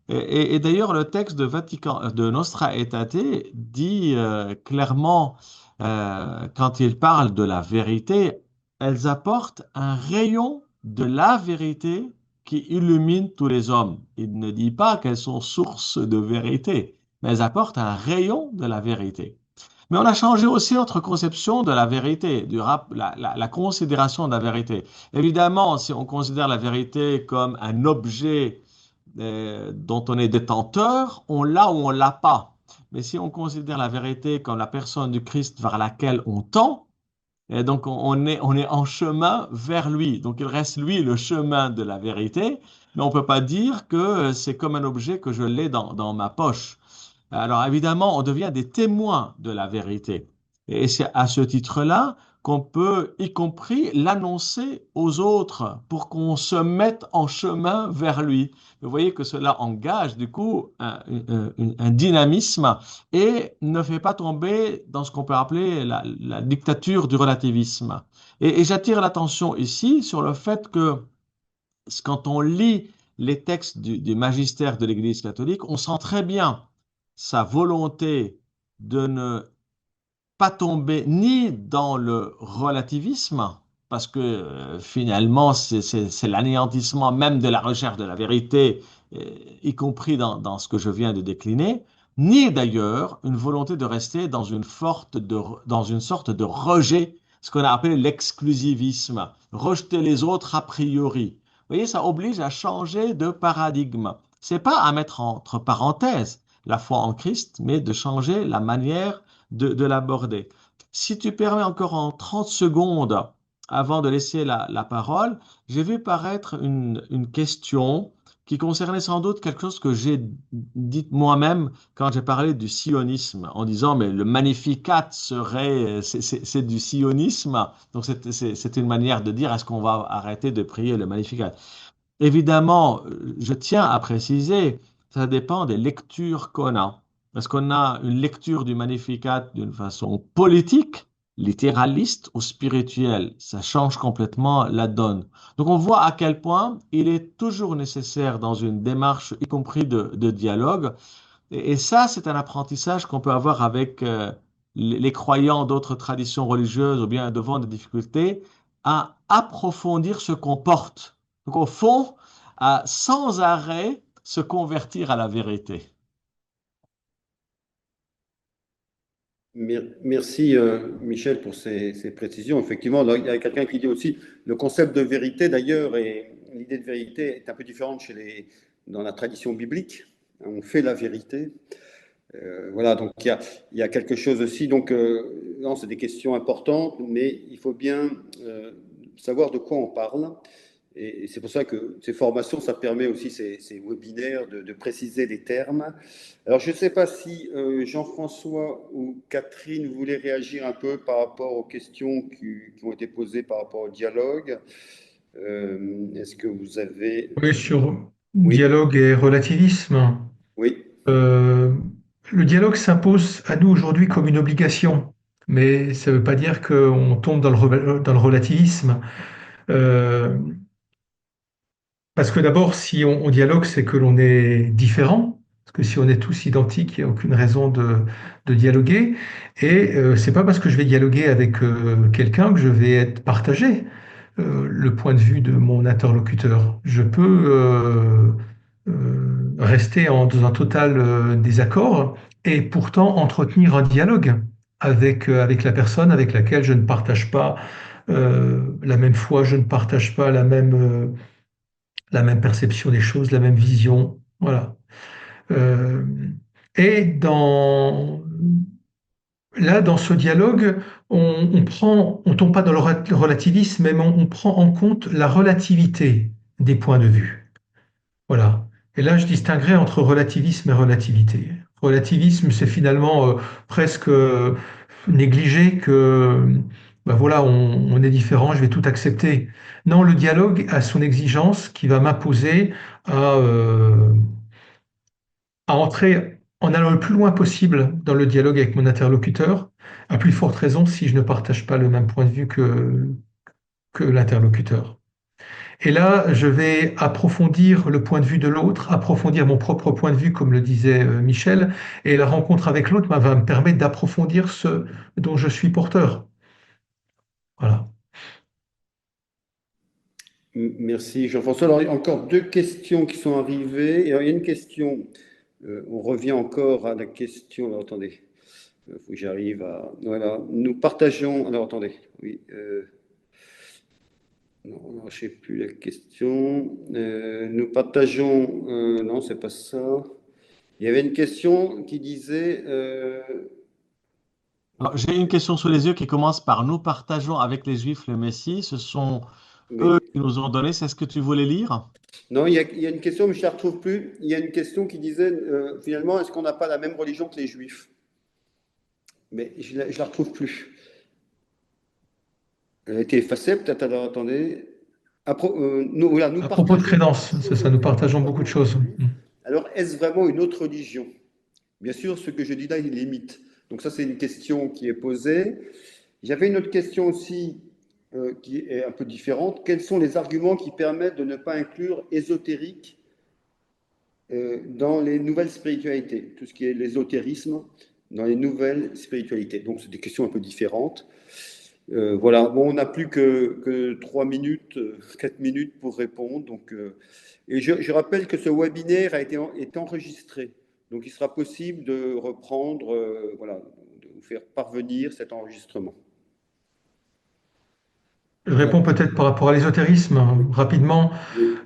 Et d'ailleurs, le texte de Vatican, de Nostra Aetate dit clairement, quand il parle de la vérité, elles apportent un rayon de la vérité qui illumine tous les hommes. Il ne dit pas qu'elles sont source de vérité, mais elles apportent un rayon de la vérité. Mais on a changé aussi notre conception de la vérité, la considération de la vérité. Évidemment, si on considère la vérité comme un objet dont on est détenteur, on l'a ou on l'a pas. Mais si on considère la vérité comme la personne du Christ vers laquelle on tend, et donc on est en chemin vers lui. Donc il reste lui le chemin de la vérité, mais on ne peut pas dire que c'est comme un objet que je l'ai dans ma poche. Alors évidemment, on devient des témoins de la vérité. Et c'est à ce titre-là qu'on peut, y compris, l'annoncer aux autres pour qu'on se mette en chemin vers lui. Vous voyez que cela engage du coup un dynamisme et ne fait pas tomber dans ce qu'on peut appeler la dictature du relativisme. Et j'attire l'attention ici sur le fait que quand on lit les textes du magistère de l'Église catholique, on sent très bien sa volonté de ne pas tomber ni dans le relativisme, parce que finalement, c'est l'anéantissement même de la recherche de la vérité, y compris dans ce que je viens de décliner, ni d'ailleurs une volonté de rester dans une sorte de rejet, ce qu'on a appelé l'exclusivisme, rejeter les autres a priori. Vous voyez, ça oblige à changer de paradigme. C'est pas à mettre entre parenthèses la foi en Christ, mais de changer la manière de l'aborder. Si tu permets encore en 30 secondes, avant de laisser la parole, j'ai vu paraître une question qui concernait sans doute quelque chose que j'ai dit moi-même quand j'ai parlé du sionisme, en disant, mais le Magnificat c'est du sionisme. Donc c'est une manière de dire, est-ce qu'on va arrêter de prier le Magnificat? Évidemment, je tiens à préciser, ça dépend des lectures qu'on a. Est-ce qu'on a une lecture du Magnificat d'une façon politique, littéraliste ou spirituelle? Ça change complètement la donne. Donc on voit à quel point il est toujours nécessaire dans une démarche, y compris de dialogue. Et ça, c'est un apprentissage qu'on peut avoir avec les croyants d'autres traditions religieuses ou bien devant des difficultés, à approfondir ce qu'on porte. Donc au fond, à sans arrêt se convertir à la vérité. Merci Michel pour ces précisions. Effectivement, il y a quelqu'un qui dit aussi le concept de vérité d'ailleurs et l'idée de vérité est un peu différente dans la tradition biblique. On fait la vérité. Voilà, donc il y a quelque chose aussi. Donc, non, c'est des questions importantes, mais il faut bien savoir de quoi on parle. Et c'est pour ça que ces formations, ça permet aussi ces webinaires de préciser les termes. Alors, je ne sais pas si Jean-François ou Catherine voulaient réagir un peu par rapport aux questions qui ont été posées par rapport au dialogue. Est-ce que vous avez... Oui, sur Oui, dialogue et relativisme. oui. Euh, le dialogue s'impose à nous aujourd'hui comme une obligation, mais ça ne veut pas dire qu'on tombe dans le relativisme. Euh, Parce que d'abord, si on dialogue, c'est que l'on est différent. Parce que si on est tous identiques, il n'y a aucune raison de dialoguer. Et c'est pas parce que je vais dialoguer avec quelqu'un que je vais être partagé le point de vue de mon interlocuteur. Je peux rester dans un total désaccord et pourtant entretenir un dialogue avec la personne avec laquelle je ne partage pas la même foi, je ne partage pas la même perception des choses, la même vision. Voilà. Euh, et dans ce dialogue, on tombe pas dans le relativisme, mais on prend en compte la relativité des points de vue. Voilà. Et là, je distinguerai entre relativisme et relativité. Relativisme, c'est finalement presque négliger que, ben voilà, on est différent, je vais tout accepter. Non, le dialogue a son exigence qui va m'imposer à entrer en allant le plus loin possible dans le dialogue avec mon interlocuteur, à plus forte raison si je ne partage pas le même point de vue que l'interlocuteur. Et là, je vais approfondir le point de vue de l'autre, approfondir mon propre point de vue, comme le disait Michel, et la rencontre avec l'autre va me permettre d'approfondir ce dont je suis porteur. Voilà. Merci Jean-François. Alors, il y a encore deux questions qui sont arrivées. Alors, il y a une question, on revient encore à la question. Alors, attendez, il faut que j'arrive à. Voilà, nous partageons. Alors, attendez, oui. Non, je ne sais plus la question. Nous partageons. Non, c'est pas ça. Il y avait une question qui disait. Alors, j'ai une question sous les yeux qui commence par nous partageons avec les Juifs le Messie. Ce sont eux Oui. qui nous ont donné. C'est ce que tu voulais lire? Non, il y a une question, mais je ne la retrouve plus. Il y a une question qui disait finalement, est-ce qu'on n'a pas la même religion que les Juifs? mais je ne la retrouve plus. Elle a été effacée, peut-être, alors attendez. Voilà, nous À propos de partageons crédence, beaucoup de c'est choses ça, en nous commun, partageons beaucoup de croyons en choses. Jésus. Alors, est-ce vraiment une autre religion? Bien sûr, ce que je dis là, il limite. Donc ça, c'est une question qui est posée. J'avais une autre question aussi qui est un peu différente. Quels sont les arguments qui permettent de ne pas inclure ésotérique dans les nouvelles spiritualités? Tout ce qui est l'ésotérisme dans les nouvelles spiritualités. Donc, c'est des questions un peu différentes. Voilà, bon, on n'a plus que 3 minutes, 4 minutes pour répondre. Donc, et je rappelle que ce webinaire est enregistré. Donc, il sera possible de reprendre, voilà, de vous faire parvenir cet enregistrement. Je Voilà. réponds peut-être par rapport à l'ésotérisme, rapidement. Oui.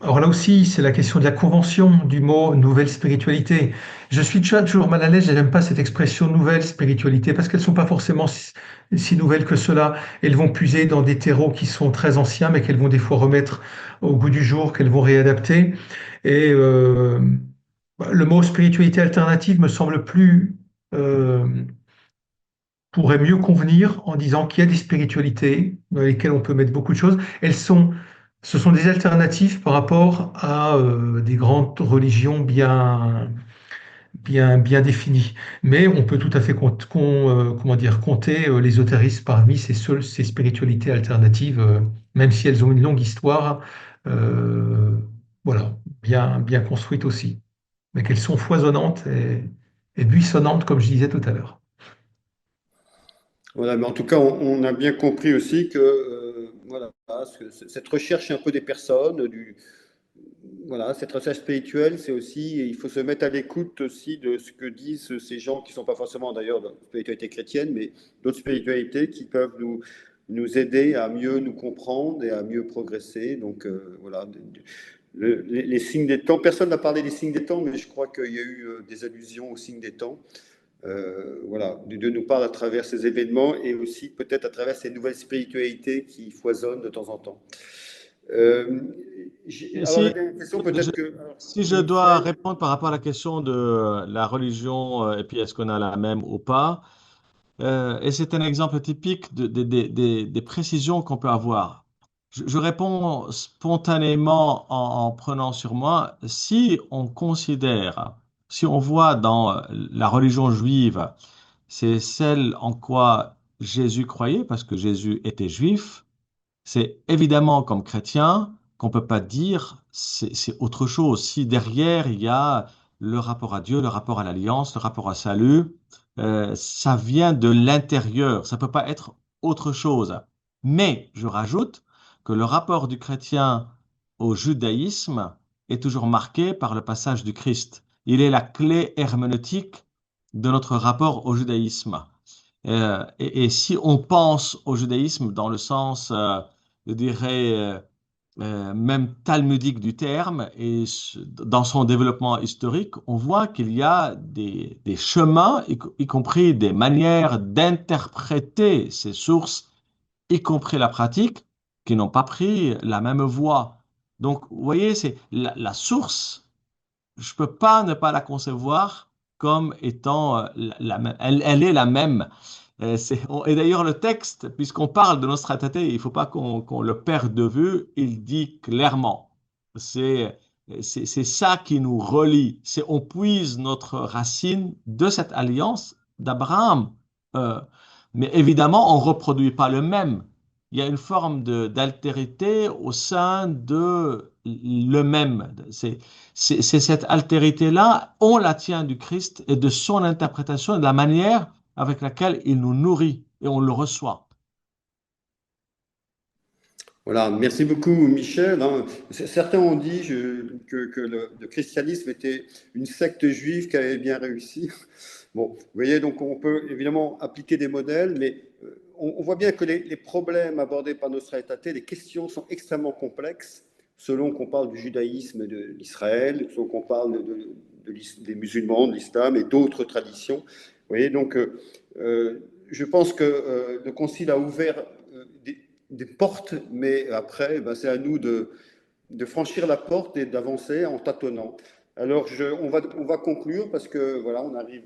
Alors là aussi, c'est la question de la convention du mot nouvelle spiritualité. Je suis toujours mal à l'aise, je n'aime pas cette expression nouvelle spiritualité parce qu'elles ne sont pas forcément si nouvelles que cela. Elles vont puiser dans des terreaux qui sont très anciens, mais qu'elles vont des fois remettre au goût du jour, qu'elles vont réadapter. Et le mot spiritualité alternative me semble euh, pourrait mieux convenir en disant qu'il y a des spiritualités dans lesquelles on peut mettre beaucoup de choses. Ce sont des alternatives par rapport à des grandes religions bien définies. Mais on peut tout à fait comment dire, compter l'ésotérisme parmi ces spiritualités alternatives, même si elles ont une longue histoire, euh, voilà, bien construite aussi. Mais qu'elles sont foisonnantes et buissonnantes, comme je disais tout à l'heure. Voilà, mais en tout cas, on a bien compris aussi que voilà, cette recherche un peu des personnes, voilà, cette recherche spirituelle, c'est aussi, il faut se mettre à l'écoute aussi de ce que disent ces gens qui ne sont pas forcément d'ailleurs de la spiritualité chrétienne, mais d'autres spiritualités qui peuvent nous aider à mieux nous comprendre et à mieux progresser. Donc voilà, les signes des temps, personne n'a parlé des signes des temps, mais je crois qu'il y a eu des allusions aux signes des temps. Voilà, Dieu nous parle à travers ces événements et aussi peut-être à travers ces nouvelles spiritualités qui foisonnent de temps en temps. Euh, Et alors la si, dernière question, je, peut-être que alors, si je dois Michel, répondre par rapport à la question de la religion, et puis est-ce qu'on a la même ou pas, et c'est un exemple typique des précisions qu'on peut avoir. Je réponds spontanément en prenant sur moi, si on considère, si on voit dans la religion juive, c'est celle en quoi Jésus croyait, parce que Jésus était juif, c'est évidemment comme chrétien qu'on peut pas dire c'est autre chose. Si derrière il y a le rapport à Dieu, le rapport à l'alliance, le rapport à salut, ça vient de l'intérieur. Ça peut pas être autre chose. Mais je rajoute que le rapport du chrétien au judaïsme est toujours marqué par le passage du Christ. Il est la clé herméneutique de notre rapport au judaïsme. Et si on pense au judaïsme dans le sens je dirais, même talmudique du terme, et dans son développement historique, on voit qu'il y a des chemins, y compris des manières d'interpréter ces sources, y compris la pratique, qui n'ont pas pris la même voie. Donc, vous voyez, c'est la source, je peux pas ne pas la concevoir comme étant la même. Elle est la même. Et d'ailleurs, le texte, puisqu'on parle de Nostra Aetate, il ne faut pas qu'on le perde de vue, il dit clairement, c'est c'est ça qui nous relie. C'est on puise notre racine de cette alliance d'Abraham. Euh, mais évidemment, on ne reproduit pas le même. Il y a une forme d'altérité au sein de le même. C'est cette altérité-là, on la tient du Christ et de son interprétation et de la manière avec laquelle il nous nourrit et on le reçoit. voilà, merci beaucoup Michel. Hein. Certains ont dit que le christianisme était une secte juive qui avait bien réussi. Bon, vous voyez, donc on peut évidemment appliquer des modèles, mais on voit bien que les problèmes abordés par Nostra Aetate, les questions sont extrêmement complexes, selon qu'on parle du judaïsme de l'Israël, selon qu'on parle des musulmans, de l'islam et d'autres traditions. Vous voyez, donc je pense que le Concile a ouvert des portes, mais après, ben, c'est à nous de franchir la porte et d'avancer en tâtonnant. Alors, on va conclure parce que voilà, on arrive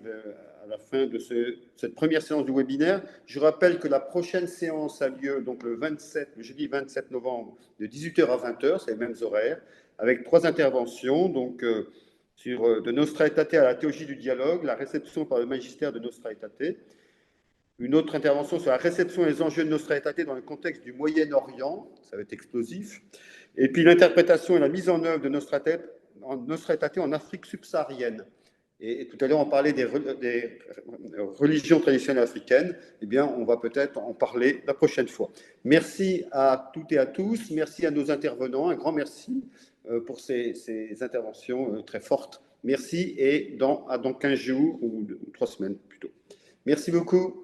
à la fin de cette première séance du webinaire. Je rappelle que la prochaine séance a lieu donc le jeudi 27 novembre de 18h à 20h, c'est les mêmes horaires, avec 3 interventions, donc sur de Nostra Aetate à la théologie du dialogue, la réception par le magistère de Nostra Aetate, une autre intervention sur la réception et les enjeux de Nostra Aetate dans le contexte du Moyen-Orient, ça va être explosif, et puis l'interprétation et la mise en œuvre de Nostra Aetate en Afrique subsaharienne. Et tout à l'heure, on parlait des religions traditionnelles africaines. Eh bien, on va peut-être en parler la prochaine fois. Merci à toutes et à tous. Merci à nos intervenants. Un grand merci pour ces interventions très fortes. Merci et dans 15 jours ou 3 semaines plutôt. Merci beaucoup.